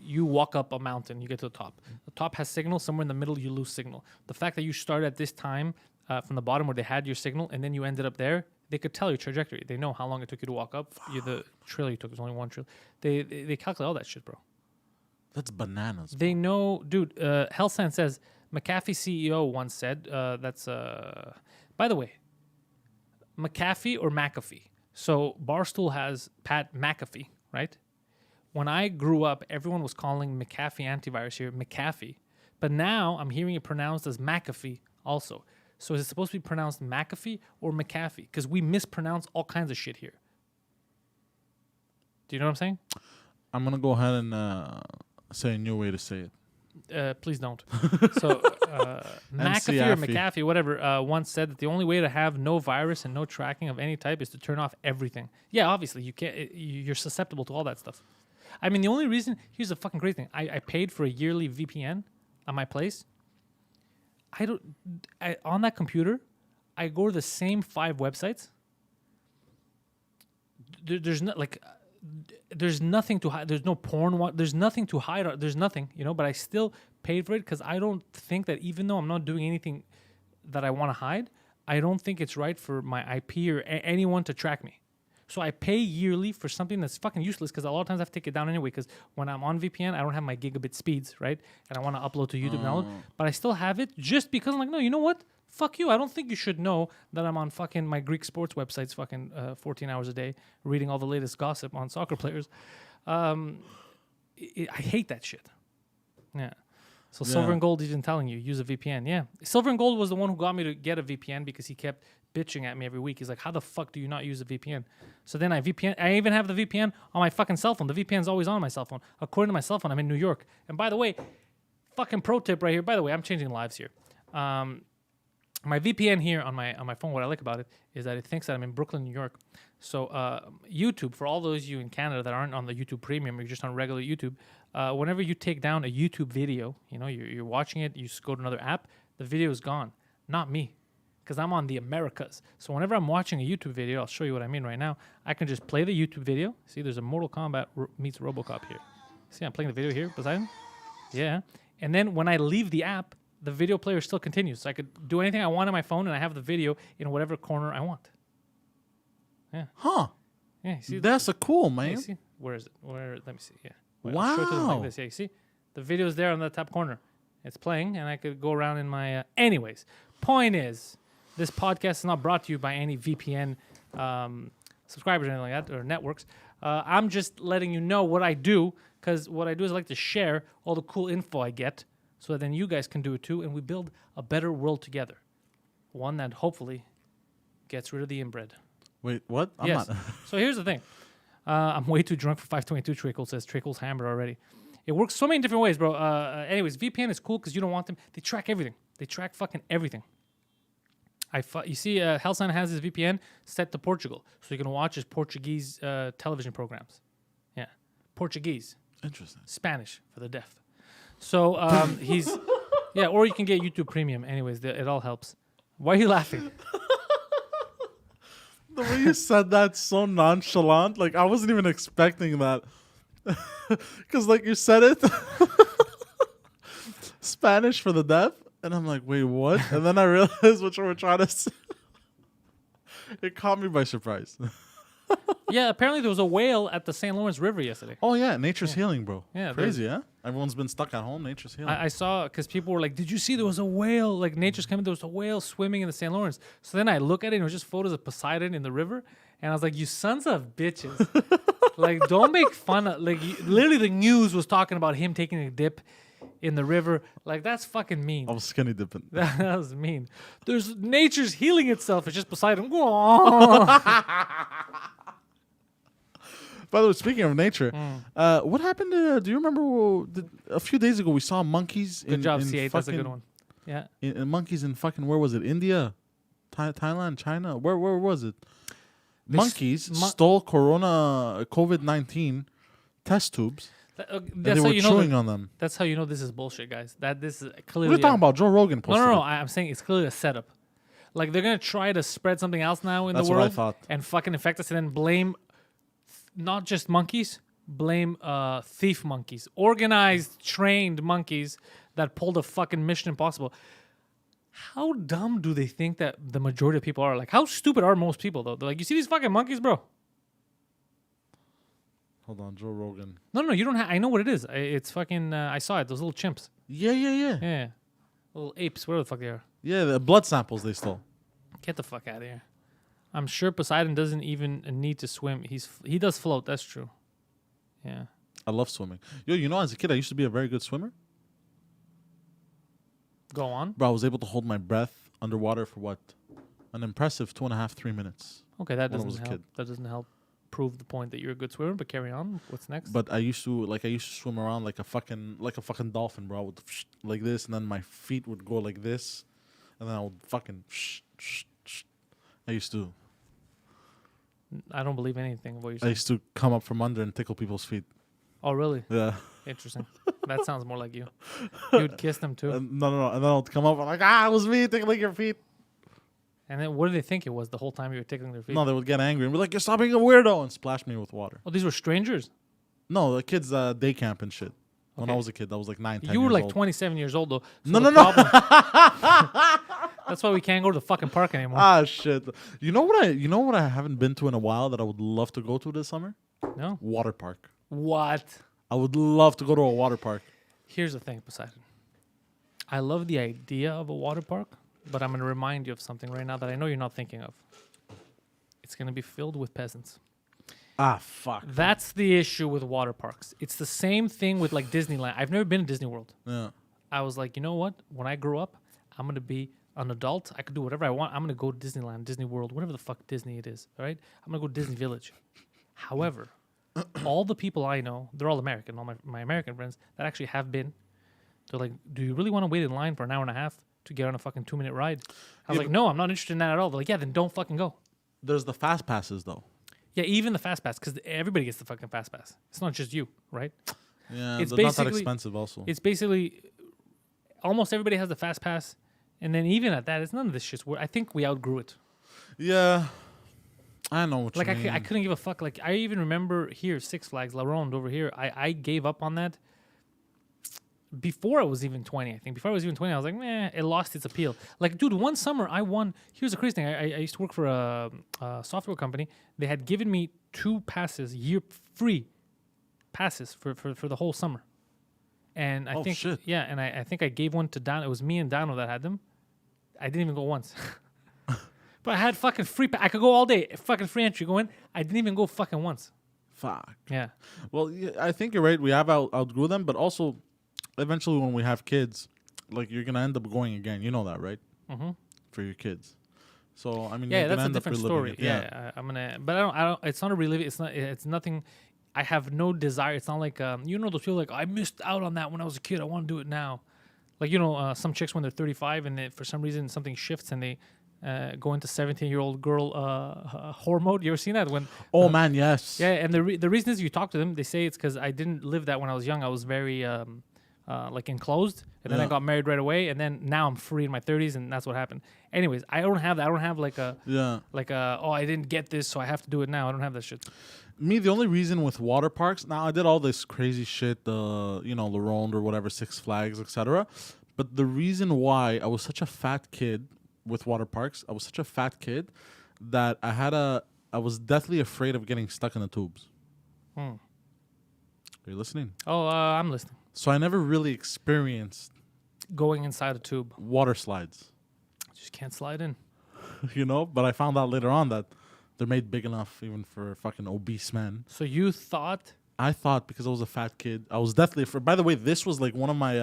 you walk up a mountain, you get to the top. The top has signal. Somewhere in the middle, you lose signal. The fact that you started at this time from the bottom where they had your signal, and then you ended up there, they could tell your trajectory. They know how long it took you to walk up. The trail you took was only one trail. They calculate all that shit, bro. That's bananas. They know, dude. Hellsan says McAfee CEO once said that's. By the way, McAfee or McAfee. So Barstool has Pat McAfee, right? When I grew up, everyone was calling McAfee antivirus here McAfee, but now I'm hearing it pronounced as McAfee also. So is it supposed to be pronounced McAfee or McAfee? Because we mispronounce all kinds of shit here. Do you know what I'm saying? I'm going to go ahead and say a new way to say it. Please don't. So McAfee or McAfee, whatever, once said that the only way to have no virus and no tracking of any type is to turn off everything. Yeah, obviously you can't. You're susceptible to all that stuff. I mean, the only reason, here's the fucking great thing. I paid for a yearly VPN on my place. On that computer, I go to the same 5 websites. There's nothing to hide. There's no porn. There's nothing to hide. There's nothing, but I still paid for it because I don't think that, even though I'm not doing anything that I want to hide, I don't think it's right for my IP or anyone to track me. So I pay yearly for something that's fucking useless because a lot of times I have to take it down anyway because when I'm on VPN, I don't have my gigabit speeds, right? And I want to upload to YouTube and download. But I still have it just because I'm like, no, you know what? Fuck you. I don't think you should know that I'm on fucking my Greek sports websites 14 hours a day reading all the latest gossip on soccer players. I hate that shit. Yeah. So Silver and Gold isn't telling you, use a VPN. Yeah. Silver and Gold was the one who got me to get a VPN because he kept bitching at me every week. He's like, how the fuck do you not use a VPN? So then I even have the VPN on my fucking cell phone. The VPN's always on my cell phone. According to my cell phone, I'm in New York. And by the way, fucking pro tip right here. By the way, I'm changing lives here. My VPN here on my phone, what I like about it is that it thinks that I'm in Brooklyn, New York. So YouTube, for all those of you in Canada that aren't on the YouTube Premium, you're just on regular YouTube. Whenever you take down a YouTube video, you're watching it, you just go to another app, the video is gone. Not me, because I'm on the Americas. So whenever I'm watching a YouTube video, I'll show you what I mean right now. I can just play the YouTube video. See, there's a Mortal Kombat meets RoboCop here. See, I'm playing the video here, Poseidon. Yeah. And then when I leave the app, the video player still continues. So I could do anything I want on my phone, and I have the video in whatever corner I want. Yeah. Huh. Yeah. You see, That's a cool, yeah, man. you see? Where is it? Let me see. Yeah. Wait, I'll show it to them like Wow. this. Yeah. You see, the video's there on the top corner. It's playing, and I could go around in my. Anyways, point is, this podcast is not brought to you by any VPN subscribers or anything like that, or networks. I'm just letting you know what I do, because what I do is I like to share all the cool info I get, so that then you guys can do it too, and we build a better world together. One that hopefully gets rid of the inbred. Wait, what? I'm Yes. not. So here's the thing. I'm way too drunk for 522, Trickle says. Trickle's hammered already. It works so many different ways, bro. Anyways, VPN is cool because you don't want them. They track everything. They track fucking everything. You see, Hellsign has his VPN set to Portugal, so you can watch his Portuguese television programs. Yeah, Portuguese, Interesting. Spanish for the deaf. So he's, yeah, or you can get YouTube Premium. Anyways, it all helps. Why are you laughing? The way you said that so nonchalant, like I wasn't even expecting that. Because like you said it, Spanish for the deaf, and I'm like, wait, what? And then I realized what you were trying to say. It caught me by surprise. Yeah, apparently there was a whale at the St. Lawrence River yesterday. Oh yeah, nature's healing, bro. Yeah, Crazy, yeah? Everyone's been stuck at home, nature's healing. I saw, because people were like, did you see there was a whale? Like, nature's coming, there was a whale swimming in the St. Lawrence. So then I look at it, and it was just photos of Poseidon in the river. And I was like, you sons of bitches. Like, don't make fun of, like, literally the news was talking about him taking a dip in the river. Like, that's fucking mean. I was skinny dipping. That was mean. Nature's healing itself. It's just Poseidon. By the way, speaking of nature, what happened to, do you remember a few days ago we saw monkeys Good in job, in C8. That's a good fucking- one. Yeah. In monkeys in fucking, where was it? India? Thailand? China? Where was it? Monkeys stole COVID-19 test tubes, and That's they how were you know. chewing on them. That's how you know this is bullshit, guys. That this is What clearly. are you talking about? Joe Rogan posted No. it. I'm saying it's clearly a setup. Like, they're gonna try to spread something else now in That's the what I world thought. and fucking infect us, and then blame not just monkeys, blame thief monkeys, organized, trained monkeys that pulled a fucking Mission Impossible. How dumb do they think that the majority of people are? Like, how stupid are most people though? They're like, you see these fucking monkeys, bro? Hold on, Joe Rogan. No, you don't have. I know what it is. It's fucking. I saw it. Those little chimps. Yeah. Yeah, little apes. Whatever the fuck they are. Yeah, the blood samples they stole. Get the fuck out of here. I'm sure Poseidon doesn't even need to swim. He does float. That's true. Yeah. I love swimming. Yo, you know, as a kid, I used to be a very good swimmer. Go on. Bro, I was able to hold my breath underwater for what? An impressive 2.5, 3 minutes. Okay, that When I was doesn't a help. kid. That doesn't help prove the point that you're a good swimmer. But carry on. What's next? But I used to swim around like a fucking dolphin, bro. I would like this, and then my feet would go like this, and then I would fucking. I used to. I don't believe anything of what you're I saying. used to come up from under and tickle people's feet. Oh, really? Yeah. Interesting. That sounds more like you. You would kiss them too. No. And then I would come up and like, it was me tickling your feet. And then what did they think it was the whole time you were tickling their feet? No, they would get angry and be like, "You're stop being a weirdo," and splash me with water. Oh, these were strangers? No, the kids day camp and shit. When I Okay. was a kid, I was like 9, 10 You were years like old. 27 years old though. So No. That's why we can't go to the fucking park anymore. Ah, shit. You know what I haven't been to in a while that I would love to go to this summer? No? Water park. What? I would love to go to a water park. Here's the thing, Poseidon. I love the idea of a water park, but I'm going to remind you of something right now that I know you're not thinking of. It's going to be filled with peasants. Ah, fuck. That's the issue with water parks. It's the same thing with like Disneyland. I've never been to Disney World. Yeah. I was like, you know what? When I grow up, I'm going to be an adult. I could do whatever I want. I'm going to go to Disneyland, Disney World, whatever the fuck Disney it is. All right? I'm going to go to Disney Village. However, all the people I know, they're all American, all my American friends that actually have been, they're like, do you really want to wait in line for an hour and a half to get on a fucking 2-minute ride. I was Yeah, like, no, I'm not interested in that at all. They're like, yeah, then don't fucking go. There's the fast passes though. Yeah, even the fast pass, because everybody gets the fucking fast pass. It's not just you, right? Yeah, It's they're not that basically- expensive also. It's basically almost everybody has the fast pass, and then even at that, it's none of this shit's worth. I think we outgrew it. Yeah, I know what Like you mean. I couldn't give a fuck. Like I even remember here Six Flags La Ronde over here. I gave up on that before I was even 20. I think before I was even 20, I was like, meh, it lost its appeal. Like, dude, one summer I won. Here's the crazy thing. I used to work for a software company. They had given me 2 passes, free passes for the whole summer. And I Oh, think shit. yeah, and I think I gave one to Dan. It was me and Dano that had them. I didn't even go once. But I had fucking free. I could go all day. Fucking free entry. Go in. I didn't even go fucking once. Fuck. Yeah. Well, yeah, I think you're right. We have outgrew them, but also, eventually, when we have kids, like you're gonna end up going again. You know that, right? Mm-hmm. For your kids. So I mean, Yeah, you're that's gonna a end up different reliving story. it. Yeah, I'm gonna. But I don't. It's not a relive. It's not. It's nothing. I have no desire. It's not like you know those people like I missed out on that when I was a kid. I want to do it now. Like you know some chicks when they're 35 and they, for some reason something shifts and they go into 17-year-old girl whore mode. You ever seen that when? Oh man, yes. Yeah, and the reason is you talk to them, they say it's because I didn't live that when I was young. I was very like enclosed, and then I Yeah. got married right away, and then now I'm free in my 30s, and that's what happened. Anyways, I don't have that. I don't have like a oh I didn't get this, so I have to do it now. I don't have that shit. Me, the only reason with water parks, now I did all this crazy shit, you know, La Ronde or whatever, Six Flags, etc. But the reason why I was such a fat kid with water parks, I was such a fat kid that I was deathly afraid of getting stuck in the tubes. Are you listening? Oh, I'm listening. So I never really experienced Going inside a tube, water slides, just can't slide in. you know? But I found out later on that they're made big enough even for fucking obese men. So you thought? I thought because I was a fat kid, I was deathly afraid. By the way, this was like one of my,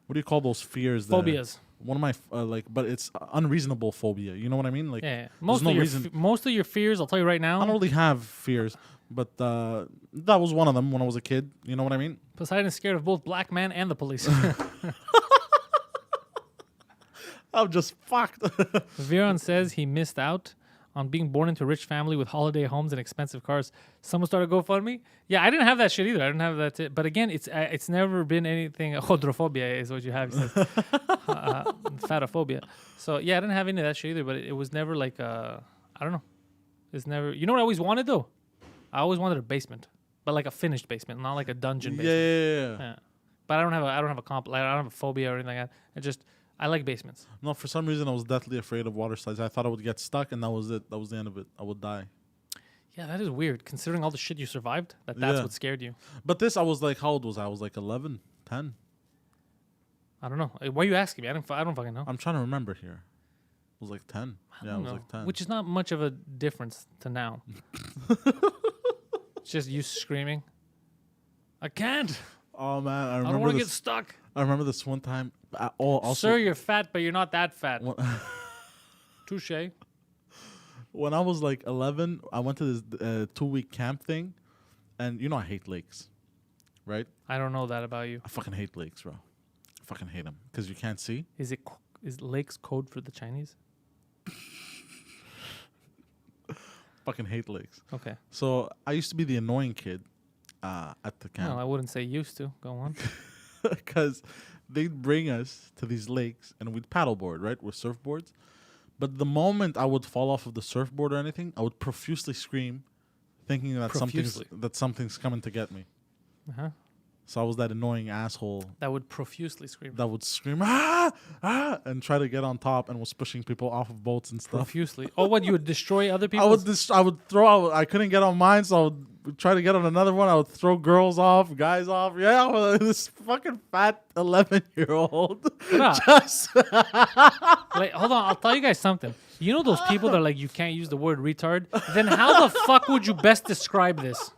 what do you call those fears? there? Phobias. One of my, but it's unreasonable phobia. You know what I mean? Like, Yeah. there's no reason. Most of your fears, I'll tell you right I don't now. really have fears, but that was one of them when I was a kid. You know what I mean? Poseidon's scared of both black men and the police. I'm just fucked. Viron says he missed out on being born into a rich family with holiday homes and expensive cars. Someone started GoFundMe. Yeah, I didn't have that shit either. I didn't have that. But again, it's never been anything. Chodrophobia is what you have. He says. Fatophobia. So yeah, I didn't have any of that shit either. But it was never like I don't know. It's never. You know what I always wanted though? I always wanted a basement, but like a finished basement, not like a dungeon basement. Yeah. Yeah. But I don't have a comp. Like, I don't have a phobia or anything like that. I like basements. No, for some reason I was deathly afraid of water slides. I thought I would get stuck, and that was it. That was the end of it. I would die. Yeah, that is weird. Considering all the shit you survived, that's Yeah. what scared you. But this, I was like, how old was I? I was like 11, 10. I don't know. Why are you asking me? I don't fucking know. I'm trying to remember here. It was like 10. Yeah, I was know. like 10. Which is not much of a difference to now. It's just you screaming. I can't. Oh man, I I don't remember want to get this. stuck. I remember this one time. Also, Sir, you're fat, but you're not that fat. when, Touche. when I was like 11, I went to this 2-week camp thing, and you know I hate lakes, right? I don't know that about you. I fucking hate lakes, bro. I fucking hate them because you can't see. Is lakes code for the Chinese? Fucking hate lakes. Okay. So I used to be the annoying kid at the No, I camp wouldn't say used to. Go on. because they'd bring us to these lakes and we'd paddleboard, right, with surfboards. But the moment I would fall off of the surfboard or anything, I would profusely scream, thinking that Profusely. something's coming to get me. Uh-huh. So I was that annoying asshole That would profusely scream. that would scream and try to get on top and was pushing people off of boats and stuff. Profusely. Oh, what? You would destroy other people? I would throw. I couldn't get on mine, so I would try to get on another one. I would throw girls off, guys off. Yeah, well, this fucking fat 11-year-old. Just Wait, hold on. I'll tell you guys something. You know those people that are like, you can't use the word retard? Then how the fuck would you best describe this?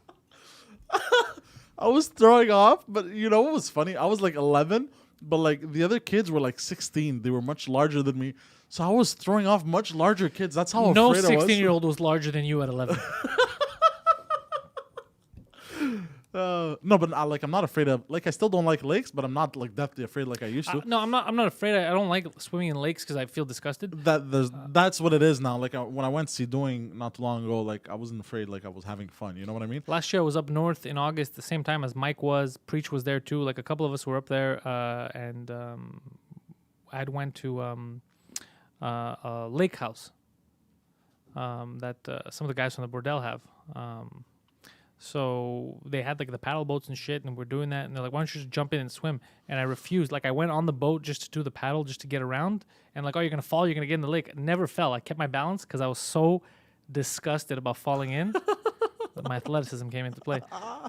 I was throwing off, but you know what was funny? I was like 11, but like the other kids were like 16. They were much larger than me, so I was throwing off much larger kids. That's how No afraid I was. 16-year-old was larger than you at 11. No, but I'm not afraid of. Like, I still don't like lakes, but I'm not like deathly afraid like I used to. No, I'm not. I'm not afraid. I don't like swimming in lakes because I feel disgusted. That's what it is now. Like when I went sea doing not too long ago, like I wasn't afraid. Like I was having fun. You know what I mean? Last year I was up north in August, the same time as Mike was. Preach was there too. Like a couple of us were up there, and I'd went to a lake house that some of the guys from the bordel have. So they had like the paddle boats and shit, and we're doing that. And they're like, "Why don't you just jump in and swim?" And I refused. Like I went on the boat just to do the paddle, just to get around. And like, "Oh, you're gonna fall. You're gonna get in the lake." Never fell. I kept my balance because I was so disgusted about falling in. My athleticism came into play.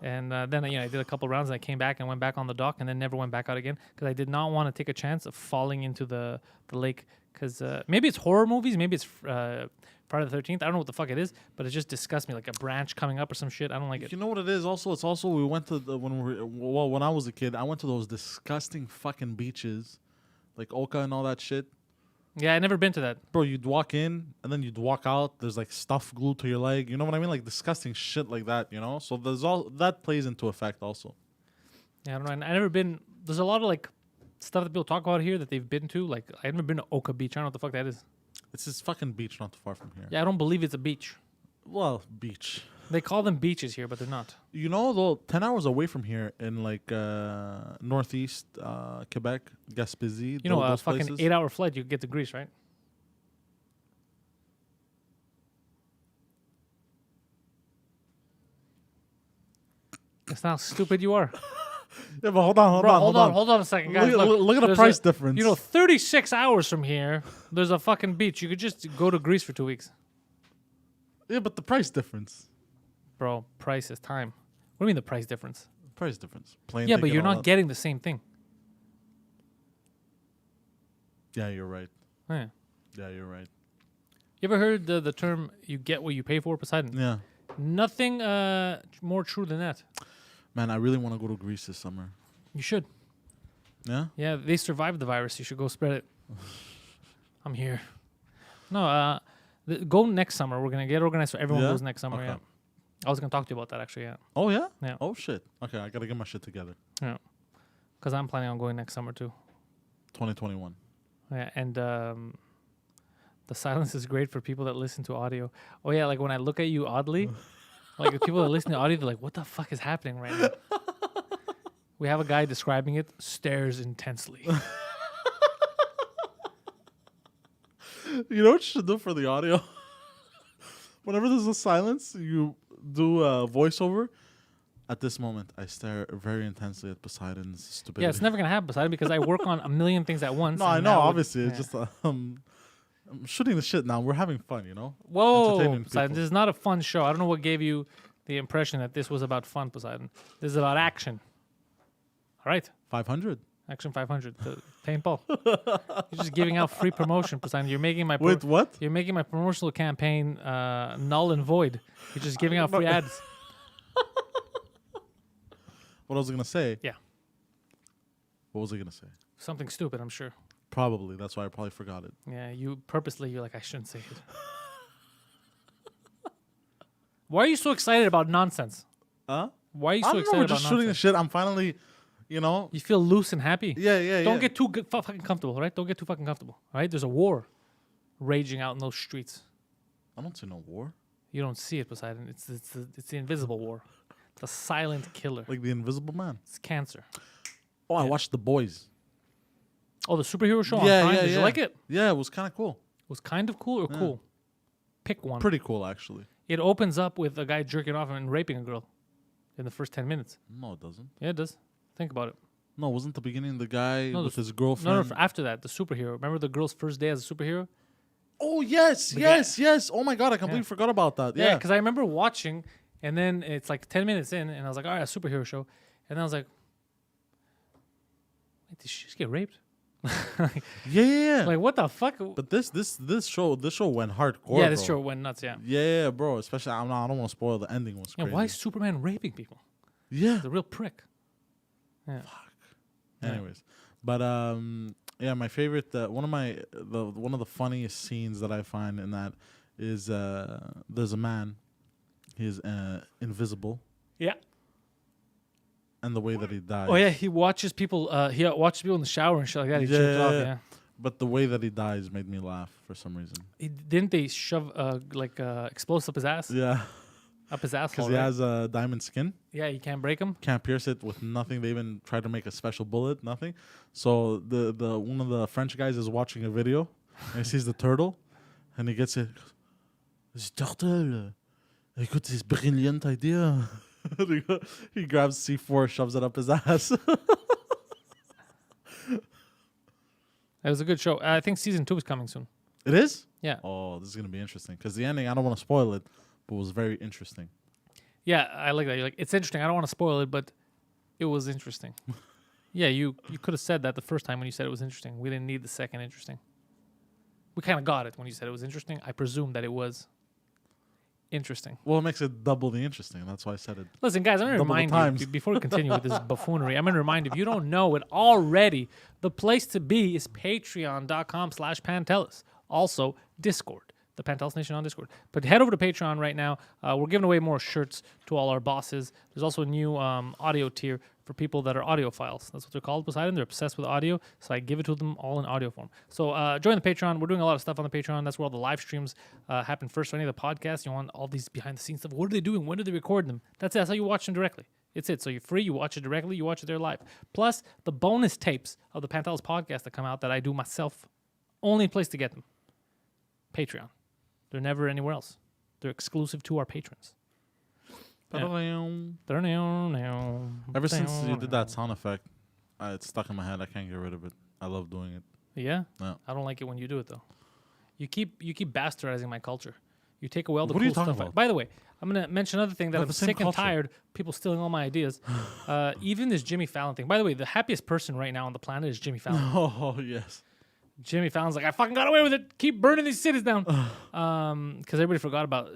And then I did a couple rounds, and I came back and went back on the dock, and then never went back out again because I did not want to take a chance of falling into the lake. Because maybe it's horror movies, maybe it's Friday the 13th. I don't know what the fuck it is, but it just disgusts me, like a branch coming up or some shit. I don't like it. You know what it is? Also, it's also we went to when I was a kid, I went to those disgusting fucking beaches, like Oka and all that shit. Yeah, I never been to that. Bro, you'd walk in and then you'd walk out. There's like stuff glued to your leg. You know what I mean? Like disgusting shit like that. You know. So there's all that plays into effect also. Yeah, I don't know. I never been. There's a lot of like stuff that people talk about here that they've been to. Like I've never been to Oka Beach. I don't know what the fuck that is. It's this fucking beach not too far from here. Yeah, I don't believe it's a beach. Well, beach. They call them beaches here, but they're not. You know, though, 10 hours away from here in like northeast Quebec, Gaspésie. You know, a those fucking places. 8-hour flight, you could get to Greece, right? That's not how stupid you are. Yeah, but hold on, Bro, hold on. hold on a second, guys. Look at the there's price difference. 36 hours from here, there's a fucking beach. You could just go to Greece for 2 weeks. Yeah, but the price difference. Bro, price is time. What do you mean the price difference? Price difference. Plane Yeah, but ticket, you're all not that. getting the same thing. Yeah, you're right. Yeah. Yeah, you're right. You ever heard the term "you get what you pay for," Poseidon? Yeah. Nothing more true than that. Man, I really want to go to Greece this summer. You should. Yeah? Yeah, they survived the virus. You should go spread it. I'm here. No, go next summer. We're gonna get organized so everyone Yeah? goes next summer. Okay. Yeah. I was gonna talk to you about that actually. Yeah. Oh, yeah? Yeah. Oh, shit. Okay, I got to get my shit together. Yeah. Because I'm planning on going next summer too. 2021. Yeah, and the silence is great for people that listen to audio. Oh yeah, like when I look at you oddly, like the people that listen to audio, they're like, "What the fuck is happening right now?" We have a guy describing it. Stares intensely. You know what you should do for the audio? Whenever there's a silence, you do a voiceover. At this moment, I stare very intensely at Poseidon's stupidity. Yeah, it's never gonna happen, Poseidon, because I work on a million things at once. No, I and know. that would- Obviously, it's yeah. just I'm shooting the shit now. We're having fun, you know. Whoa, entertaining Poseidon! people. This is not a fun show. I don't know what gave you the impression that this was about fun, Poseidon. This is about action. All right, 500. Action 500. Paintball. You're just giving out free promotion, Poseidon. You're making my Wait, what? You're making my promotional campaign null and void. You're just giving out free ads. What I was gonna say? Yeah. What was I gonna say? Something stupid, I'm sure. Probably. That's why I probably forgot it. Yeah, you purposely, you're like, I shouldn't say it. Why are you so excited about nonsense? Huh? Why are you I so don't know. excited We're about just shooting the nonsense? shit. I'm finally, you know. You feel loose and happy? Yeah. Don't get too fucking comfortable, right? Don't get too fucking comfortable, all right? There's a war raging out in those streets. I don't see no war. You don't see it, Poseidon. It's the invisible war. It's a silent killer. Like the Invisible Man. It's cancer. Oh, I watched The Boys. Oh, the superhero show on Yeah, Prime. yeah, Did yeah. you like it? Yeah, it was kind of cool. It was kind of cool or cool? Pick one. Pretty cool, actually. It opens up with a guy jerking off and raping a girl in the first 10 minutes. No, it doesn't. Yeah, it does. Think about it. No, wasn't the beginning the guy No, with the- his girlfriend? No, after that, the superhero. Remember the girl's first day as a superhero? Oh, yes, yes. Oh, my God, I completely forgot about that. Yeah, Yeah. because I remember watching, and then it's like 10 minutes in, and I was like, all right, a superhero show. And then I was like, wait, did she just get raped? Yeah. Like, what the fuck? But this show went hardcore. Yeah, this bro. show went nuts, yeah. Yeah, bro. Especially, I don't want to spoil the ending. Was Yeah, crazy. why is Superman raping people? Yeah. The real prick. Yeah. Anyways, but yeah, my favorite one of the funniest scenes that I find in that is there's a man, he's invisible, Yeah. and the way that he dies. Oh yeah, he watches people. He watches people in the shower and shit like that. He jerks off. Yeah. But the way that he dies made me laugh for some reason. Didn't they shove explosive up his ass? Yeah, Up his asshole. because he Right? has a diamond skin. Yeah, you can't break him. Can't pierce it with nothing. They even tried to make a special bullet. Nothing. So the one of the French guys is watching a video and he sees the turtle, and he gets it. This turtle. Écoute, this brilliant idea. He grabs C4, shoves it up his ass. It was a good show. I think season 2 is coming soon. It is? Yeah. Oh, this is going to be interesting. Because the ending, I don't want to spoil it, but it was very interesting. Yeah, I like that. You're like, it's interesting. I don't want to spoil it, but it was interesting. Yeah, you could have said that the first time when you said it was interesting. We didn't need the second interesting. We kind of got it when you said it was interesting. I presume that it was interesting. Well, it makes it double the interesting. That's why I said it. Listen, guys, I'm going to Double the remind times. you, before we continue with this buffoonery, I'm going to remind you, if you don't know it already, the place to be is patreon.com/Pantelis. Also, Discord, the Pantelis Nation on Discord. But head over to Patreon right now. We're giving away more shirts to all our bosses. There's also a new audio tier for people that are audiophiles. That's what they're called, Poseidon. They're obsessed with audio, so I give it to them all in audio form. So join the Patreon. We're doing a lot of stuff on the Patreon. That's where all the live streams happen first. So any of the podcasts, you want all these behind-the-scenes stuff. What are they doing? When do they record them? That's it. That's how you watch them directly. It's it. So you're free. You watch it directly. You watch it there live. Plus, the bonus tapes of the Pantelis podcast that come out that I do myself. Only place to get them. Patreon. They're never anywhere else. They're exclusive to our patrons. Ever since you did that sound effect, it's stuck in my head. I can't get rid of it. I love doing it. Yeah? Yeah. I don't like it when you do it, though. You keep bastardizing my culture. You take away all the What are cool you talking stuff. about? By the way, I'm going to mention another thing that We I'm have the same sick and culture. tired people stealing all my ideas. Even this Jimmy Fallon thing. By the way, the happiest person right now on the planet is Jimmy Fallon. Oh, yes. Jimmy Fallon's like, I fucking got away with it. Keep burning these cities down. Because everybody forgot about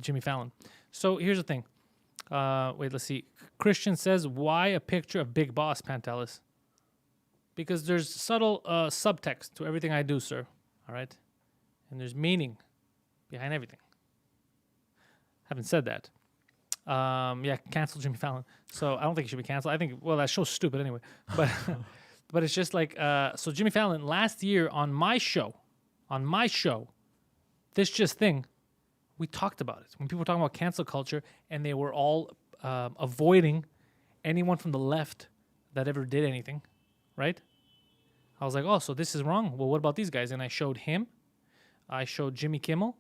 Jimmy Fallon. So here's the thing. Wait, let's see. Christian says, why a picture of Big Boss, Pantelis? Because there's subtle subtext to everything I do, sir. All right? And there's meaning behind everything. Having said that, yeah, cancel Jimmy Fallon. So I don't think he should be canceled. I think, well, that show's stupid anyway. But but it's just like, so Jimmy Fallon, last year on my show, This Just Thing, we talked about it. When people were talking about cancel culture and they were all avoiding anyone from the left that ever did anything, right? I was like, oh, so this is wrong. Well, what about these guys? And I showed him, I showed Jimmy Kimmel,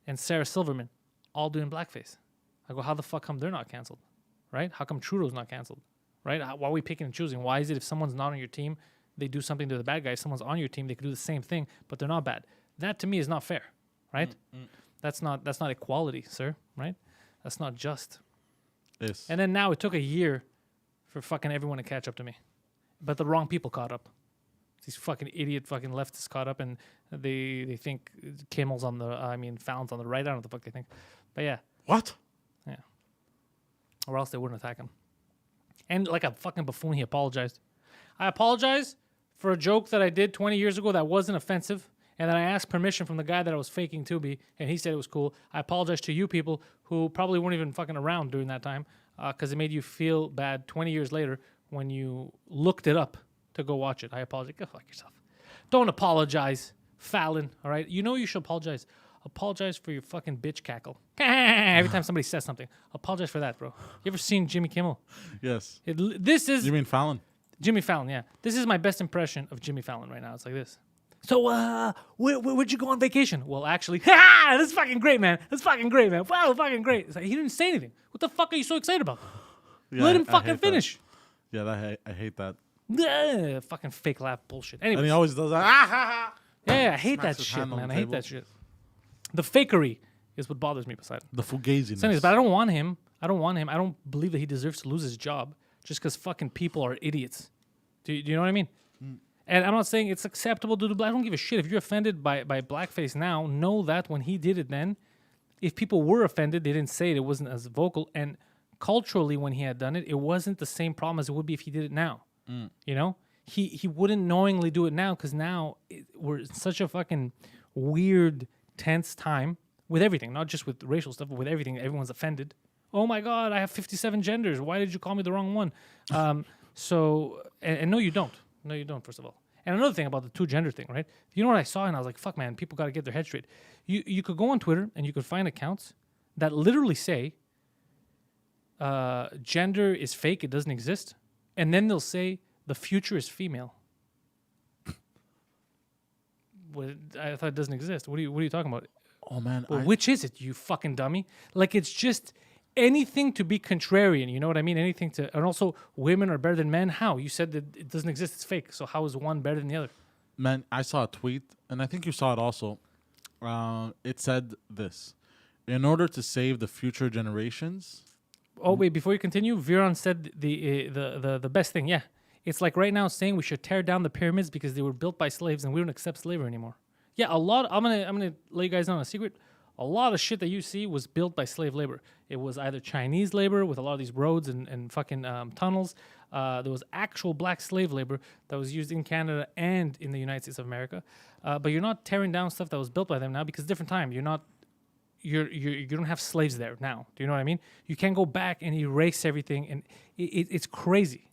and Sarah Silverman, all doing blackface. I go, how the fuck come they're not canceled, right? How come Trudeau's not canceled, right? Why are we picking and choosing? Why is it if someone's not on your team, they do something to the bad guy? If someone's on your team, they could do the same thing, but they're not bad. That to me is not fair, right? That's not equality, sir, right? That's not just. Yes. And then now it took a year for fucking everyone to catch up to me. But the wrong people caught up. These fucking idiot fucking leftists caught up and they think Kimmel's on the, Fallon's on the right. I don't know what the fuck they think. But yeah. What? Yeah. Or else they wouldn't attack him. And like a fucking buffoon, he apologized. I apologize for a joke that I did 20 years ago that wasn't offensive. And then I asked permission from the guy that I was faking to be, and he said it was cool. I apologize to you people who probably weren't even fucking around during that time because it made you feel bad 20 years later when you looked it up to go watch it. I apologize. Go fuck yourself. Don't apologize, Fallon, all right? You know you should apologize. Apologize for your fucking bitch cackle. Every time somebody says something. Apologize for that, bro. You ever seen Jimmy Kimmel? Yes. This is... You mean Fallon? Jimmy Fallon, yeah. This is my best impression of Jimmy Fallon right now. It's like this. So, where'd you go on vacation? Well, actually, that's fucking great, man. That's fucking great, man. Wow, fucking great. It's like, he didn't say anything. What the fuck are you so excited about? Yeah, Let him I fucking hate finish. That. Yeah, I hate that. Fucking fake laugh bullshit. Anyways, And he always does that. yeah, I hate Smacks that his shit, hand on man. the I hate table. that shit. The fakery is what bothers me, Poseidon. The fugaziness. So anyways, but I don't want him. I don't believe that he deserves to lose his job just because fucking people are idiots. Do you know what I mean? And I'm not saying it's acceptable to do black. I don't give a shit. If you're offended by blackface now, know that when he did it then, if people were offended, they didn't say it. It wasn't as vocal. And culturally, when he had done it, it wasn't the same problem as it would be if he did it now. You know? He wouldn't knowingly do it now because now we're in such a fucking weird, tense time with everything. Not just with racial stuff, but with everything. Everyone's offended. Oh my God, I have 57 genders. Why did you call me the wrong one? And no, you don't. No, you don't, first of all. And another thing about the two gender thing, right? You know what I saw? And I was like, fuck, man, people got to get their head straight. You could go on Twitter and you could find accounts that literally say gender is fake, it doesn't exist. And then they'll say the future is female. I thought it doesn't exist. What are you talking about? Oh man, Well, which is it, you fucking dummy? Like, it's just anything to be contrarian. You know what I mean? Anything to, and also women are better than men. How? You said that it doesn't exist. It's fake. So how is one better than the other? man, I saw a tweet, and I think you saw it also. It said this: in order to save the future generations. Oh wait, before you continue, Viron said the best thing. Yeah, it's like right now saying we should tear down the pyramids because they were built by slaves and we don't accept slavery anymore. Yeah, a lot. I'm gonna let you guys know a secret. A lot of shit that you see was built by slave labor. It was either Chinese labor with a lot of these roads and fucking tunnels. There was actual black slave labor that was used in Canada and in the United States of America. But you're not tearing down stuff that was built by them now because different time. You don't have slaves there now. Do you know what I mean? You can't go back and erase everything, and it's crazy.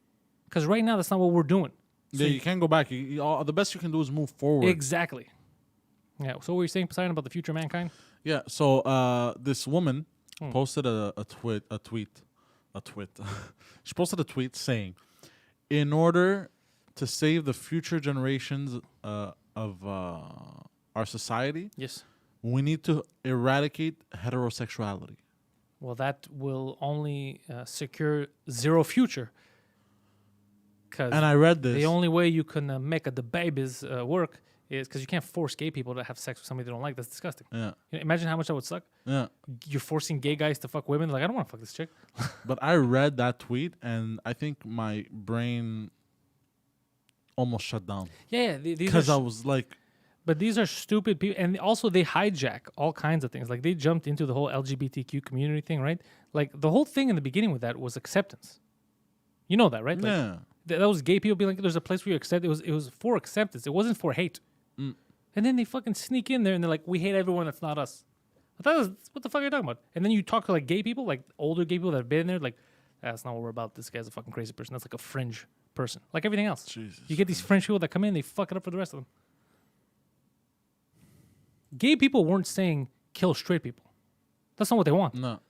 Because right now that's not what we're doing. So Yeah, you can't go back. The best you can do is move forward. Exactly. Yeah. So what were you saying, Poseidon, about the future of mankind? Yeah. So this woman posted a tweet. She posted a tweet saying, "In order to save the future generations of our society, Yes. we need to eradicate heterosexuality." Well, that will only secure zero future. Because And I read this. the only way you can make the babies work is because you can't force gay people to have sex with somebody they don't like. That's disgusting. Yeah. You know, imagine how much that would suck. Yeah. You're forcing gay guys to fuck women. Like, I don't want to fuck this chick. But I read that tweet, and I think my brain almost shut down Yeah, these because are I was like, but these are stupid people, and also they hijack all kinds of things. Like, they jumped into the whole LGBTQ community thing, right? Like, the whole thing in the beginning with that was acceptance. You know that, right? Like, yeah. that was gay people being like, "There's a place where you accept." It was for acceptance. It wasn't for hate. And then they fucking sneak in there and they're like, "We hate everyone that's not us." I thought, what the fuck are you talking about? And then you talk to like gay people, like older gay people that have been there, like, that's not what we're about. This guy's a fucking crazy person. That's like a fringe person, like everything else. Jesus You get these fringe people that come in, they fuck it up for the rest of them. Gay people weren't saying kill straight people. That's not what they want. No.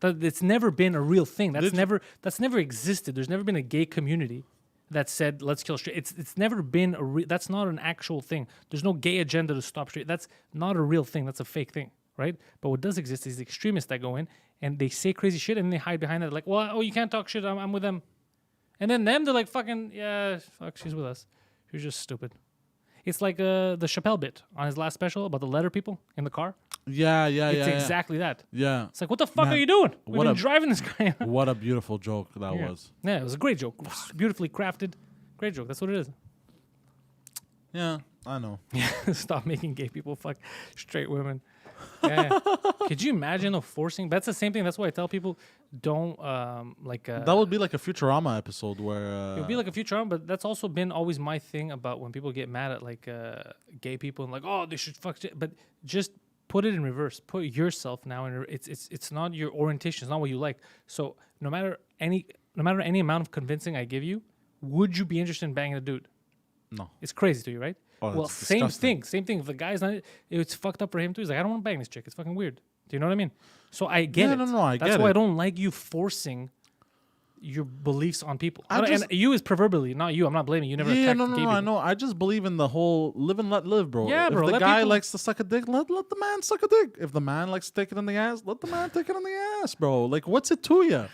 It's never been a real thing. Did- That's never existed. There's never been a gay community that said let's kill straight. It's never been that's not an actual thing. There's no gay agenda to stop straight. That's not a real thing. That's a fake thing, right? But what does exist is the extremists that go in and they say crazy shit and they hide behind that, like, well, oh, you can't talk shit. I'm with them, and then they're like, fucking yeah, fuck, she's with us. She's just stupid. It's like the Chappelle bit on his last special about the letter people in the car. Yeah. It's exactly that. Yeah. It's like, what the fuck Man, are you doing? We've what been a- driving this guy. What a beautiful joke that was. Yeah, it was a great joke. Beautifully crafted. Great joke. That's what it is. Yeah, I know. Stop making gay people fuck straight women. Yeah. Could you imagine forcing? That's the same thing. That's why I tell people don't That would be like a Futurama episode where it would be like a future, but that's also been always my thing about when people get mad at like gay people and like, oh, they should fuck shit. But just put it in reverse. Put yourself now in. It's not your orientation. It's not what you like. So no matter any amount of convincing I give you, would you be interested in banging a dude? no. It's crazy to you, right? Oh, Well, that's same disgusting. thing. If the guy's not, it's fucked up for him too. He's like, I don't want to bang this chick. It's fucking weird. Do you know what I mean? So I get Yeah, it. no, I That's get why it. I don't like you forcing your beliefs on people. I And just- you is proverbially, not you. I'm not blaming you. Never Yeah, attacked no, gay no, people. I know. I just believe in the whole live and let live, bro. Yeah, if bro, the let guy people- likes to suck a dick, let the man suck a dick. If the man likes to take it in the ass, let the man take it in the ass, bro. Like, what's it to you?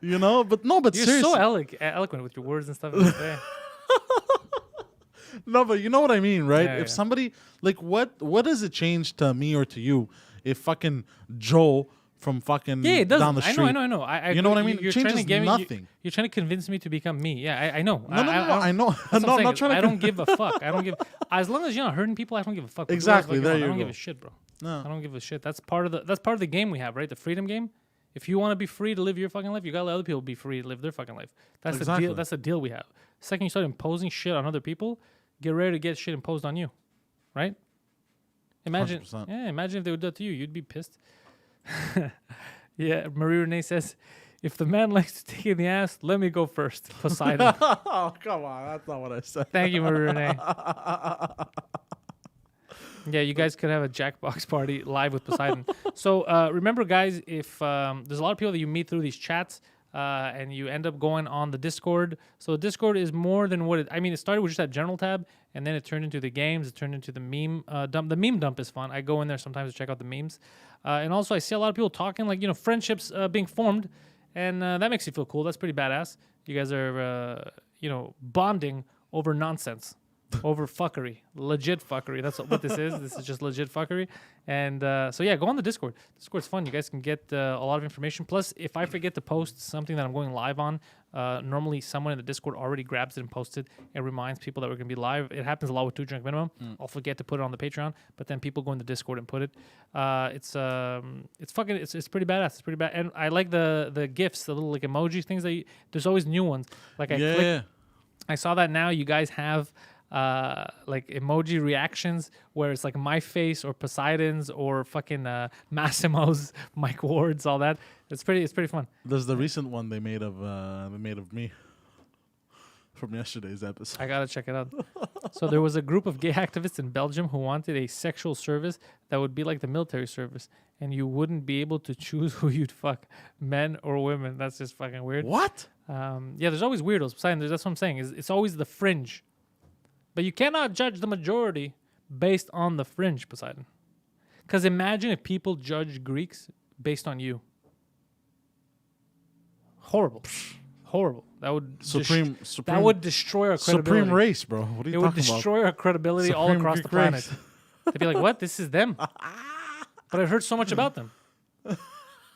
You know? But no, but You're seriously. so eloquent with your words and stuff. Yeah. No, but you know what I mean, right? Yeah, If yeah. somebody like what does it change to me or to you if fucking Joe from fucking Yeah, it doesn't. down the street? I know. You know what I agree. mean? It You're trying to changes get me. nothing. You're trying to convince me to become me. Yeah, I know. No, I know. That's what No, I'm saying. not trying to I don't give a fuck. I don't give. As long as you're not hurting people, I don't give a fuck. Do Exactly, whatever the fuck there want. I you don't give go. a shit, bro. No. I don't give a shit. That's part of the game we have, right? The freedom game. If you want to be free to live your fucking life, you gotta let other people be free to live their fucking life. That's the Exactly. deal. That's the deal we have. Second, you start imposing shit on other people, get ready to get shit imposed on you, right? Imagine, 100%. yeah. Imagine if they would do that to you. You'd be pissed. Yeah, Marie Renee says, if the man likes to take in the ass, let me go first. Poseidon. Oh, come on. That's not what I said. Thank you, Marie Renee. Yeah, you guys could have a Jackbox party live with Poseidon. So remember, guys, if there's a lot of people that you meet through these chats, and you end up going on the Discord. So Discord is more than what it. I mean, it started with just that general tab, and then it turned into the games. It turned into the meme dump. The meme dump is fun. I go in there sometimes to check out the memes, and also I see a lot of people talking, like friendships being formed, and that makes you feel cool. That's pretty badass. You guys are bonding over nonsense. Over fuckery, legit fuckery. That's what this is. This is just legit fuckery. And so yeah, go on the Discord. Discord's fun. You guys can get a lot of information. Plus, if I forget to post something that I'm going live on, normally someone in the Discord already grabs it and posts it and reminds people that we're going to be live. It happens a lot with 2 Drink Minimum. I'll forget to put it on the Patreon, but then people go in the Discord and put it. It's pretty badass. It's pretty bad. And I like the GIFs, the little like emoji things there's always new ones. Like I saw that now you guys have like emoji reactions where it's like my face or Poseidon's or fucking Massimo's, Mike Ward's, all that. It's pretty fun. There's the recent one they made of me from yesterday's episode. I gotta check it out. So there was a group of gay activists in Belgium who wanted a sexual service that would be like the military service, and you wouldn't be able to choose who you'd fuck, men or women. That's just fucking weird. What? Yeah, there's always weirdos. Poseidon, that's what I'm saying. It's always the fringe. But you cannot judge the majority based on the fringe, Poseidon. Because imagine if people judge Greeks based on you. Horrible. Horrible. That would supreme. That would destroy our credibility. Supreme race, bro. What are you talking about? It would destroy our credibility all across the planet. They'd be like, what? This is them. But I've heard so much about them.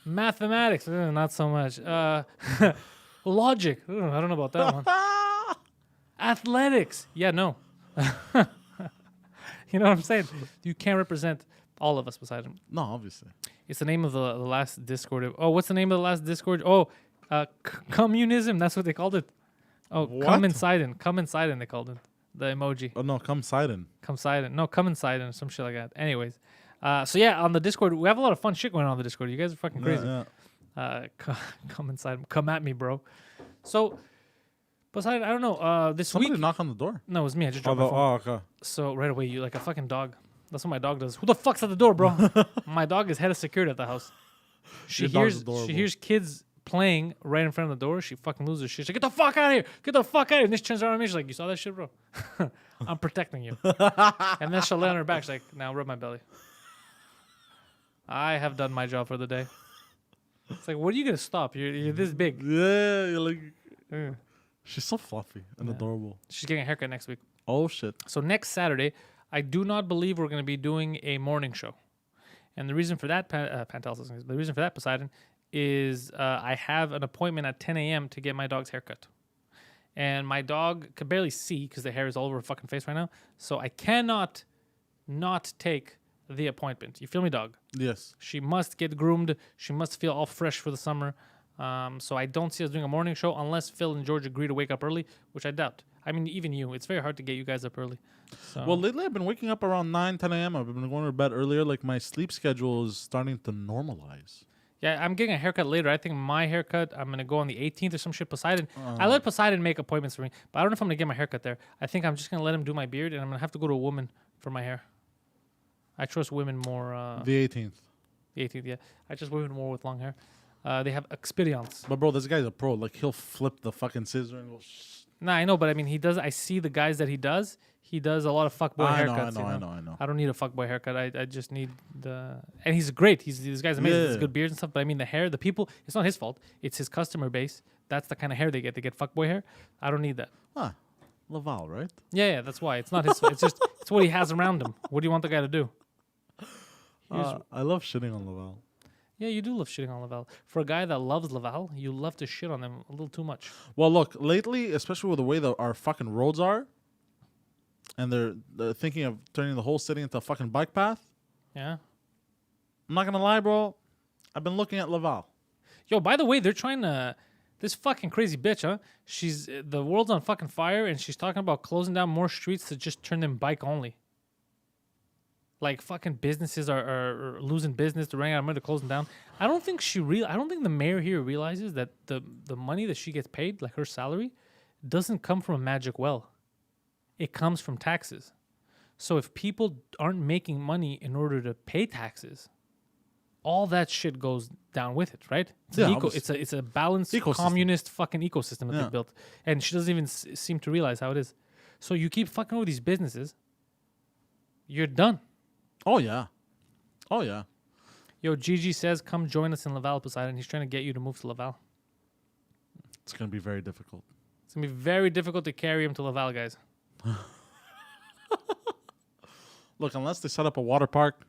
Mathematics, not so much. Logic, I don't know about that one. Athletics, yeah, no. You know what I'm saying? You can't represent all of us, Poseidon. No, obviously. It's the name of the last Discord. Oh, what's the name of the last Discord? Oh, communism. That's what they called it. Oh, what? Come inside in. Come inside in, they called it. The emoji. Oh, no, come Sidon. Come Sidon. No, come inside in, some shit like that. Anyways. So yeah, on the Discord, we have a lot of fun shit going on the Discord. You guys are fucking crazy. Yeah. Come inside. Come at me, bro. So, Poseidon, I don't know. This Somebody week. knock on the door. No, it was me. I just dropped my phone. Oh, okay. So right away, you like a fucking dog. That's what my dog does. Who the fuck's at the door, bro? My dog is head of security at the house. She hears kids playing right in front of the door. She fucking loses shit. She's like, get the fuck out of here. Get the fuck out of here. And then she turns around on me. She's like, you saw that shit, bro? I'm protecting you. And then she'll lay on her back. She's like, now rub my belly. I have done my job for the day. It's like, what are you going to stop? You're this big. Yeah, you're like... She's so fluffy and adorable. She's getting a haircut next week. Oh, shit. So next Saturday, I do not believe we're going to be doing a morning show. And the reason for that, Pantelis, the reason for that, Poseidon, is I have an appointment at 10 a.m. to get my dog's haircut. And my dog could barely see because the hair is all over her fucking face right now. So I cannot not take the appointment. You feel me, dog? Yes. She must get groomed. She must feel all fresh for the summer. So I don't see us doing a morning show unless Phil and George agree to wake up early, which I doubt. I mean, even you. It's very hard to get you guys up early. So. Well, lately I've been waking up around 9, 10 a.m. I've been going to bed earlier. Like, my sleep schedule is starting to normalize. Yeah, I'm getting a haircut later. I think my haircut, I'm going to go on the 18th or some shit. Poseidon. I let Poseidon make appointments for me, but I don't know if I'm going to get my haircut there. I think I'm just going to let him do my beard, and I'm going to have to go to a woman for my hair. I trust women more. The 18th. The 18th, yeah. I trust women more with long hair. They have experience. But, bro, this guy's a pro. Like, he'll flip the fucking scissor and go... Nah, I know, but I mean, he does. I see the guys that he does. He does a lot of fuckboy haircuts. I know. I don't need a fuckboy haircut. I just need the... And he's great. This guy's amazing. He has good beards and stuff. But I mean, the hair, the people, it's not his fault. It's his customer base. That's the kind of hair they get. They get fuckboy hair. I don't need that. Huh. Laval, right? Yeah, that's why. It's not his fault. It's just, it's what he has around him. What do you want the guy to do? I love shitting on Laval. Yeah, you do love shitting on Laval. For a guy that loves Laval, you love to shit on them a little too much. Well, look, lately, especially with the way that our fucking roads are, and they're thinking of turning the whole city into a fucking bike path. Yeah. I'm not gonna lie, bro. I've been looking at Laval. Yo, by the way, they're trying to... This fucking crazy bitch, huh? The world's on fucking fire, and she's talking about closing down more streets to just turn them bike only. Like fucking businesses are losing business. They're running out of money. They're closing down. I don't think I don't think the mayor here realizes that the money that she gets paid, like her salary, doesn't come from a magic well. It comes from taxes. So if people aren't making money in order to pay taxes, all that shit goes down with it, right? It's a balanced communist fucking ecosystem that they built, and she doesn't even seem to realize how it is. So you keep fucking with these businesses, you're done. Oh yeah. Yo, Gigi says, come join us in Laval, Poseidon. He's trying to get you to move to Laval. It's gonna be very difficult. It's going to be very difficult to carry him to Laval, guys. Look, unless they set up a water park.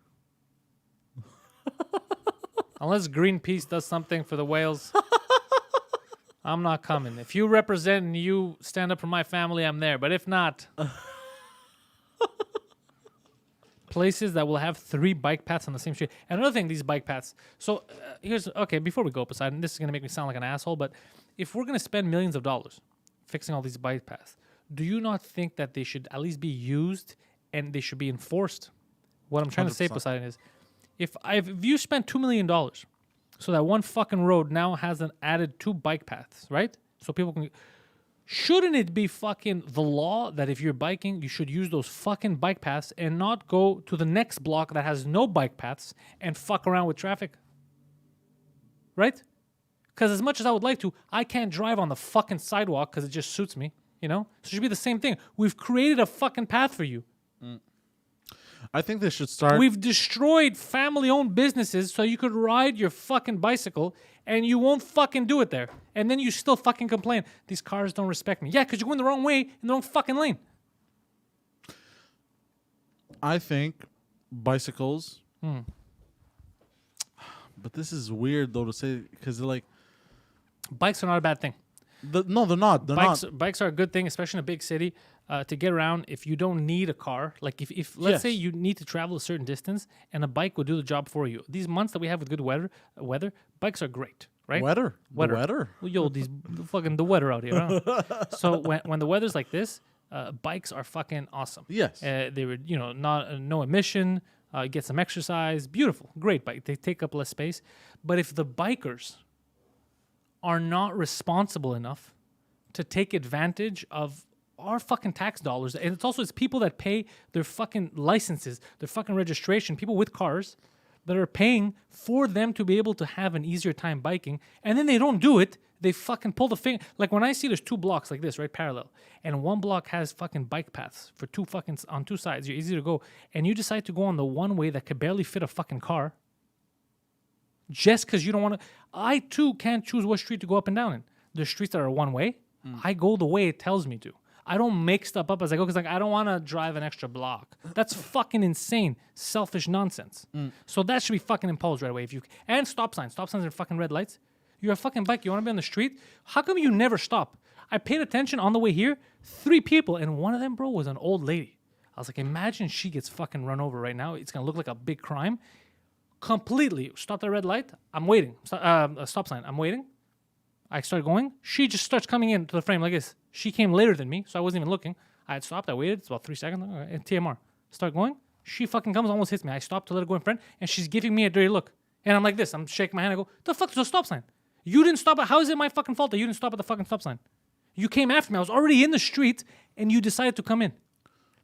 Unless Greenpeace does something for the whales, I'm not coming. If you represent and you stand up for my family, I'm there. But if not, places that will have 3 bike paths on the same street. And another thing, these bike paths. So before we go, Poseidon, this is going to make me sound like an asshole, but if we're going to spend millions of dollars fixing all these bike paths, do you not think that they should at least be used and they should be enforced? What I'm trying to say, 100%. Poseidon, is if you spent $2 million so that one fucking road now has an added 2 bike paths, right? So people can... Shouldn't it be fucking the law that if you're biking, you should use those fucking bike paths and not go to the next block that has no bike paths and fuck around with traffic? Right? Because as much as I would like to, I can't drive on the fucking sidewalk because it just suits me, you know? So it should be the same thing. We've created a fucking path for you. I think they should start. We've destroyed family-owned businesses so you could ride your fucking bicycle and you won't fucking do it there. And then you still fucking complain, these cars don't respect me. Yeah, because you're going the wrong way in the wrong fucking lane. I think bicycles. But this is weird though to say because they're like. Bikes are not a bad thing. No, they're not. They're not. Bikes are a good thing, especially in a big city, to get around. If you don't need a car, like if let's say you need to travel a certain distance, and a bike will do the job for you. These months that we have with good weather, bikes are great, right? Weather. Well, yo, the weather out here. Huh? So when the weather's like this, bikes are fucking awesome. Yes. They were no emission. Get some exercise. Beautiful, great bike. They take up less space. But if the bikers are not responsible enough to take advantage of our fucking tax dollars, and it's people that pay their fucking licenses, their fucking registration, people with cars that are paying for them to be able to have an easier time biking, and then they don't do it. They fucking pull the finger. Like when I see there's 2 blocks like this, right, parallel, and one block has fucking bike paths for on 2 sides, you're easy to go, and you decide to go on the one way that could barely fit a fucking car, just because you don't want to. I too can't choose what street to go up and down in. There's streets that are one way. I go the way it tells me to. I don't make stuff up as I go because I don't want to drive an extra block. That's fucking insane, selfish nonsense. So that should be fucking imposed right away. And stop signs. Stop signs are fucking red lights. You're a fucking bike. You want to be on the street? How come you never stop? I paid attention on the way here. 3 people, and one of them, bro, was an old lady. I was like, imagine she gets fucking run over right now. It's gonna look like a big crime. Completely stopped at a red light. I'm waiting. A stop sign. I'm waiting. I start going. She just starts coming into the frame like this. She came later than me, so I wasn't even looking. I had stopped. I waited. It's about 3 seconds. And TMR. Start going. She fucking comes, almost hits me. I stopped to let her go in front, and she's giving me a dirty look. And I'm like this. I'm shaking my hand. I go, the fuck is a stop sign? You didn't stop. How is it my fucking fault that you didn't stop at the fucking stop sign? You came after me. I was already in the street, and you decided to come in.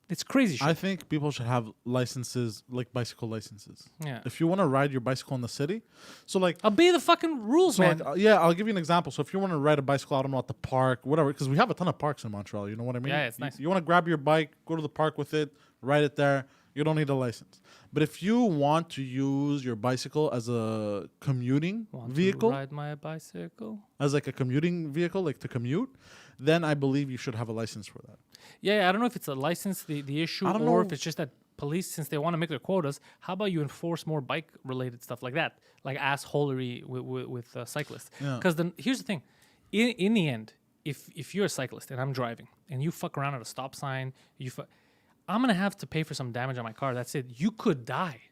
It's crazy shit. I think people should have licenses, like bicycle licenses. Yeah. If you want to ride your bicycle in the city, so like, Obey the fucking rules, man. I'll give you an example. So if you want to ride a bicycle, I don't know, at the park, whatever, because we have a ton of parks in Montreal. You know what I mean? Yeah, it's nice. You want to grab your bike, go to the park with it, ride it there. You don't need a license. But if you want to use your bicycle as a commuting vehicle, to ride my bicycle. as like a commuting vehicle, like to commute, then I believe you should have a license for that. Yeah, I don't know if it's a license, the issue, I don't or know. if it's just that police, since they want to make their quotas, how about you enforce more bike-related stuff like that, like assholery with cyclists? Yeah. Because here's the thing, in the end, if you're a cyclist and I'm driving and you fuck around at a stop sign, I'm gonna have to pay for some damage on my car. That's it. You could die.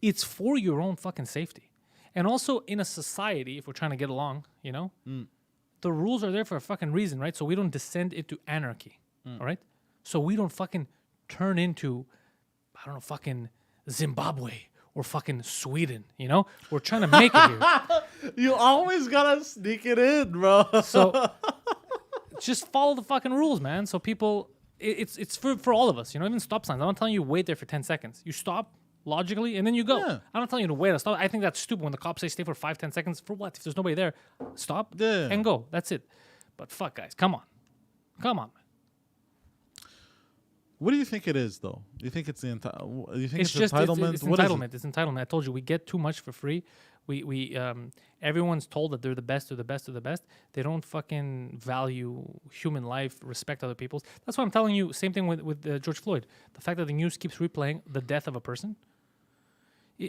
It's for your own fucking safety, and also in a society, if we're trying to get along, you know, the rules are there for a fucking reason, right? So we don't descend into anarchy. All right, so we don't fucking turn into I don't know, fucking Zimbabwe or fucking Sweden, you know? We're trying to make it here. You always gotta sneak it in, bro. So just follow the fucking rules, man. So people, it's for all of us, you know? Even stop signs. I'm not telling you wait there for 10 seconds. You stop logically and then you go. Yeah. I'm not telling you to wait. Stop. I think that's stupid when the cops say stay for 5-10 seconds. For what? If there's nobody there, stop and go. That's it. But fuck, guys, come on. What do you think it is, though? Do you think it's the you think it's just entitlement? It's What is entitlement. It's entitlement. I told you we get too much for free. We everyone's told that they're the best. They're the best. They're the best. They don't fucking value human life, respect other people's. That's why I'm telling you. Same thing with George Floyd. The fact that the news keeps replaying the death of a person.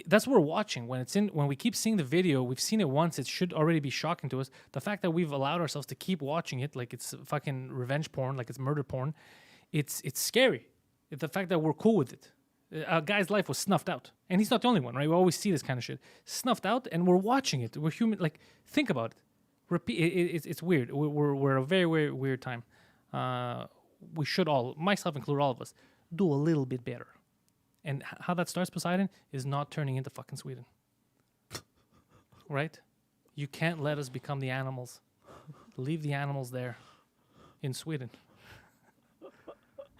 That's what we're watching. When we keep seeing the video, we've seen it once. It should already be shocking to us. The fact that we've allowed ourselves to keep watching it, like it's fucking revenge porn, like it's murder porn, it's scary. The fact that we're cool with it. A guy's life was snuffed out, and he's not the only one, right? We always see this kind of shit snuffed out, and we're watching it. We're human. Like, think about it. Repeat. It's weird. We're a very, very weird time. We should all, myself included, all of us, do a little bit better. And how that starts, Poseidon, is not turning into fucking Sweden. Right? You can't let us become the animals. Leave the animals there in Sweden.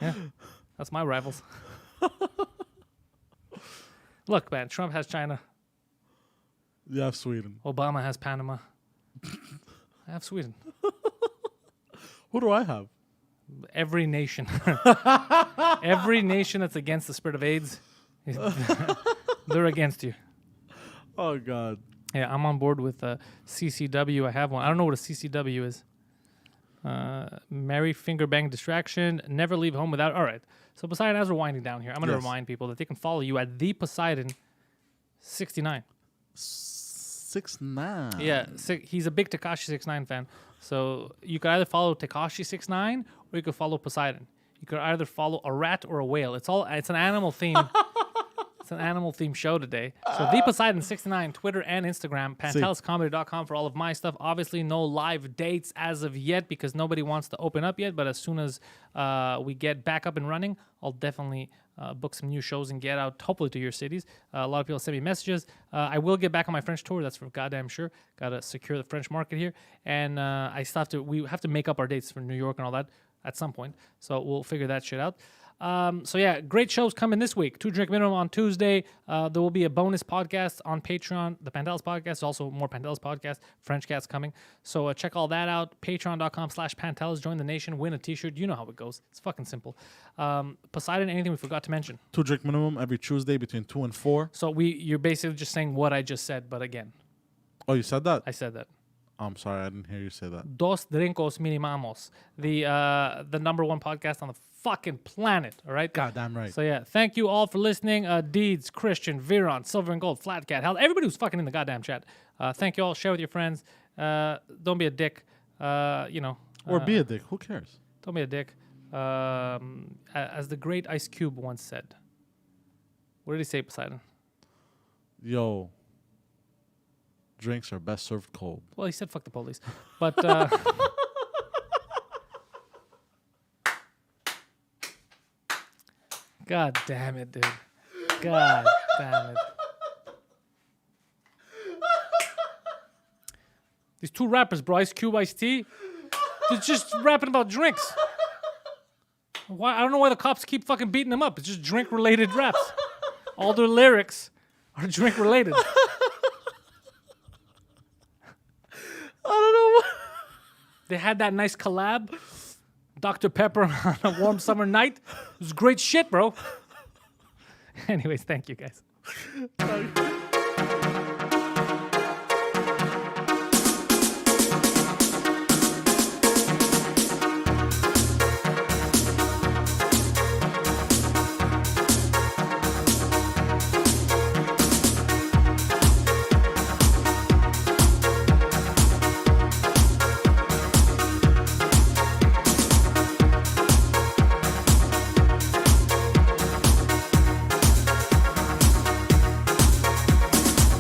Yeah, that's my rivals. Look, man, Trump has China. You have Sweden. Obama has Panama. I have Sweden. Who do I have? Every nation. Every nation that's against the spread of AIDS, they're against you. Oh, God. Yeah, I'm on board with CCW. I have one. I don't know what a CCW is. Marry, finger bang, distraction, never leave home without. All right. So Poseidon, as we're winding down here, I'm going to remind people that they can follow you at the Poseidon69. 6ix9ine. Yeah, he's a big Tekashi 6ix9ine fan. So you could either follow Tekashi 6ix9ine or you could follow Poseidon. You could either follow a rat or a whale. It's an animal theme. It's an animal themed show today. So the Poseidon69, Twitter and Instagram, panteliscomedy.com for all of my stuff. Obviously, no live dates as of yet because nobody wants to open up yet. But as soon as we get back up and running, I'll definitely book some new shows and get out, hopefully, to your cities. A lot of people send me messages. I will get back on my French tour. That's for goddamn sure. Got to secure the French market here. And we have to make up our dates for New York and all that at some point. So we'll figure that shit out. So yeah, great shows coming this week. 2 Drink Minimum on Tuesday. There will be a bonus podcast on Patreon. The Pantelis podcast, also more Pantelis podcast. French Cats coming. So check all that out. Patreon.com/Pantelis. Join the nation. Win a t-shirt. You know how it goes. It's fucking simple. Poseidon, anything we forgot to mention? 2 Drink Minimum every Tuesday between 2 and 4. So you're basically just saying what I just said, but again. Oh, you said that? I said that. I'm sorry, I didn't hear you say that. Dos Drinkos Minimamos. The number one podcast on the fucking planet, all right? Goddamn right. So yeah, thank you all for listening. Deeds, Christian, Viron, Silver and Gold, Flat Cat, hell, everybody who's fucking in the goddamn chat. Thank you all. Share with your friends. Don't be a dick. Or be a dick. Who cares? Don't be a dick. As the great Ice Cube once said. What did he say, Poseidon? Yo, drinks are best served cold. Well, he said fuck the police. But God damn it, dude. God damn it. These two rappers, bro, Ice Cube, Ice T, they're just rapping about drinks. Why? I don't know why the cops keep fucking beating them up. It's just drink-related raps. All their lyrics are drink-related. I don't know. They had that nice collab, Dr. Pepper on a warm summer night. It was great shit, bro. Anyways, thank you, guys.